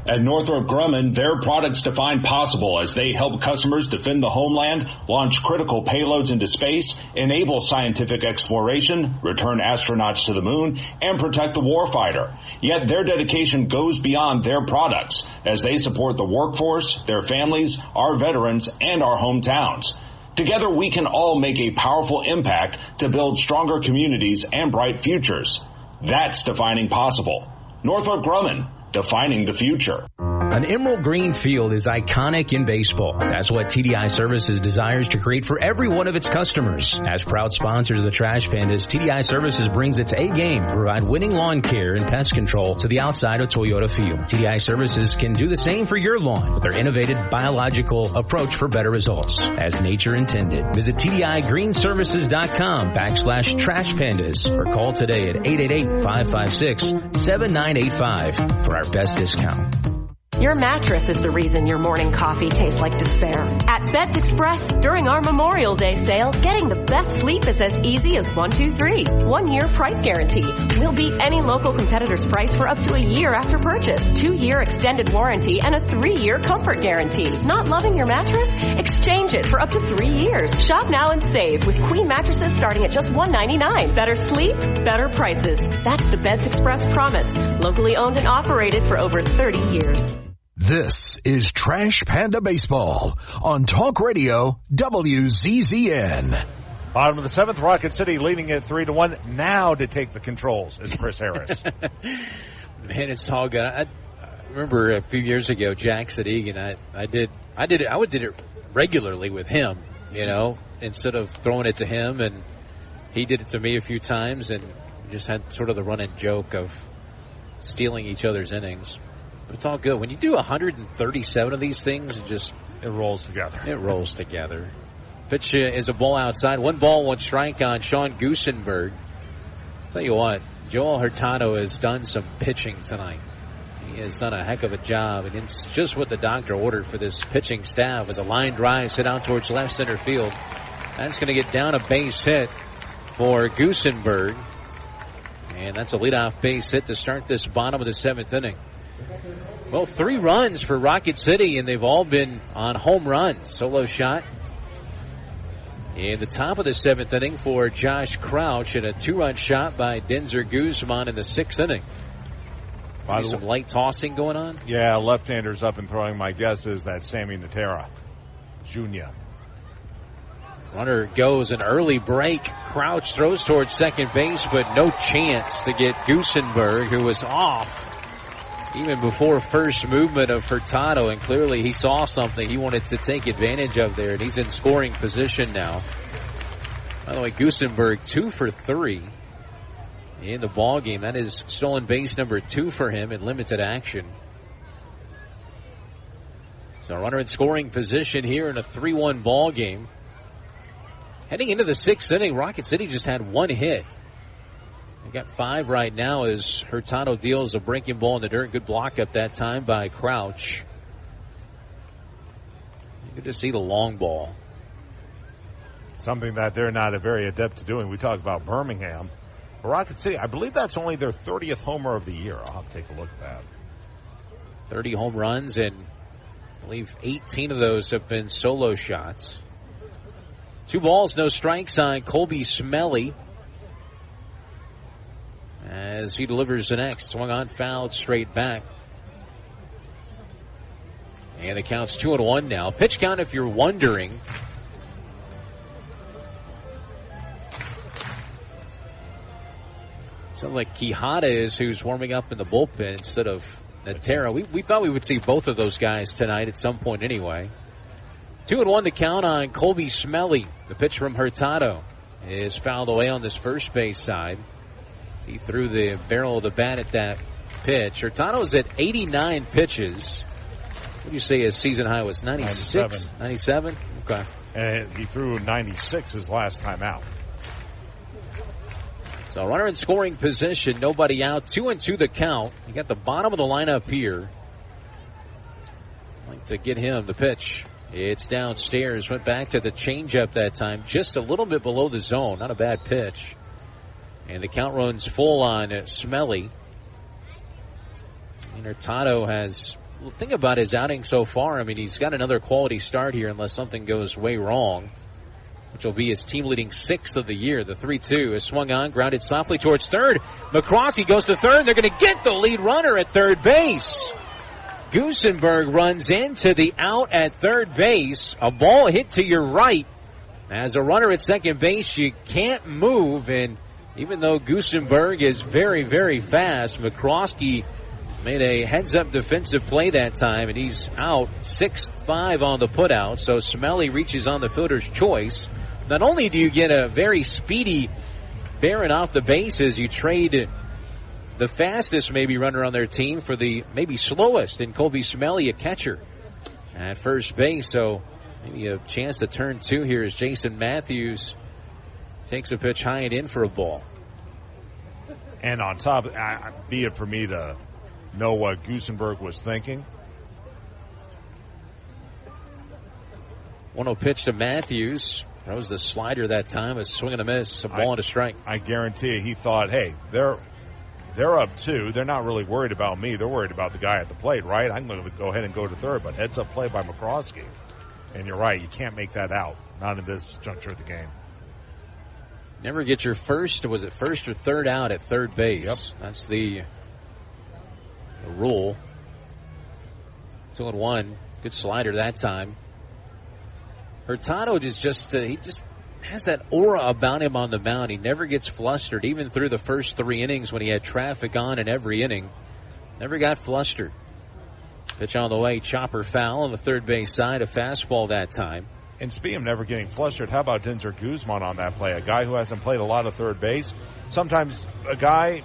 At Northrop Grumman, their products define possible as they help customers defend the homeland, launch critical payloads into space, enable scientific exploration, return astronauts to the moon, and protect the warfighter. Yet their dedication goes beyond their products as they support the workforce, their families, our veterans, and our hometowns. Together, we can all make a powerful impact to build stronger communities and bright futures. That's defining possible. Northrop Grumman, defining the future. An emerald green field is iconic in baseball. That's what TDI Services desires to create for every one of its customers. As proud sponsors of the Trash Pandas, TDI Services brings its A-game to provide winning lawn care and pest control to the outside of Toyota Field. TDI Services can do the same for your lawn with their innovative biological approach for better results. As nature intended. Visit TDIGreenServices.com/Trash Pandas or call today at 888-556-7985 for our best discount. Your mattress is the reason your morning coffee tastes like despair. At Beds Express, during our Memorial Day sale, getting the best sleep is as easy as 1, 2, 3. 1-year price guarantee. We'll beat any local competitor's price for up to a year after purchase. 2-year extended warranty and a 3-year comfort guarantee. Not loving your mattress? Exchange it for up to 3 years. Shop now and save with queen mattresses starting at just $199. Better sleep, better prices. That's the Beds Express promise. Locally owned and operated for over 30 years. This is Trash Panda Baseball on Talk Radio WZZN. Bottom of the 7th, Rocket City leading it 3-1. Now to take the controls is Chris Harris. Man, it's all good. I remember a few years ago, Jack Sadegan, I did it regularly with him, instead of throwing it to him, and he did it to me a few times, and we just had sort of the run-in joke of stealing each other's innings. But it's all good. When you do 137 of these things, it rolls together. It rolls together. Pitch is a ball outside. 1 ball, 1 strike on Sean Goosenberg. Tell you what, Joel Hurtado has done some pitching tonight. He has done a heck of a job, and it's just what the doctor ordered for this pitching staff as a line drive hit out towards left center field. That's going to get down a base hit for Goosenberg, and that's a leadoff base hit to start this bottom of the 7th inning. Well, 3 runs for Rocket City, and they've all been on home runs. Solo shot in the top of the 7th inning for Josh Crouch, and a 2-run shot by Denzer Guzman in the 6th inning. Some light tossing going on? Yeah, left-handers up and throwing. My guess is that Sammy Natera Jr. Runner goes an early break. Crouch throws towards second base, but no chance to get Goosenberg, who was off even before first movement of Hurtado, and clearly he saw something he wanted to take advantage of there, and he's in scoring position now. By the way, Goosenberg 2 for 3 in the ball game. That is stolen base number 2 for him in limited action. So runner in scoring position here in a 3-1 ball game. Heading into the 6th inning, Rocket City just had 1 hit. They got 5 right now as Hurtado deals a breaking ball in the dirt. Good block up that time by Crouch. Good to see the long ball. Something that they're not very adept at doing. We talked about Birmingham. Rocket City, I believe that's only their 30th homer of the year. I'll have to take a look at that. 30 home runs, and I believe 18 of those have been solo shots. 2 balls, no strikes on Colby Smelly as he delivers the next. Swung on, fouled, straight back. And the count's 2-1 now. Pitch count, if you're wondering. Sounds like Quijada is who's warming up in the bullpen instead of Natera. We thought we would see both of those guys tonight at some point anyway. 2-1 the count on Colby Smelly. The pitch from Hurtado is fouled away on this first base side. He threw the barrel of the bat at that pitch. Hurtado's at 89 pitches. What do you say his season high was? 96? 97? Okay. And he threw 96 his last time out. So runner in scoring position, nobody out. 2-2 the count. You got the bottom of the lineup here. I'd like to get him the pitch. It's downstairs. Went back to the changeup that time. Just a little bit below the zone. Not a bad pitch. And the count runs full on Smelly. And Hurtado has, well, think about his outing so far. I mean, he's got another quality start here unless something goes way wrong, which will be his team-leading 6th of the year. The 3-2 is swung on, grounded softly towards third. McCroskey goes to third. They're going to get the lead runner at third base. Goosenberg runs into the out at third base. A ball hit to your right. As a runner at second base, you can't move, and even though Goosenberg is very, very fast, McCroskey made a heads-up defensive play that time, and he's out 6-5 on the putout. So Smelly reaches on the fielder's choice. Not only do you get a very speedy Barron off the bases, you trade the fastest maybe runner on their team for the maybe slowest in Colby Smelly, a catcher at first base. So maybe a chance to turn 2 here as Jason Matthews takes a pitch high and in for a ball. And on top, be it for me to know what Goosenberg was thinking. 1-0 pitch to Matthews. Throws the slider that time. A swing and a miss. A ball and a strike. I guarantee you he thought, hey, they're up 2. They're not really worried about me. They're worried about the guy at the plate, right? I'm going to go ahead and go to third. But heads up play by McCroskey. And you're right. You can't make that out. Not in this juncture of the game. Never get your first or third out at third base. Yep. That's the rule. 2-1. Good slider that time. Hurtado he just has that aura about him on the mound. He never gets flustered, even through the first 3 innings when he had traffic on in every inning. Never got flustered. Pitch on the way, chopper foul on the third base side, a fastball that time. And speaking of never getting flustered, how about Denzer Guzman on that play? A guy who hasn't played a lot of third base. Sometimes a guy,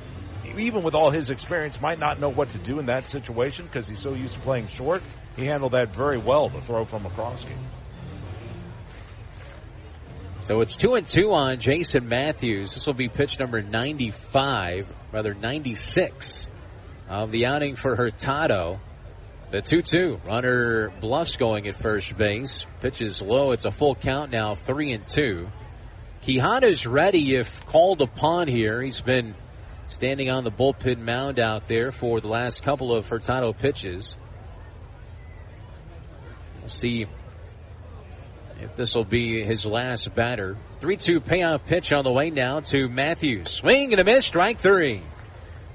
even with all his experience, might not know what to do in that situation because he's so used to playing short. He handled that very well, the throw from across game. So it's 2-2 on Jason Matthews. This will be pitch number 96 of the outing for Hurtado. The 2-2. Runner bluffs going at first base. Pitch is low. It's a full count now, 3-2. Quijada's ready if called upon here. He's been standing on the bullpen mound out there for the last couple of Hurtado pitches. We'll see if this will be his last batter. 3-2 payoff pitch on the way now to Matthews. Swing and a miss, strike 3.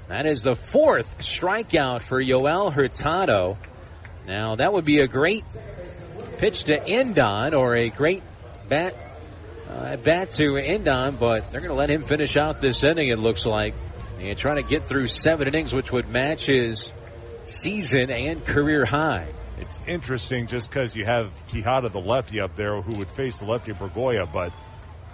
That is the 4th strikeout for Yoel Hurtado. Now that would be a great pitch to end on, or a great bat to end on, but they're going to let him finish out this inning, it looks like. And trying to get through 7 innings, which would match his season and career high. It's interesting just because you have Quijada, the lefty, up there who would face the lefty Bergoya, but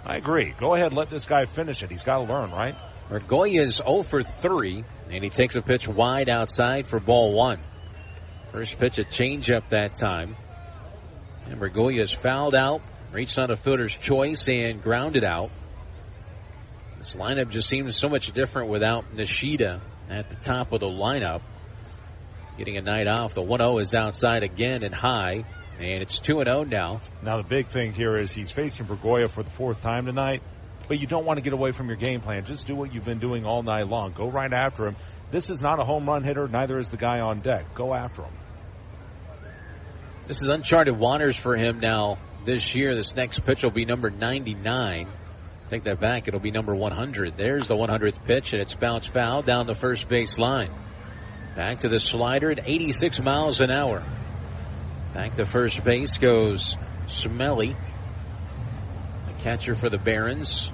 I agree. Go ahead, let this guy finish it. He's got to learn, right? Bergoya is 0 for 3, and he takes a pitch wide outside for ball 1. First pitch, a changeup that time. And Bergoya is fouled out, reached on a fielder's choice, and grounded out. This lineup just seems so much different without Nishida at the top of the lineup. Getting a night off. The 1-0 is outside again and high, and it's 2-0 now. Now the big thing here is he's facing Bergoya for the 4th time tonight, but you don't want to get away from your game plan. Just do what you've been doing all night long. Go right after him. This is not a home run hitter. Neither is the guy on deck. Go after him. This is uncharted waters for him now this year. This next pitch will be number 99. Take that back. It'll be number 100. There's the 100th pitch, and it's bounced foul down the first base line. Back to the slider at 86 miles an hour. Back to first base goes Smelly, the catcher for the Barons.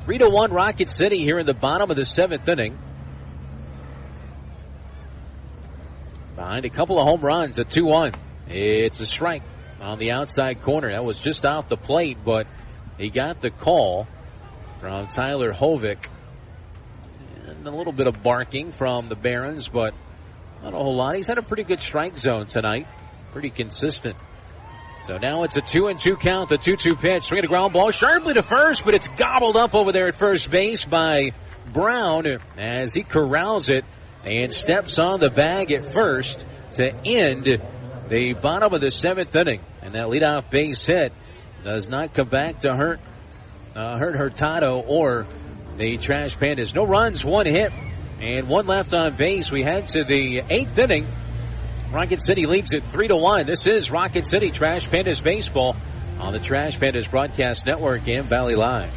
3-1 Rocket City here in the bottom of the 7th inning. Behind a couple of home runs, a 2-1. It's a strike on the outside corner. That was just off the plate, but he got the call from Tyler Hovick. And a little bit of barking from the Barons, but not a whole lot. He's had a pretty good strike zone tonight. Pretty consistent. So now it's a 2-2 count, the 2-2 pitch. Swing a ground ball sharply to first, but it's gobbled up over there at first base by Brown as he corrals it and steps on the bag at first to end the bottom of the 7th inning. And that leadoff base hit does not come back to hurt Hurtado or the Trash Pandas. No runs, 1 hit, and 1 left on base. We head to the 8th inning. Rocket City leads it 3-1. This is Rocket City Trash Pandas baseball on the Trash Pandas Broadcast Network and Valley Live.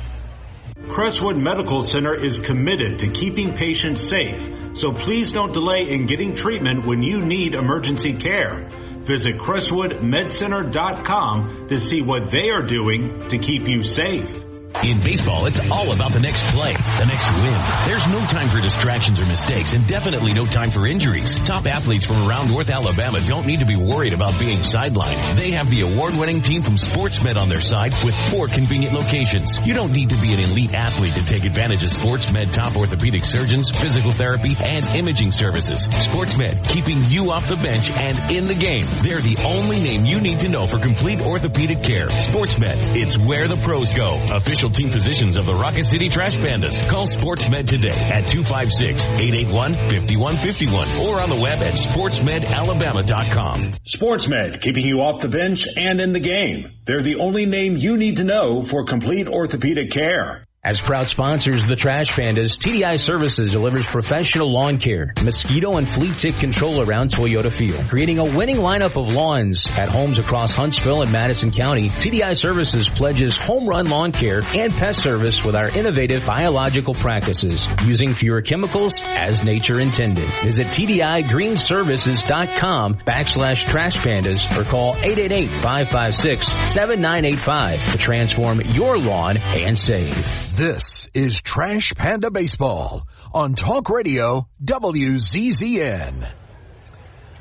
Crestwood Medical Center is committed to keeping patients safe, so please don't delay in getting treatment when you need emergency care. Visit CrestwoodMedCenter.com to see what they are doing to keep you safe. In baseball, it's all about the next play, the next win. There's no time for distractions or mistakes, and definitely no time for injuries. Top athletes from around North Alabama don't need to be worried about being sidelined. They have the award-winning team from SportsMed on their side with 4 convenient locations. You don't need to be an elite athlete to take advantage of SportsMed top orthopedic surgeons, physical therapy, and imaging services. SportsMed, keeping you off the bench and in the game. They're the only name you need to know for complete orthopedic care. SportsMed, it's where the pros go. Official team physicians of the Rocket City Trash Pandas. Call SportsMed today at 256-881-5151 or on the web at sportsmedalabama.com. SportsMed, keeping you off the bench and in the game. They're the only name you need to know for complete orthopedic care. As proud sponsors of the Trash Pandas, TDI Services delivers professional lawn care, mosquito and flea tick control around Toyota Field. Creating a winning lineup of lawns at homes across Huntsville and Madison County, TDI Services pledges home run lawn care and pest service with our innovative biological practices, using fewer chemicals as nature intended. Visit TDIGreenServices.com/Trash Pandas or call 888-556-7985 to transform your lawn and save. This is Trash Panda Baseball on Talk Radio WZZN.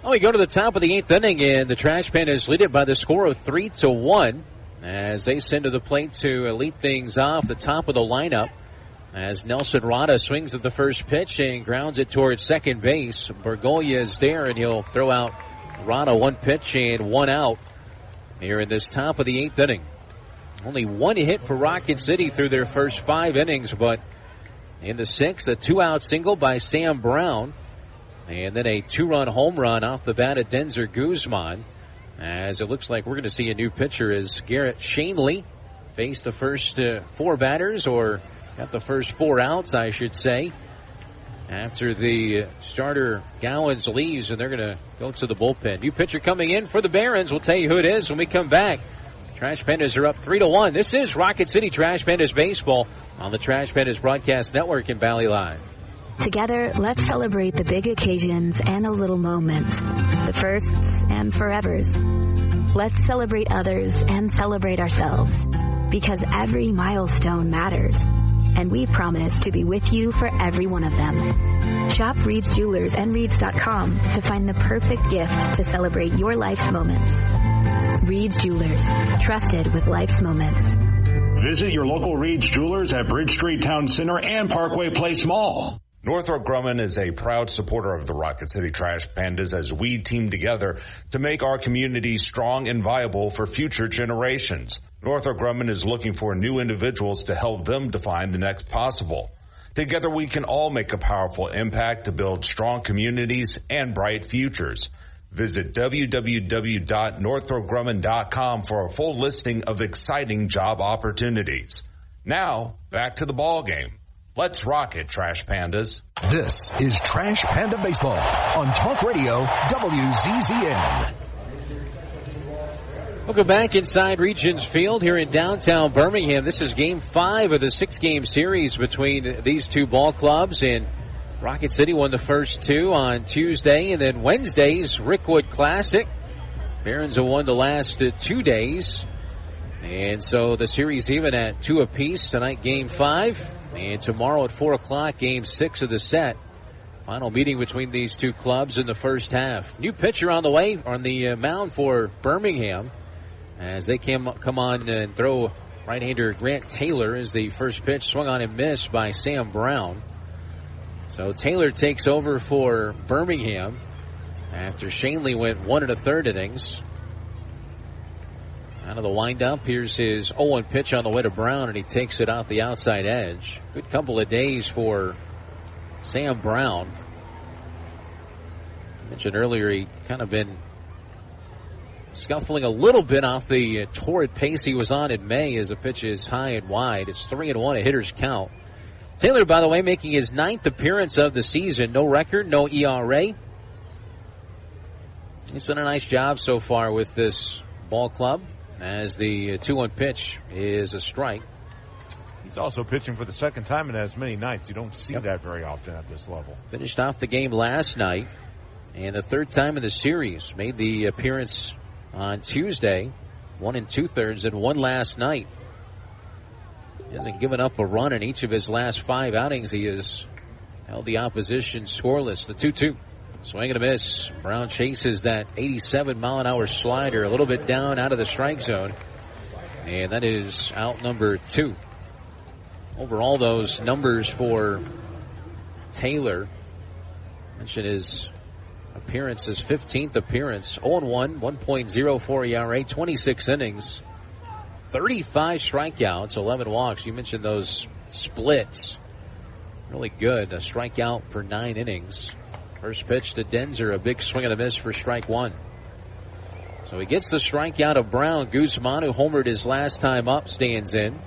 Well, we go to the top of the 8th inning, and the Trash Pandas lead it by the score of 3-1 as they send to the plate to lead things off the top of the lineup. As Nelson Rada swings at the first pitch and grounds it towards second base. Bergolia is there, and he'll throw out Rada, 1 pitch and 1 out here in this top of the 8th inning. Only 1 hit for Rocket City through their first 5 innings, but in the 6th, a 2-out single by Sam Brown, and then a 2-run home run off the bat of Denzer Guzman. As it looks like we're going to see a new pitcher as Garrett Shanley faced the first 4 batters, or got the first 4 outs, I should say, after the starter Gowans leaves, and they're going to go to the bullpen. New pitcher coming in for the Barons. We'll tell you who it is when we come back. Trash Pandas are up 3-1. This is Rocket City Trash Pandas Baseball on the Trash Pandas Broadcast Network in Valley Live. Together, let's celebrate the big occasions and the little moments, the firsts and forevers. Let's celebrate others and celebrate ourselves, because every milestone matters, and we promise to be with you for every one of them. Shop Reed's Jewelers and Reeds.com to find the perfect gift to celebrate your life's moments. Reed's Jewelers, trusted with life's moments. Visit your local Reed's Jewelers at Bridge Street Town Center and Parkway Place Mall. Northrop Grumman is a proud supporter of the Rocket City Trash Pandas as we team together to make our community strong and viable for future generations. Northrop Grumman is looking for new individuals to help them define the next possible. Together we can all make a powerful impact to build strong communities and bright futures. Visit www.northropgrumman.com for a full listing of exciting job opportunities. Now, back to the ball game. Let's rock it, Trash Pandas. This is Trash Panda Baseball on Talk Radio WZZN. Welcome back inside Regions Field here in downtown Birmingham. This is Game 5 of the 6-game series between these two ball clubs, and Rocket City won the first 2 on Tuesday, and then Wednesday's Rickwood Classic. Barons have won the last 2 days, and so the series even at 2 apiece. Tonight, Game 5. And tomorrow at 4 o'clock, Game 6 of the set. Final meeting between these two clubs in the first half. New pitcher on the way on the mound for Birmingham as they come on and throw right-hander Grant Taylor as the first pitch swung on and missed by Sam Brown. So Taylor takes over for Birmingham after Shanley went 1 1/3 innings. Out of the windup, here's his 0-1 pitch on the way to Brown, and he takes it off the outside edge. Good couple of days for Sam Brown. I mentioned earlier he kind of been scuffling a little bit off the torrid pace he was on in May as the pitch is high and wide. It's 3-1, a hitter's count. Taylor, by the way, making his 9th appearance of the season. No record, no ERA. He's done a nice job so far with this ball club, as the 2-1 pitch is a strike. He's also pitching for the second time in as many nights. You don't see that very often at this level. Finished off the game last night, and the 3rd time in the series. Made the appearance on Tuesday, 1 2/3, and 1 last night. He hasn't given up a run in each of his last 5 outings. He has held the opposition scoreless. The 2-2. Swing and a miss. Brown chases that 87-mile-an-hour slider a little bit down out of the strike zone. And that is out number 2. Overall, those numbers for Taylor. Mentioned his appearance, his 15th appearance. 0-1, 1.04 ERA, 26 innings, 35 strikeouts, 11 walks. You mentioned those splits. Really good. A strikeout per 9 innings. First pitch to Denzer, a big swing and a miss for strike 1. So he gets the strikeout of Brown. Guzman, who homered his last time up, stands in.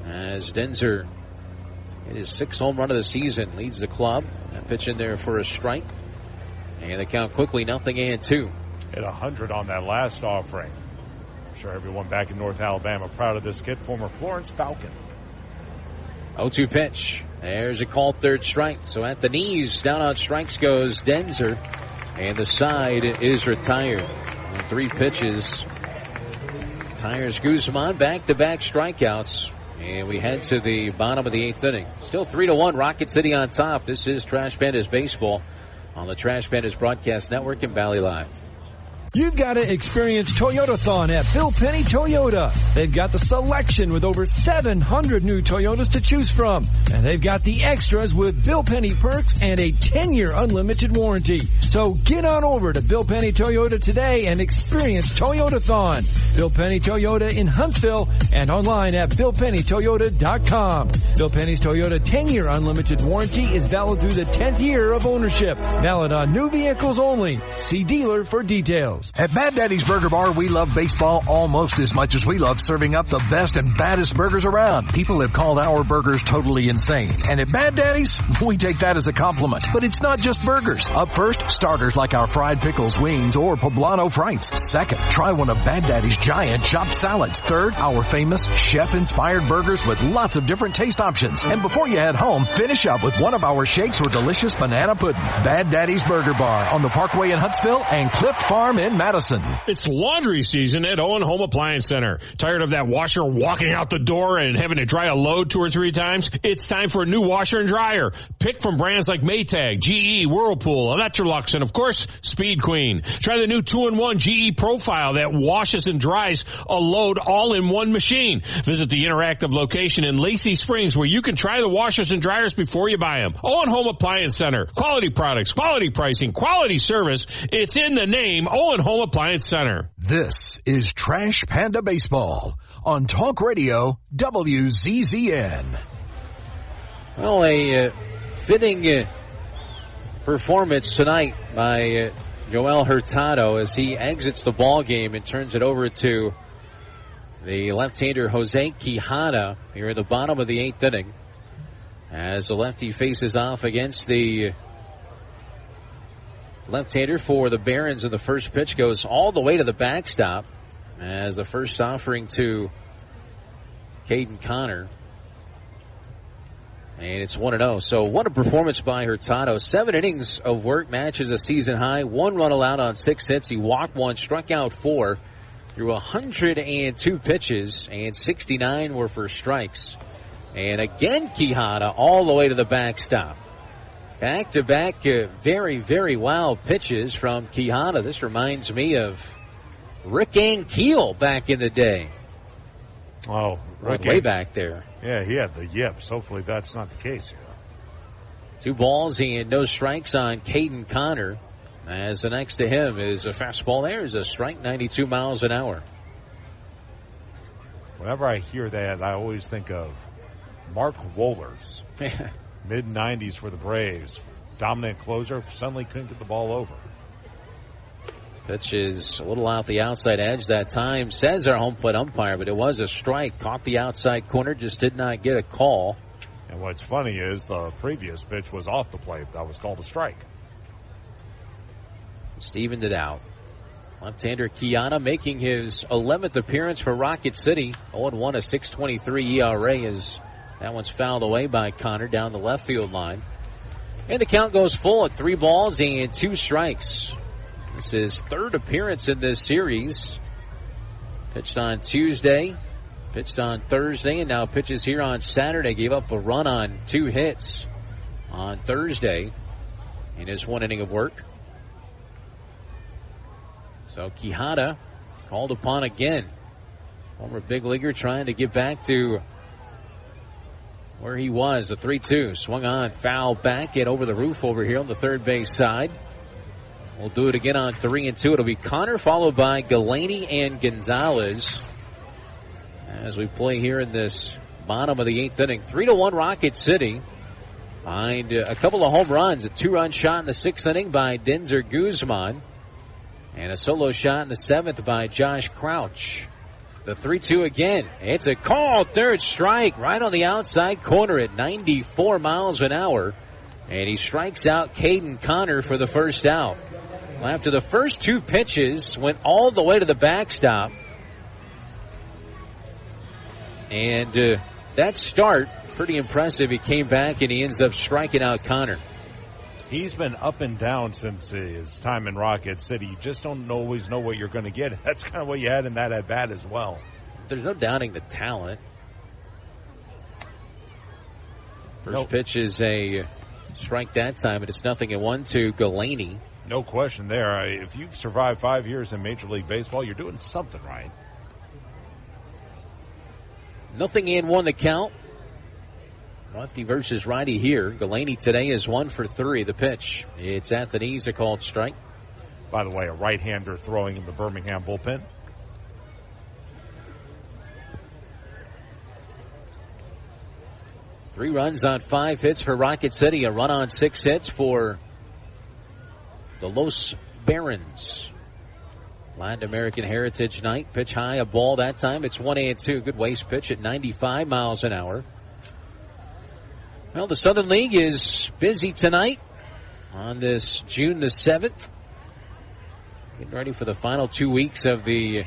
as Denzer hit his 6th home run of the season, leads the club. That pitch in there for a strike. And the count quickly, 0-2. Hit 100 on that last offering. I'm sure everyone back in North Alabama proud of this kid, former Florence Falcon. 0-2 pitch. There's a called third strike. So at the knees, down on strikes goes Denzer. And the side is retired. On 3 pitches. Tires Guzman, back-to-back strikeouts. And we head to the bottom of the 8th inning. Still 3-1, Rocket City on top. This is Trash Pandas Baseball on the Trash Pandas Broadcast Network and Valley Live. You've got to experience Toyotathon at Bill Penny Toyota. They've got the selection with over 700 new Toyotas to choose from. And they've got the extras with Bill Penny perks and a 10-year unlimited warranty. So get on over to Bill Penny Toyota today and experience Toyotathon. Bill Penny Toyota in Huntsville and online at BillPennyToyota.com. Bill Penny's Toyota 10-year unlimited warranty is valid through the 10th year of ownership. Valid on new vehicles only. See dealer for details. At Bad Daddy's Burger Bar, we love baseball almost as much as we love serving up the best and baddest burgers around. People have called our burgers totally insane. And at Bad Daddy's, we take that as a compliment. But it's not just burgers. Up first, starters like our fried pickles, wings, or poblano frites. Second, try one of Bad Daddy's giant chopped salads. Third, our famous chef-inspired burgers with lots of different taste options. And before you head home, finish up with one of our shakes or delicious banana pudding. Bad Daddy's Burger Bar on the Parkway in Huntsville and Clift Farm in Madison. It's laundry season at Owen Home Appliance Center. Tired of that washer walking out the door and having to dry a load 2 or 3 times? It's time for a new washer and dryer. Pick from brands like Maytag, GE, Whirlpool, Electrolux, and of course, Speed Queen. Try the new 2-in-1 GE Profile that washes and dries a load all in one machine. Visit the interactive location in Lacey Springs where you can try the washers and dryers before you buy them. Owen Home Appliance Center. Quality products, quality pricing, quality service. It's in the name, Owen Home Appliance Center. This is Trash Panda Baseball on Talk Radio WZZN. Well, a fitting performance tonight by Joel Hurtado as he exits the ball game and turns it over to the left-hander Jose Quijada here at the bottom of the 8th inning as the lefty faces off against the left-hander for the Barons, and the first pitch goes all the way to the backstop as the first offering to Caden Connor. And it's 1-0. So what a performance by Hurtado. 7 innings of work, matches a season high. 1 run allowed on 6 hits. He walked 1, struck out 4, threw 102 pitches, and 69 were for strikes. And again, Quijada all the way to the backstop. Back-to-back very, very wild pitches from Quijada. This reminds me of Rick Ankiel back in the day. Oh, Rick way back there. Yeah, he had the yips. Hopefully that's not the case here. 2 balls and no strikes on Caden Connor. As the next to him is a fastball. There's a strike, 92 miles an hour. Whenever I hear that, I always think of Mark Wohlers. Mid-90s for the Braves. Dominant closer, suddenly couldn't get the ball over. Pitch is a little off the outside edge that time, says our home plate umpire, but it was a strike. Caught the outside corner, just did not get a call. And what's funny is the previous pitch was off the plate. That was called a strike. Stevened it out. Left-hander Quijada making his 11th appearance for Rocket City. 0-1, a 6.23 ERA as that one's fouled away by Connor down the left field line. And the count goes full at 3 balls and 2 strikes. This is 3rd appearance in this series. Pitched on Tuesday, pitched on Thursday, and now pitches here on Saturday. Gave up a run on 2 hits on Thursday in his 1 inning of work. So Quijada called upon again. Former big leaguer trying to get back to where he was. The 3-2 swung on, foul back and over the roof over here on the third base side. We'll do it again on 3-2. It'll be Connor followed by Galaney and Gonzalez as we play here in this bottom of the 8th inning. 3-1 Rocket City. Behind a couple of home runs, a 2-run shot in the 6th inning by Denzer Guzman, and a solo shot in the 7th by Josh Crouch. The 3-2 again. It's a called third strike right on the outside corner at 94 miles an hour. And he strikes out Caden Connor for the first out. Well, after the first two pitches, went all the way to the backstop. And that start, pretty impressive. He came back and he ends up striking out Connor. He's been up and down since his time in Rocket City. You just don't always know what you're going to get. That's kind of what you had in that at-bat as well. There's no doubting the talent. First pitch is a strike that time, but it's 0-1 to Galaney. No question there. If you've survived 5 years in Major League Baseball, you're doing something right. 0-1 the count. Lefty versus righty here. Galaney today is 1 for 3. The pitch. It's at the knees, a called strike. By the way, a right-hander throwing in the Birmingham bullpen. Three runs on 5 hits for Rocket City. A run on 6 hits for the Los Barons. Latin American Heritage Night. Pitch high, a ball that time. It's 1-2. Good waste pitch at 95 miles an hour. Well, the Southern League is busy tonight on this June the 7th. Getting ready for the final 2 weeks of the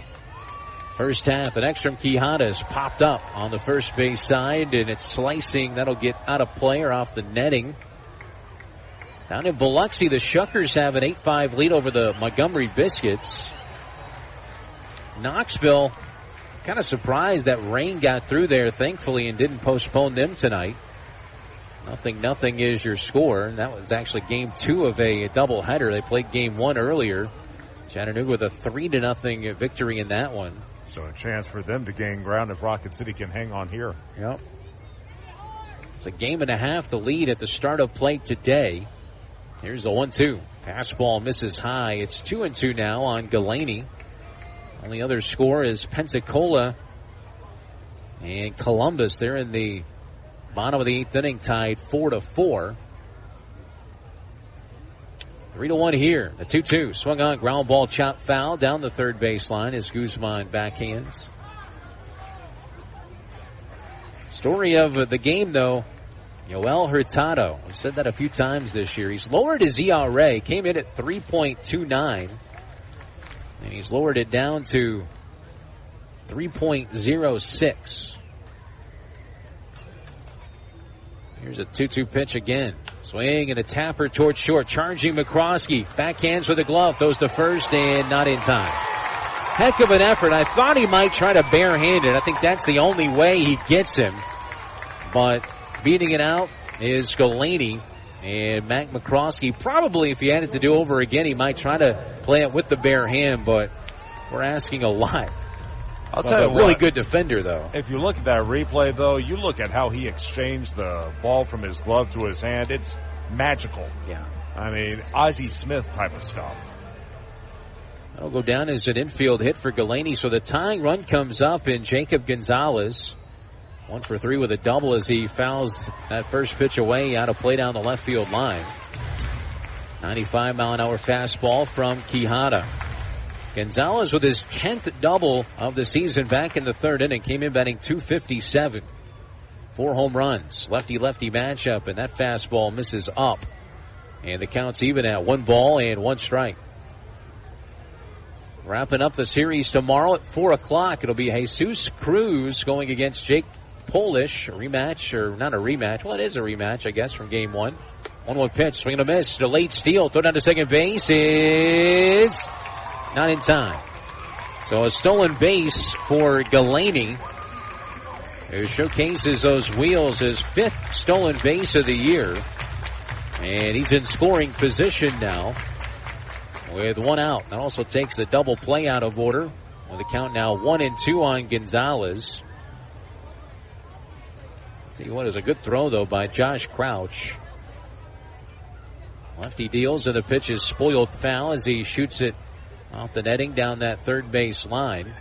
first half. An Ekstrom Quijada has popped up on the first base side, and it's slicing. That'll get out of play or off the netting. Down in Biloxi, the Shuckers have an 8-5 lead over the Montgomery Biscuits. Knoxville, kind of surprised that rain got through there, thankfully, and didn't postpone them tonight. 0-0 is your score, and that was actually game 2 of a doubleheader. They played game 1 earlier. Chattanooga with a 3-0 victory in that one. So a chance for them to gain ground if Rocket City can hang on here. Yep. It's a game and a half the lead at the start of play today. Here's the 1-2. Fastball misses high. It's 2-2 now on Galaney. Only other score is Pensacola and Columbus. They're in the bottom of the 8th inning, tied 4-4. 3-1 here. The 2-2 swung on, ground ball, chop foul down the third baseline as Guzman backhands. Story of the game, though, Yoel Hurtado. I've said that a few times this year. He's lowered his ERA, came in at 3.29, and he's lowered it down to 3.06. Here's a 2-2 pitch again. Swing and a tapper towards short. Charging McCroskey. Backhands with a glove. Throws to first and not in time. Heck of an effort. I thought he might try to barehand it. I think that's the only way he gets him. But beating it out is Galaney. And Mac McCroskey, probably if he had it to do over again, he might try to play it with the bare hand. But we're asking a lot. I'll tell you a really good defender, though. If you look at that replay, though, you look at how he exchanged the ball from his glove to his hand. It's magical. Yeah. I mean, Ozzie Smith type of stuff. That'll go down as an infield hit for Galaney. So the tying run comes up in Jacob Gonzalez. 1 for 3 with a double as he fouls that first pitch away out of play down the left field line. 95-mile-an-hour fastball from Quijada. Gonzalez with his 10th double of the season back in the third inning. Came in batting .257. 4 home runs. Lefty-lefty matchup, and that fastball misses up. And the count's even at 1 ball and 1 strike. Wrapping up the series tomorrow at 4 o'clock. It'll be Jesus Cruz going against Jake Polish. A rematch, or not a rematch. Well, it is a rematch, I guess, from game 1. 1-1 pitch, swing and a miss. Delayed steal, throw down to second base is not in time. So a stolen base for Galaney, who showcases those wheels, his 5th stolen base of the year. And he's in scoring position now with 1 out. That also takes the double play out of order with the count now 1-2 on Gonzalez. Tell you what, is a good throw, though, by Josh Crouch. Lefty deals, and the pitch is spoiled foul as he shoots it off the netting down that third base line.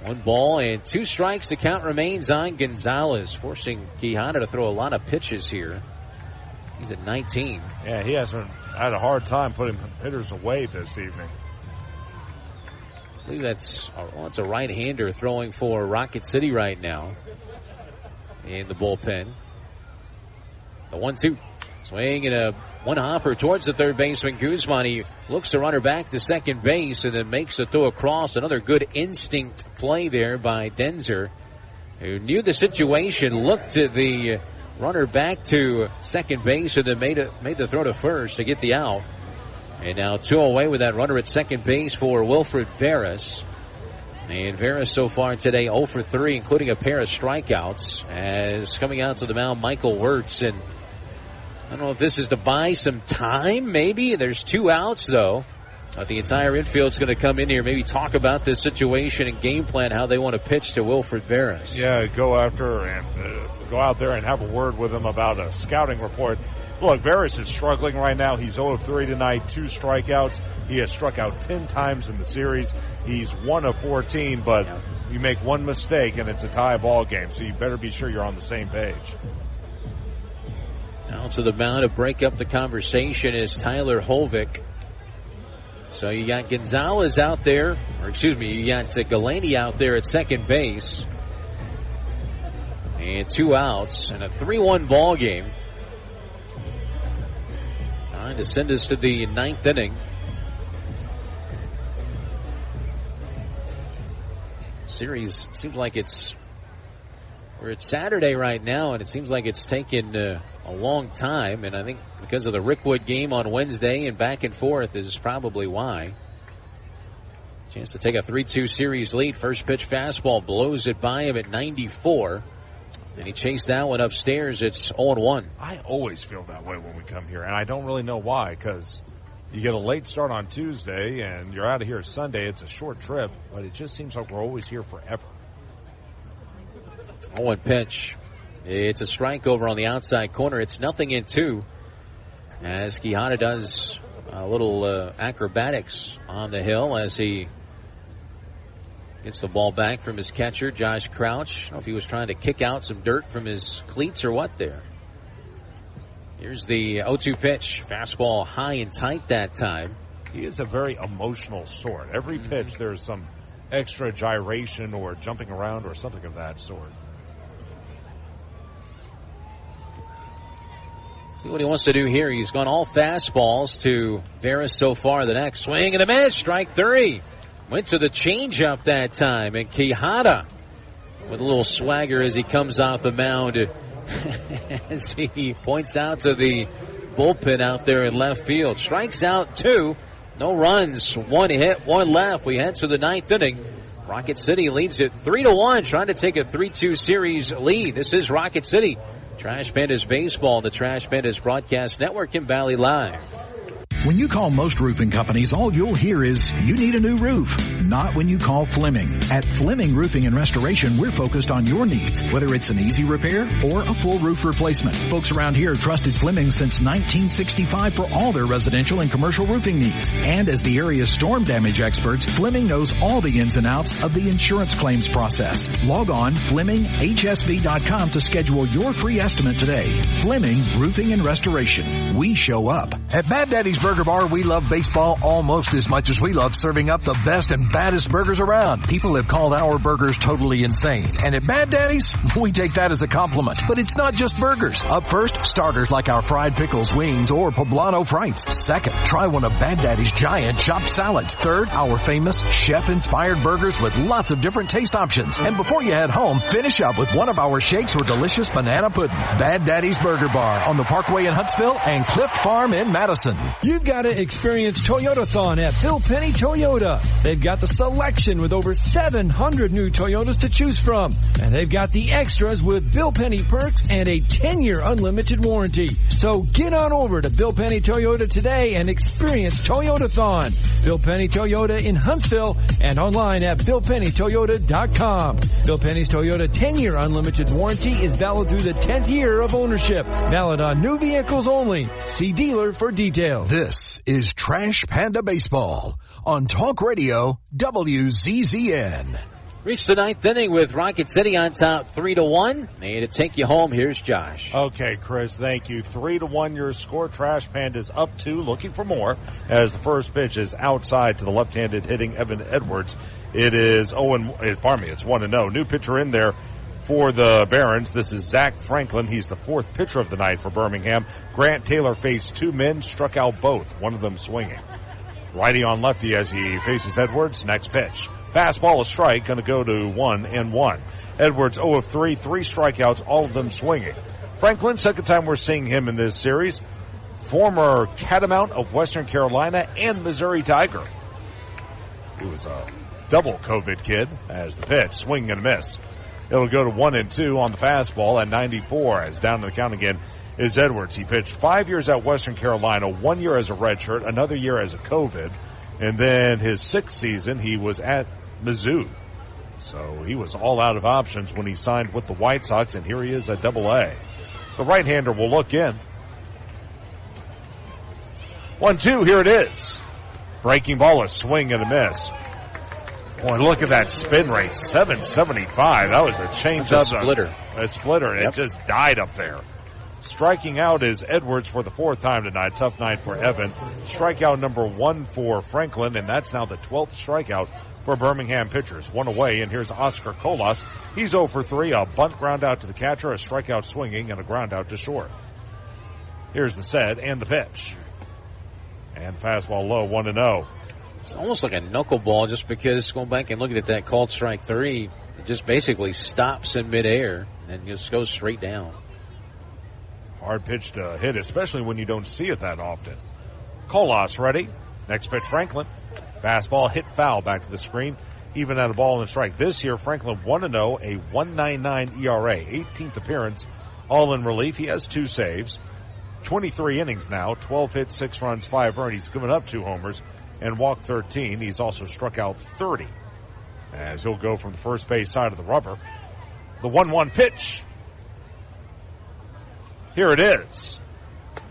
1 ball and 2 strikes. The count remains on Gonzalez, forcing Quijada to throw a lot of pitches here. He's at 19. Yeah, he hasn't had a hard time putting hitters away this evening. I believe it's a right-hander throwing for Rocket City right now in the bullpen. The 1-2. Swing and a one-hopper towards the third baseman, Guzman. He looks to runner back to second base and then makes the throw across. Another good instinct play there by Denzer, who knew the situation, looked to the runner back to second base and then made the throw to first to get the out. And now 2 away with that runner at second base for Wilfred Veras. And Veras so far today 0 for 3, including a pair of strikeouts. As coming out to the mound, Michael Wirtz. And I don't know if this is to buy some time, maybe. There's 2 outs, though. The entire infield's going to come in here, maybe talk about this situation and game plan, how they want to pitch to Wilfred Veras. Yeah, go out there and have a word with him about a scouting report. Look, Veras is struggling right now. He's 0 of 3 tonight, 2 strikeouts. He has struck out 10 times in the series. He's 1 of 14, but you make one mistake and it's a tie ball game, so you better be sure you're on the same page. Now to the mound to break up the conversation is Tyler Hovick. So you got Gonzalez out there, you got Galaney out there at second base. And 2 outs and a 3-1 ball game. Trying to send us to the 9th inning. Series seems like we're at Saturday right now, and it seems like it's taken a long time, and I think because of the Rickwood game on Wednesday and back and forth is probably why. Chance to take a 3-2 series lead. First pitch fastball blows it by him at 94. And he chased that one upstairs. It's 0-1. I always feel that way when we come here, and I don't really know why, because you get a late start on Tuesday and you're out of here Sunday. It's a short trip, but it just seems like we're always here forever. 0-1 pitch. It's a strike over on the outside corner. It's 0-2 as Quijada does a little acrobatics on the hill as he gets the ball back from his catcher, Josh Crouch. I don't know if he was trying to kick out some dirt from his cleats or what there. Here's the 0-2 pitch. Fastball high and tight that time. He is a very emotional sort. Every pitch there's some extra gyration or jumping around or something of that sort. See what he wants to do here. He's gone all fastballs to Veras so far. The next swing and a miss. Strike 3. Went to the changeup that time, and Quijada with a little swagger as he comes off the mound as he points out to the bullpen out there in left field. Strikes out 2, no runs, 1 hit, 1 left. We head to the 9th inning. Rocket City leads it 3-1, trying to take a 3-2 series lead. This is Rocket City. Trash Pandas Baseball, the Trash Pandas Broadcast Network in Valley Live. When you call most roofing companies, all you'll hear is, you need a new roof. Not when you call Fleming. At Fleming Roofing and Restoration, we're focused on your needs, whether it's an easy repair or a full roof replacement. Folks around here have trusted Fleming since 1965 for all their residential and commercial roofing needs. And as the area's storm damage experts, Fleming knows all the ins and outs of the insurance claims process. Log on FlemingHSV.com to schedule your free estimate today. Fleming Roofing and Restoration. We show up. At Bad Daddy's Burger Bar, we love baseball almost as much as we love serving up the best and baddest burgers around. People have called our burgers totally insane. And at Bad Daddy's, we take that as a compliment. But it's not just burgers. Up first, starters like our fried pickles, wings, or poblano frites. Second, try one of Bad Daddy's giant chopped salads. Third, our famous chef-inspired burgers with lots of different taste options. And before you head home, finish up with one of our shakes or delicious banana pudding. Bad Daddy's Burger Bar on the Parkway in Huntsville and Clift Farm in Madison. You've got to experience Toyotathon at Bill Penny Toyota. They've got the selection with over 700 new Toyotas to choose from. And they've got the extras with Bill Penny perks and a 10-year unlimited warranty. So get on over to Bill Penny Toyota today and experience Toyotathon. Bill Penny Toyota in Huntsville and online at BillPennyToyota.com. Bill Penny's Toyota 10-year unlimited warranty is valid through the 10th year of ownership. Valid on new vehicles only. See dealer for details. This is Trash Panda Baseball on Talk Radio WZZN. Reached the ninth inning with Rocket City on top 3-1. And to take you home, here's Josh. Okay, Chris, thank you. 3-1 your score. Trash Pandas up 2, looking for more as the first pitch is outside to the left-handed hitting Evan Edwards. It is it's 1-0. New pitcher in there for the Barons. This is Zach Franklin. He's the fourth pitcher of the night for Birmingham. Grant Taylor faced 2 men, struck out both, one of them swinging. Righty on lefty as he faces Edwards. Next pitch. Fastball, a strike, going to go to 1-1. Edwards 0 of 3, 3 strikeouts, all of them swinging. Franklin, second time we're seeing him in this series. Former Catamount of Western Carolina and Missouri Tiger. He was a double COVID kid as the pitch, swing and a miss. It'll go to 1-2 on the fastball at 94 as down to the count again is Edwards. He pitched 5 years at Western Carolina, 1 year as a redshirt, another year as a COVID, and then his 6th season he was at Mizzou. So he was all out of options when he signed with the White Sox, and here he is at Double-A. The right-hander will look in. 1-2, here it is. Breaking ball, a swing and a miss. Boy, look at that spin rate, 775. That was a change up. A splitter. Yep. It just died up there. Striking out is Edwards for the 4th time tonight. Tough night for Evan. Strikeout number 1 for Franklin, and that's now the 12th strikeout for Birmingham pitchers. 1 away, and here's Oscar Colas. He's 0 for 3. A bunt ground out to the catcher, a strikeout swinging, and a ground out to short. Here's the set and the pitch. And fastball low, 1-0. It's almost like a knuckleball just because, going back and looking at that called strike 3, it just basically stops in midair and just goes straight down. Hard pitch to hit, especially when you don't see it that often. Colas ready. Next pitch, Franklin. Fastball hit foul back to the screen. Even at a ball and a strike. This year, Franklin 1-0, a 1.99 ERA. 18th appearance, all in relief. He has 2 saves. 23 innings now. 12 hits, 6 runs, 5 earned. He's given up 2 homers and walked 13. He's also struck out 30. As he'll go from the first base side of the rubber. The 1-1 pitch. Here it is.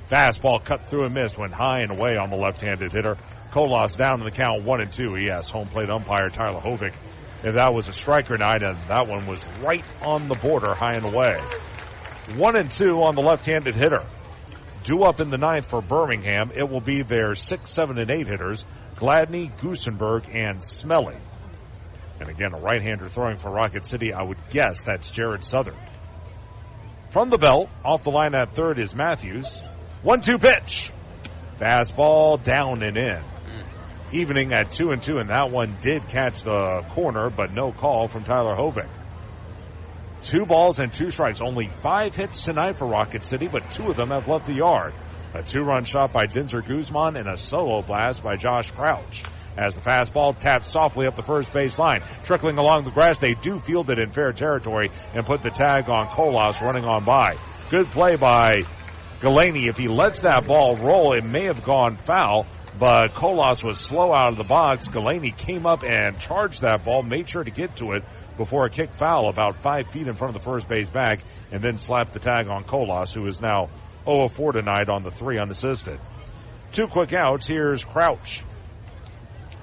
Fastball cut through and missed, went high and away on the left-handed hitter. Colas down in the count 1-2. He asked home plate umpire Tyler Hovick if that was a strike or not, and that one was right on the border, high and away. 1-2 on the left-handed hitter. Due up in the 9th for Birmingham. It will be their 6, 7, and 8 hitters, Gladney, Gusenberg, and Smelly. And again, a right-hander throwing for Rocket City. I would guess that's Jared Southern. From the belt, off the line at third is Matthews. 1-2 pitch. Fastball down and in. Evening at 2-2, and that one did catch the corner, but no call from Tyler Hovick. 2 balls and 2 strikes. Only 5 hits tonight for Rocket City, but 2 of them have left the yard. A 2-run shot by Denzer Guzman and a solo blast by Josh Crouch. As the fastball taps softly up the first base line. Trickling along the grass, they do field it in fair territory and put the tag on Colas running on by. Good play by Galaney. If he lets that ball roll, it may have gone foul, but Colas was slow out of the box. Galaney came up and charged that ball, made sure to get to it before a kick foul about 5 feet in front of the first base bag, and then slapped the tag on Colas, who is now 0 of 4 tonight on the 3 unassisted. 2 quick outs. Here's Crouch.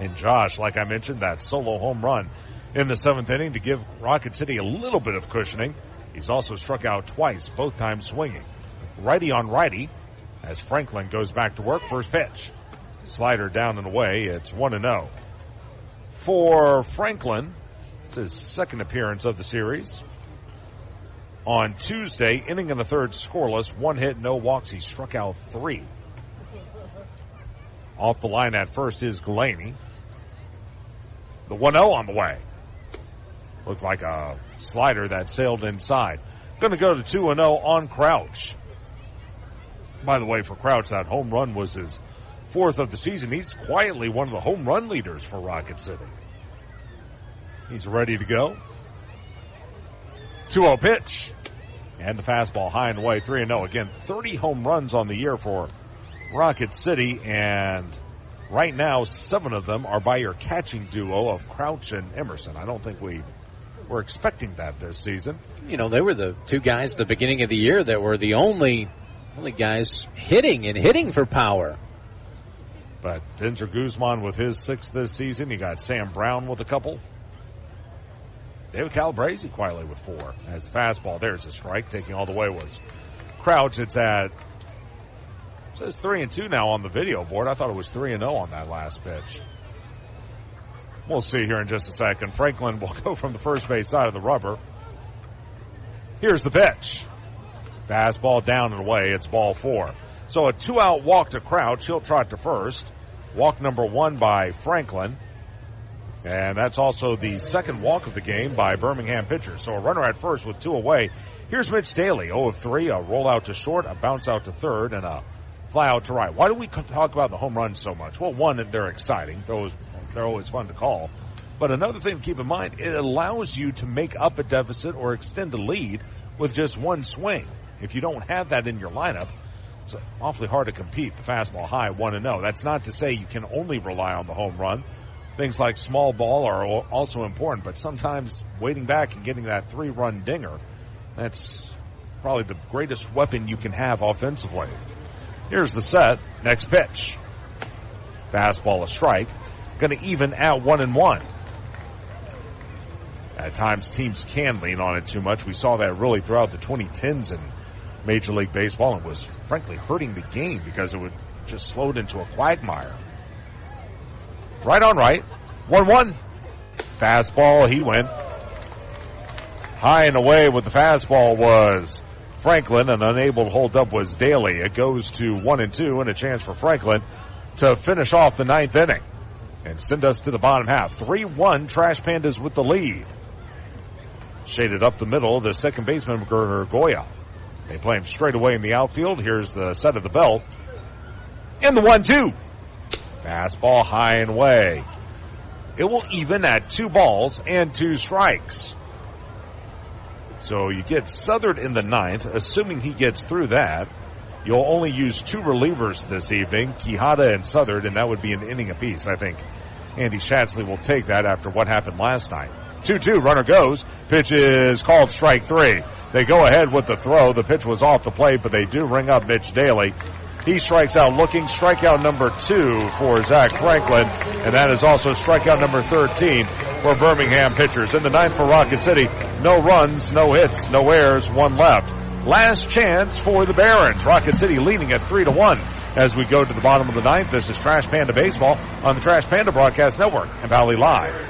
And Josh, like I mentioned, that solo home run in the 7th inning to give Rocket City a little bit of cushioning. He's also struck out twice, both times swinging. Righty on righty as Franklin goes back to work. First pitch. Slider down and away. It's 1-0. For Franklin, it's his 2nd appearance of the series. On Tuesday, inning in the 3rd, scoreless, 1 hit, no walks. He struck out 3. Off the line at first is Galaney. The 1-0 on the way. Looked like a slider that sailed inside. Going to go to 2-0 on Crouch. By the way, for Crouch, that home run was his 4th of the season. He's quietly one of the home run leaders for Rocket City. He's ready to go. 2-0 pitch. And the fastball high and away, 3-0. Again, 30 home runs on the year for Rocket City, and right now 7 of them are by your catching duo of Crouch and Emerson. I don't think we were expecting that this season. You know, they were the 2 guys at the beginning of the year that were the only guys hitting for power. But Denzer Guzman with his 6th this season. You got Sam Brown with a couple. David Calabrese quietly with 4 as the fastball. There's a strike. Taking all the way was Crouch. It says 3-2 now on the video board. I thought it was 3-0 on that last pitch. We'll see here in just a second. Franklin will go from the first base side of the rubber. Here's the pitch. Fastball down and away. It's ball 4. So a 2-out walk to Crouch. He'll trot to first. Walk number 1 by Franklin. And that's also the second walk of the game by Birmingham pitchers. So a runner at first with 2 away. Here's Mitch Daly, 0 of 3, a roll out to short, a bounce out to third, and a fly out to right. Why do we talk about the home runs so much? Well, one, they're exciting. They're always fun to call. But another thing to keep in mind, it allows you to make up a deficit or extend a lead with just one swing. If you don't have that in your lineup, it's awfully hard to compete. The fastball high, 1-0. That's not to say you can only rely on the home run. Things like small ball are also important, but sometimes waiting back and getting that 3-run dinger, that's probably the greatest weapon you can have offensively. Here's the set. Next pitch. Fastball, a strike. Going to even at 1-1. At times, teams can lean on it too much. We saw that really throughout the 2010s in Major League Baseball, and was frankly hurting the game because it would just slow it into a quagmire. Right on right. 1-1. Fastball, he went. High and away with the fastball was Franklin, and unable to hold up was Daly. It goes to 1-2, and a chance for Franklin to finish off the 9th inning and send us to the bottom half. 3-1, Trash Pandas with the lead. Shaded up the middle, the second baseman, Goya. They play him straight away in the outfield. Here's the set of the belt. And the 1-2. Fastball high and away. It will even at 2 balls and 2 strikes. So you get Southard in the 9th, assuming he gets through that. You'll only use 2 relievers this evening, Quijada and Southard, and that would be an inning apiece. I think Andy Shatsley will take that after what happened last night. 2-2, runner goes. Pitch is called strike 3. They go ahead with the throw. The pitch was off the plate, but they do ring up Mitch Daly. He strikes out looking. Strikeout number 2 for Zach Franklin, and that is also strikeout number 13 for Birmingham pitchers. In the 9th for Rocket City, no runs, no hits, no errors, 1 left. Last chance for the Barons. Rocket City leading at 3-1 as we go to the bottom of the 9th. This is Trash Panda Baseball on the Trash Panda Broadcast Network and Valley Live.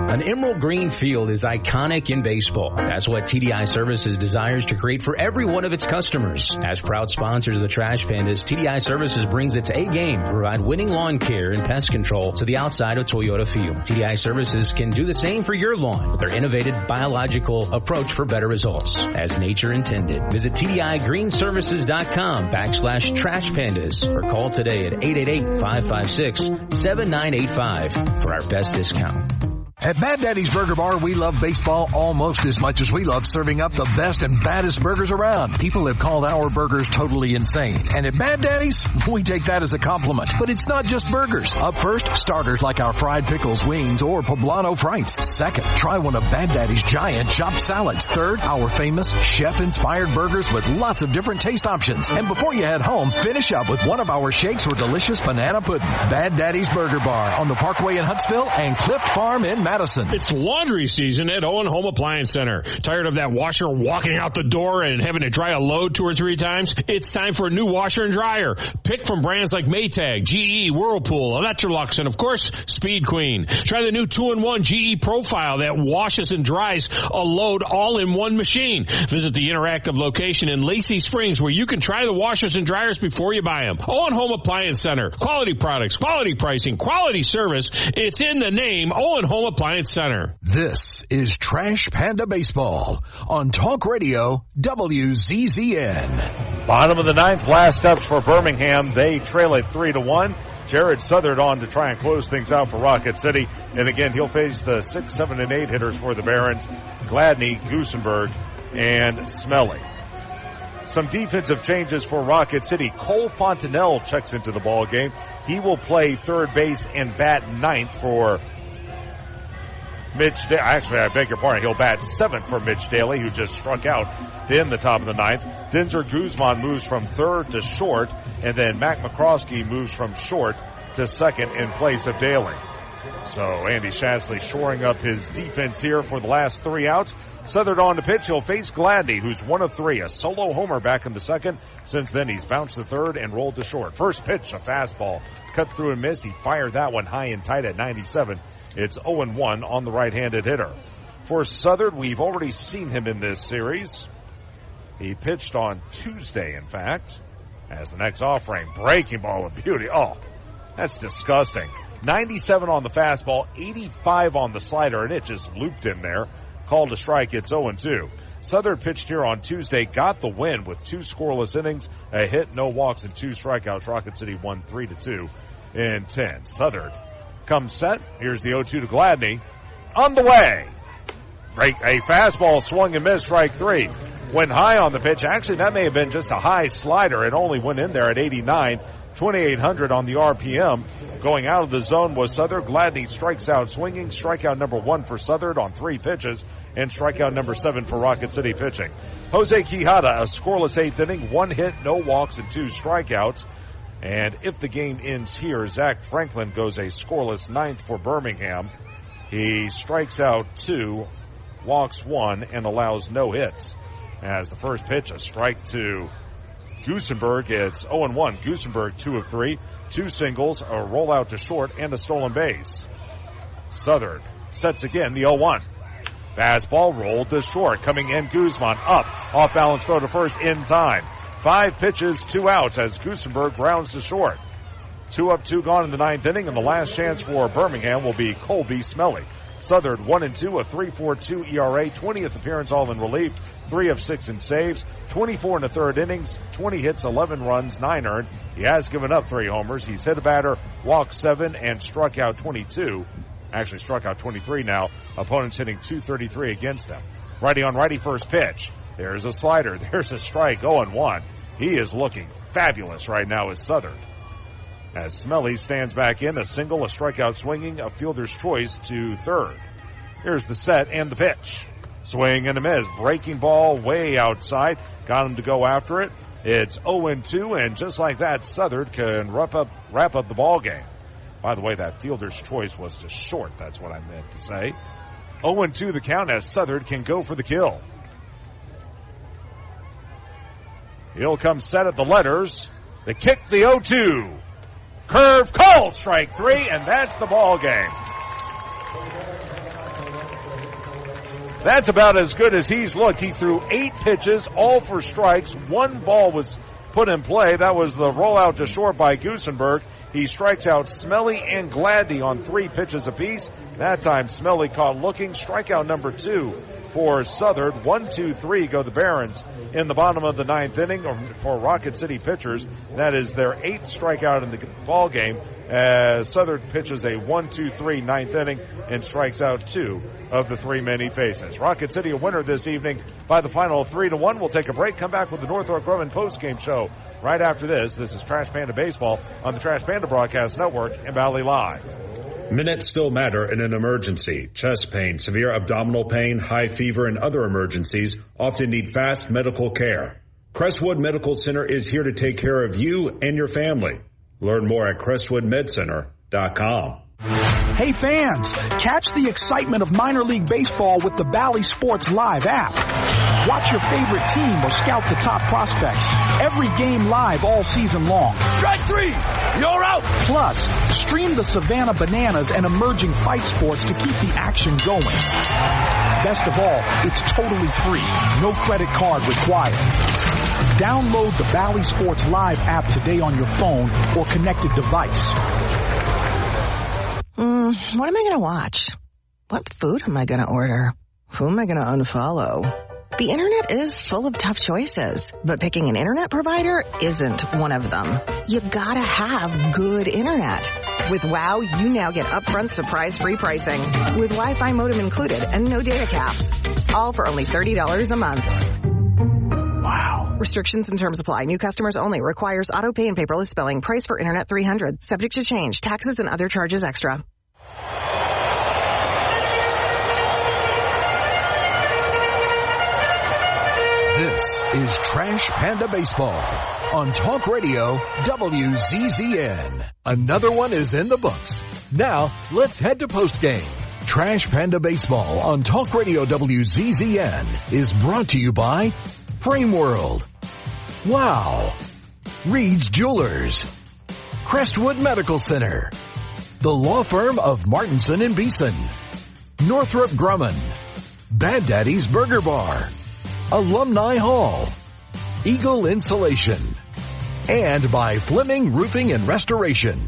An emerald green field is iconic in baseball. That's what TDI Services desires to create for every one of its customers. As proud sponsors of the Trash Pandas, TDI Services brings its A-game to provide winning lawn care and pest control to the outside of Toyota Field. TDI Services can do the same for your lawn with their innovative biological approach for better results. As nature intended. Visit TDIGreenServices.com/Trash Pandas or call today at 888-556-7985 for our best discount. At Bad Daddy's Burger Bar, we love baseball almost as much as we love serving up the best and baddest burgers around. People have called our burgers totally insane. And at Bad Daddy's, we take that as a compliment. But it's not just burgers. Up first, starters like our fried pickles, wings, or poblano frites. Second, try one of Bad Daddy's giant chopped salads. Third, our famous chef-inspired burgers with lots of different taste options. And before you head home, finish up with one of our shakes or delicious banana pudding. Bad Daddy's Burger Bar on the Parkway in Huntsville and Clift Farm in Madison. It's laundry season at Owen Home Appliance Center. Tired of that washer walking out the door and having to dry a load 2 or 3 times? It's time for a new washer and dryer. Pick from brands like Maytag, GE, Whirlpool, Electrolux, and of course, Speed Queen. Try the new 2-in-1 GE Profile that washes and dries a load all in one machine. Visit the interactive location in Lacey Springs where you can try the washers and dryers before you buy them. Owen Home Appliance Center. Quality products, quality pricing, quality service. It's in the name, Owen Home Appliance Center. This is Trash Panda Baseball on Talk Radio WZZN. Bottom of the 9th, last steps for Birmingham. They trail it 3-1. Jared Southard on to try and close things out for Rocket City. And again, he'll face the 6, 7, and 8 hitters for the Barons, Gladney, Goosenberg, and Smelly. Some defensive changes for Rocket City. Cole Fontanelle checks into the ball game. He will play third base and bat 9th for Mitch Daly. Actually, I beg your pardon. He'll bat 7th for Mitch Daly, who just struck out to end the top of the 9th. Denzer Guzman moves from third to short, and then Mac McCroskey moves from short to second in place of Daly. So Andy Shasley shoring up his defense here for the last 3 outs. Southern on the pitch. He'll face Gladney, who's 1 of 3. A solo homer back in the second. Since then, he's bounced to third and rolled to short. First pitch, a fastball. Cut through and missed. He fired that one high and tight at 97. It's 0-1 on the right-handed hitter. For Southern, we've already seen him in this series. He pitched on Tuesday, in fact, as the next offering. Breaking ball of beauty. Oh, that's disgusting. 97 on the fastball, 85 on the slider, and it just looped in there. Called a strike, it's 0-2. Southern pitched here on Tuesday, got the win with 2 scoreless innings, a hit, no walks, and 2 strikeouts. Rocket City won 3-2 in 10. Southern comes set. Here's the 0-2 to Gladney. On the way. A fastball swung and missed, strike 3. Went high on the pitch. Actually, that may have been just a high slider. It only went in there at 89. 2,800 on the RPM. Going out of the zone was Southern. Gladney strikes out swinging. Strikeout number 1 for Southern on 3 pitches. And strikeout number 7 for Rocket City pitching. Jose Quijada, a scoreless 8th inning. 1 hit, no walks, and 2 strikeouts. And if the game ends here, Zach Franklin goes a scoreless 9th for Birmingham. He strikes out 2, walks 1, and allows no hits. As the first pitch, a strike to Goosenberg. It's 0-1. Goosenberg 2 of 3, 2 singles, a rollout to short, and a stolen base. Southern sets again the 0-1. Fastball rolled to short. Coming in, Guzman up. Off balance throw to first in time. 5 pitches, 2 outs as Goosenberg grounds to short. 2 up, 2 gone in the 9th inning, and the last chance for Birmingham will be Colby Smelly. Southern 1-2, a 3.42 ERA, 20th appearance all in relief, 3 of 6 in saves, 24 in the 3rd innings, 20 hits, 11 runs, 9 earned. He has given up 3 homers. He's hit a batter, walked 7, and struck out 22. Actually struck out 23 now. Opponents hitting .233 against him. Righty on righty first pitch. There's a slider. There's a strike, 0-1. He is looking fabulous right now as Southern. As Smelly stands back in, a single, a strikeout swinging, a fielder's choice to third. Here's the set and the pitch. Swing and a miss. Breaking ball way outside. Got him to go after it. It's 0-2, and just like that, Southern can wrap up the ball game. By the way, that fielder's choice was to short. That's what I meant to say. 0-2 the count as Southern can go for the kill. He'll come set at the letters. The kick, the 0-2. Curve called, strike 3, and that's the ball game. That's about as good as he's looked. He threw 8 pitches, all for strikes. 1 ball was put in play. That was the rollout to short by Goosenberg. He strikes out Smelly and Gladney on 3 pitches apiece. That time Smelly caught looking. Strikeout number 2 for Southern. 1-2-3 go the Barons in the bottom of the 9th inning for Rocket City pitchers. That is their 8th strikeout in the ball game as Southern pitches a 1-2-3 9th inning and strikes out 2 of the 3 men he faces. Rocket City a winner this evening by the final 3-1. We'll take a break, come back with the Northrop Grumman postgame show right after this. This is Trash Panda Baseball on the Trash Panda Broadcast Network and Valley Live. Minutes still matter in an emergency. Chest pain, severe abdominal pain, high fever, and other emergencies often need fast medical care. Crestwood Medical Center is here to take care of you and your family. Learn more at crestwoodmedcenter.com. Hey fans, catch the excitement of minor league baseball with the Bally Sports Live app. Watch your favorite team or scout the top prospects. Every game live all season long. Strike 3! You're out! Plus, stream the Savannah Bananas and emerging fight sports to keep the action going. Best of all, it's totally free. No credit card required. Download the Bally Sports Live app today on your phone or connected device. What am I going to watch? What food am I going to order? Who am I going to unfollow? The internet is full of tough choices, but picking an internet provider isn't one of them. You gotta have good internet. With WOW, you now get upfront surprise-free pricing with Wi-Fi modem included and no data caps. All for only $30 a month. Wow. Restrictions and terms apply. New customers only. Requires auto pay and paperless billing. Price for internet $300. Subject to change. Taxes and other charges extra. This This is Trash Panda Baseball on Talk Radio WZZN. Another one is in the books. Now, let's head to postgame. Trash Panda Baseball on Talk Radio WZZN is brought to you by Frame World, Wow, Reed's Jewelers, Crestwood Medical Center, the law firm of Martinson and Beeson, Northrop Grumman, Bad Daddy's Burger Bar, Alumni Hall, Eagle Insulation, and by Fleming Roofing and Restoration.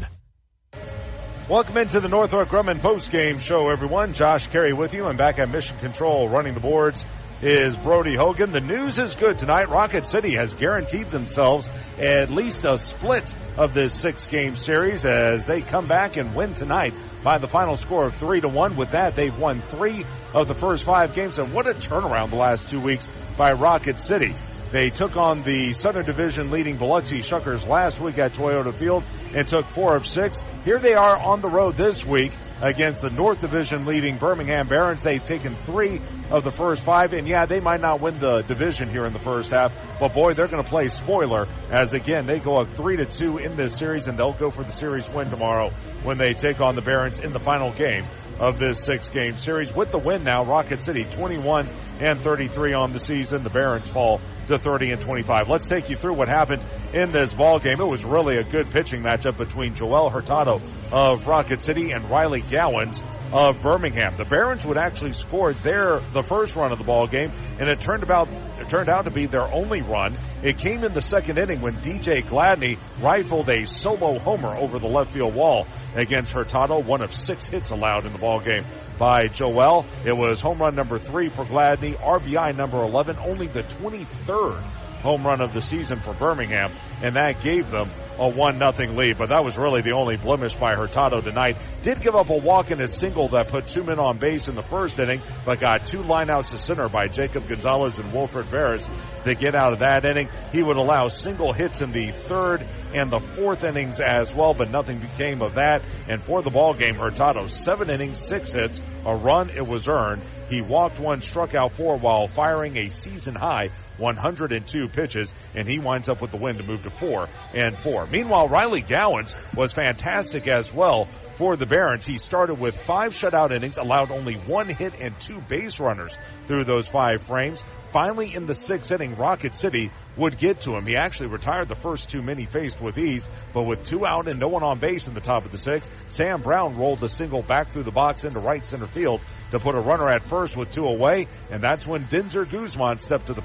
Welcome into the Northrop Grumman postgame show, everyone. Josh Carey with you. I'm back at Mission Control. Running the boards is Brody Hogan. The news is good tonight. Rocket City has guaranteed themselves at least a split of this 6-game series as they come back and win tonight by the final score of 3-1. With that, they've won 3 of the first 5 games, and what a turnaround the last 2 weeks by Rocket City. They took on the Southern Division leading Biloxi Shuckers last week at Toyota Field and took 4 of 6. Here they are on the road this week against the North Division leading Birmingham Barons. They've taken 3 of the first 5, and yeah, they might not win the division here in the first half, but boy, they're going to play spoiler as again, they go up 3-2 in this series, and they'll go for the series win tomorrow when they take on the Barons in the final game of this 6-game series. With the win now, Rocket City 21-33 on the season. The Barons fall to 30-25. Let's take you through what happened in this ball game. It was really a good pitching matchup between Joel Hurtado of Rocket City and Riley Gowans of Birmingham. The Barons would actually score the first run of the ball game, and it turned out to be their only run. It came in the second inning when DJ Gladney rifled a solo homer over the left field wall against Hurtado, one of 6 hits allowed in the ball game by Joel. It was home run number 3 for Gladney, RBI number 11, only the 23rd home run of the season for Birmingham, and that gave them a 1-0 lead. But that was really the only blemish by Hurtado tonight. Did give up a walk and a single that put 2 men on base in the first inning, but got 2 lineouts to center by Jacob Gonzalez and Wilfred Veras to get out of that inning. He would allow single hits in the third and the fourth innings as well, but nothing became of that. And for the ball game, Hurtado 7 innings, 6 hits, a run, it was earned. He walked 1, struck out 4 while firing a season high 102 pitches, and he winds up with the win to move to 4-4. Meanwhile, Riley Gowans was fantastic as well for the Barons. He started with 5 shutout innings, allowed only 1 hit and 2 base runners through those 5 frames. Finally, in the 6th inning, Rocket City would get to him. He actually retired the first 2 men he faced with ease, but with 2 out and no one on base in the top of the 6th, Sam Brown rolled a single back through the box into right center field to put a runner at first with 2 away, and that's when Denzer Guzman stepped to the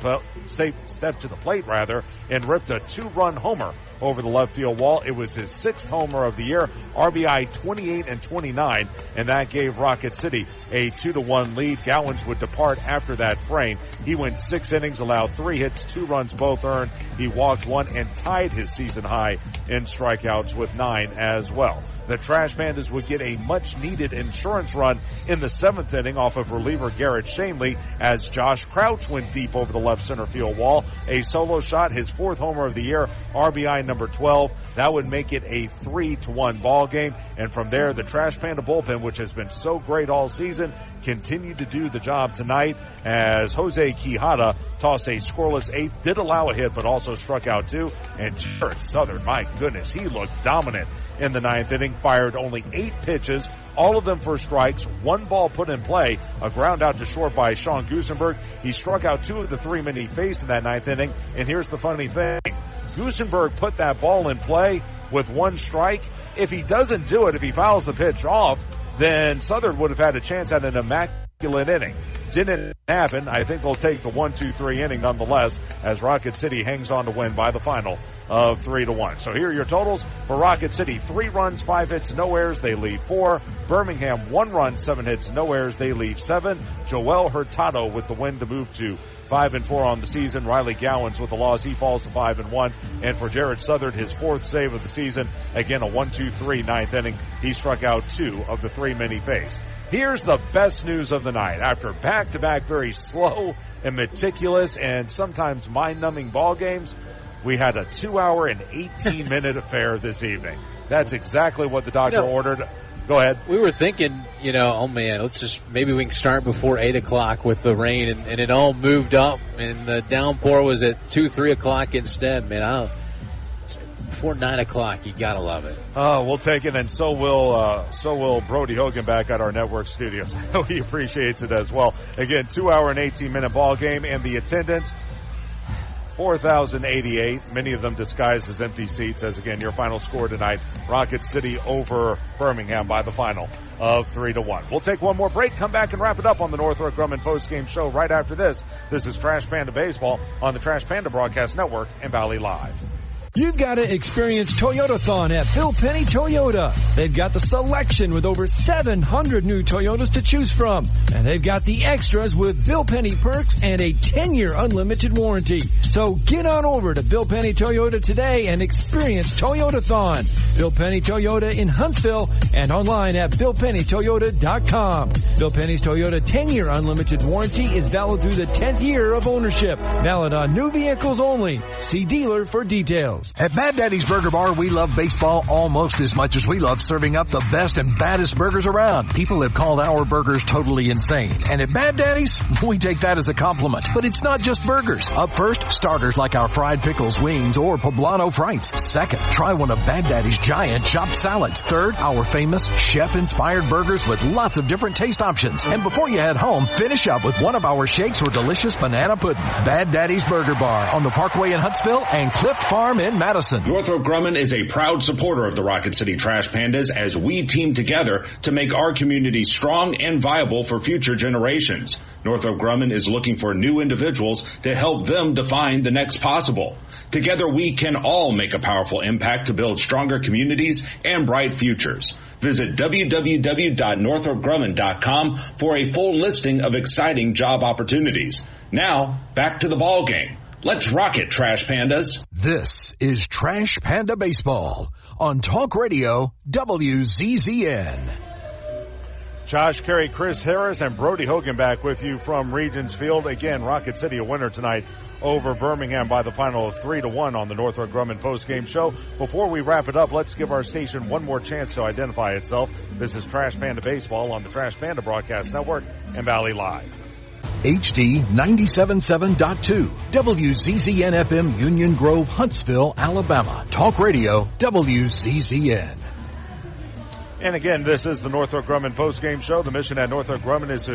plate and ripped a 2-run homer over the left field wall. It was his 6th homer of the year, RBI 28 and 29, and that gave Rocket City a 2-1 lead. Gowans would depart after that frame. He went 6 innings, allowed 3 hits, 2 runs both earned. He walked 1 and tied his season high in strikeouts with 9 as well. The Trash Pandas would get a much-needed insurance run in the 7th inning off of reliever Garrett Shanley as Josh Crouch went deep over the left center field wall. A solo shot, his 4th homer of the year, RBI number 12. That would make it a 3-1 ball game. And from there, the Trash Panda bullpen, which has been so great all season, continued to do the job tonight as Jose Quijada tossed a scoreless 8th, did allow a hit, but also struck out 2. And Jared Southern, my goodness, he looked dominant in the 9th inning, fired only 8 pitches, all of them for strikes, 1 ball put in play, a ground out to short by Sean Gusenberg. He struck out 2 of the 3 men he faced in that 9th inning, and here's the funny thing. Gusenberg put that ball in play with 1 strike. If he doesn't do it, if he fouls the pitch off, then Southern would have had a chance at an immaculate inning. Didn't happen. I think they'll take the 1-2-3 inning nonetheless as Rocket City hangs on to win by the final of 3-1. So here are your totals for Rocket City. 3 runs, 5 hits, no errors. They leave 4. Birmingham, 1 run, 7 hits, no errors. They leave 7. Joel Hurtado with the win to move to 5-4 on the season. Riley Gowans with the loss. He falls to 5-1. And for Jared Southern, his 4th save of the season. Again, a 1-2-3 9th inning. He struck out 2 of the 3 men he faced. Here's the best news of the night. After back-to-back very slow and meticulous and sometimes mind-numbing ball games, we had a 2-hour and 18-minute affair this evening. That's exactly what the doctor ordered. Go ahead. We were thinking, oh man, maybe we can start before 8 o'clock with the rain, and it all moved up, and the downpour was at 2, 3 o'clock instead, man. Before 9 o'clock, you gotta love it. Oh, we'll take it, and so will Brody Hogan back at our network studios. He appreciates it as well. Again, 2-hour and 18-minute ball game, and the attendance, 4,088, many of them disguised as empty seats, as again, your final score tonight, Rocket City over Birmingham by the final of 3-1. We'll take one more break, come back and wrap it up on the Northrop Grumman postgame show right after this. This is Trash Panda Baseball on the Trash Panda Broadcast Network and Valley Live. You've got to experience Toyotathon at Bill Penny Toyota. They've got the selection with over 700 new Toyotas to choose from. And they've got the extras with Bill Penny perks and a 10-year unlimited warranty. So get on over to Bill Penny Toyota today and experience Toyotathon. Bill Penny Toyota in Huntsville and online at BillPennyToyota.com. Bill Penny's Toyota 10-year unlimited warranty is valid through the 10th year of ownership. Valid on new vehicles only. See dealer for details. At Bad Daddy's Burger Bar, we love baseball almost as much as we love serving up the best and baddest burgers around. People have called our burgers totally insane. And at Bad Daddy's, we take that as a compliment. But it's not just burgers. Up first, starters like our fried pickles, wings, or poblano frites. Second, try one of Bad Daddy's giant chopped salads. Third, our famous chef-inspired burgers with lots of different taste options. And before you head home, finish up with one of our shakes or delicious banana pudding. Bad Daddy's Burger Bar on the Parkway in Huntsville and Clift Farm in Madison. Northrop Grumman is a proud supporter of the Rocket City Trash Pandas as we team together to make our community strong and viable for future generations. Northrop Grumman is looking for new individuals to help them define the next possible. Together we can all make a powerful impact to build stronger communities and bright futures. Visit www.northropgrumman.com for a full listing of exciting job opportunities. Now, back to the ball game. Let's rock it, Trash Pandas. This is Trash Panda Baseball on Talk Radio WZZN. Josh Carey, Chris Harris, and Brody Hogan back with you from Regents Field. Again, Rocket City a winner tonight over Birmingham by the final of 3-1 on the Northrop Grumman postgame show. Before we wrap it up, let's give our station one more chance to identify itself. This is Trash Panda Baseball on the Trash Panda Broadcast Network and Valley Live. HD 97.7.2, WZZN FM, Union Grove, Huntsville, Alabama. Talk Radio, WZZN. And again, this is the Northrop Grumman postgame show. The mission at Northrop Grumman is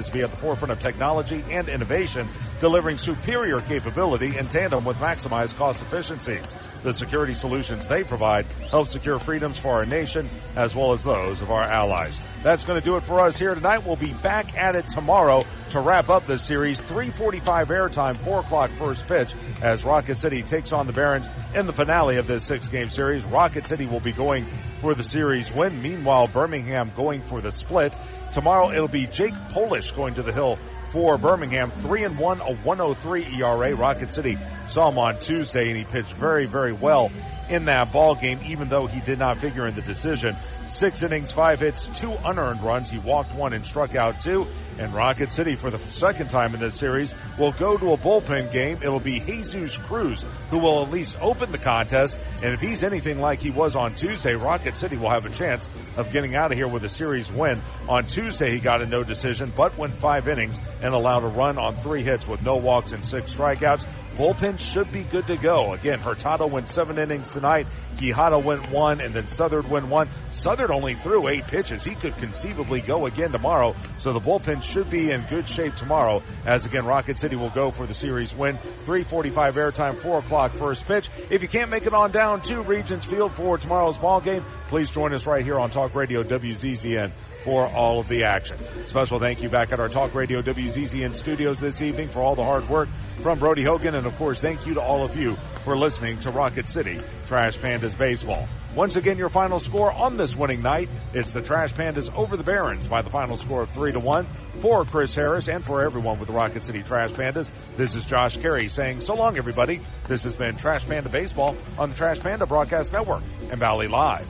to be at the forefront of technology and innovation, delivering superior capability in tandem with maximized cost efficiencies. The security solutions they provide help secure freedoms for our nation as well as those of our allies. That's going to do it for us here tonight. We'll be back at it tomorrow to wrap up this series. 3:45 airtime, 4 o'clock first pitch as Rocket City takes on the Barons in the finale of this 6-game series. Rocket City will be going for the series win. Meanwhile, Birmingham going for the split. Tomorrow it'll be Jake Polish going to the hill for Birmingham. 3-1, a 1.03 ERA. Rocket City saw him on Tuesday, and he pitched very, very well in that ball game, even though he did not figure in the decision. 6 innings, 5 hits, 2 unearned runs. He walked 1 and struck out 2. And Rocket City, for the second time in this series, will go to a bullpen game. It'll be Jesus Cruz who will at least open the contest. And if he's anything like he was on Tuesday, Rocket City will have a chance of getting out of here with a series win. On Tuesday, he got a no decision, but went 5 innings and allowed a run on 3 hits with no walks and 6 strikeouts. Bullpen should be good to go. Again, Hurtado went 7 innings tonight. Quijada went 1, and then Southard went 1. Southard only threw 8 pitches. He could conceivably go again tomorrow, so the bullpen should be in good shape tomorrow, as again, Rocket City will go for the series win. 3:45 airtime, 4 o'clock first pitch. If you can't make it on down to Regents Field for tomorrow's ball game, please join us right here on Talk Radio WZZN for all of the action. Special thank you back at our Talk Radio WZZN studios this evening for all the hard work from Brody Hogan, and of course thank you to all of you for listening to Rocket City Trash Pandas Baseball. Once again, your final score on this winning night, it's the Trash Pandas over the Barons by the final score of 3-1. For Chris Harris and for everyone with the Rocket City Trash Pandas, this is Josh Carey saying so long, everybody. This has been Trash Panda Baseball on the Trash Panda Broadcast Network and Valley Live.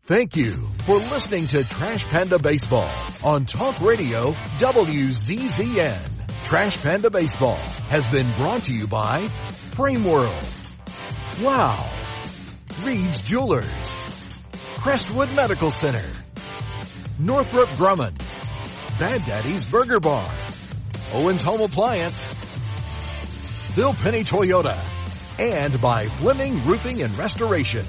Thank you for listening to Trash Panda Baseball on Talk Radio WZZN. Trash Panda Baseball has been brought to you by Frame World, Wow, Reed's Jewelers, Crestwood Medical Center, Northrop Grumman, Bad Daddy's Burger Bar, Owens Home Appliance, Bill Penny Toyota, and by Fleming Roofing and Restoration.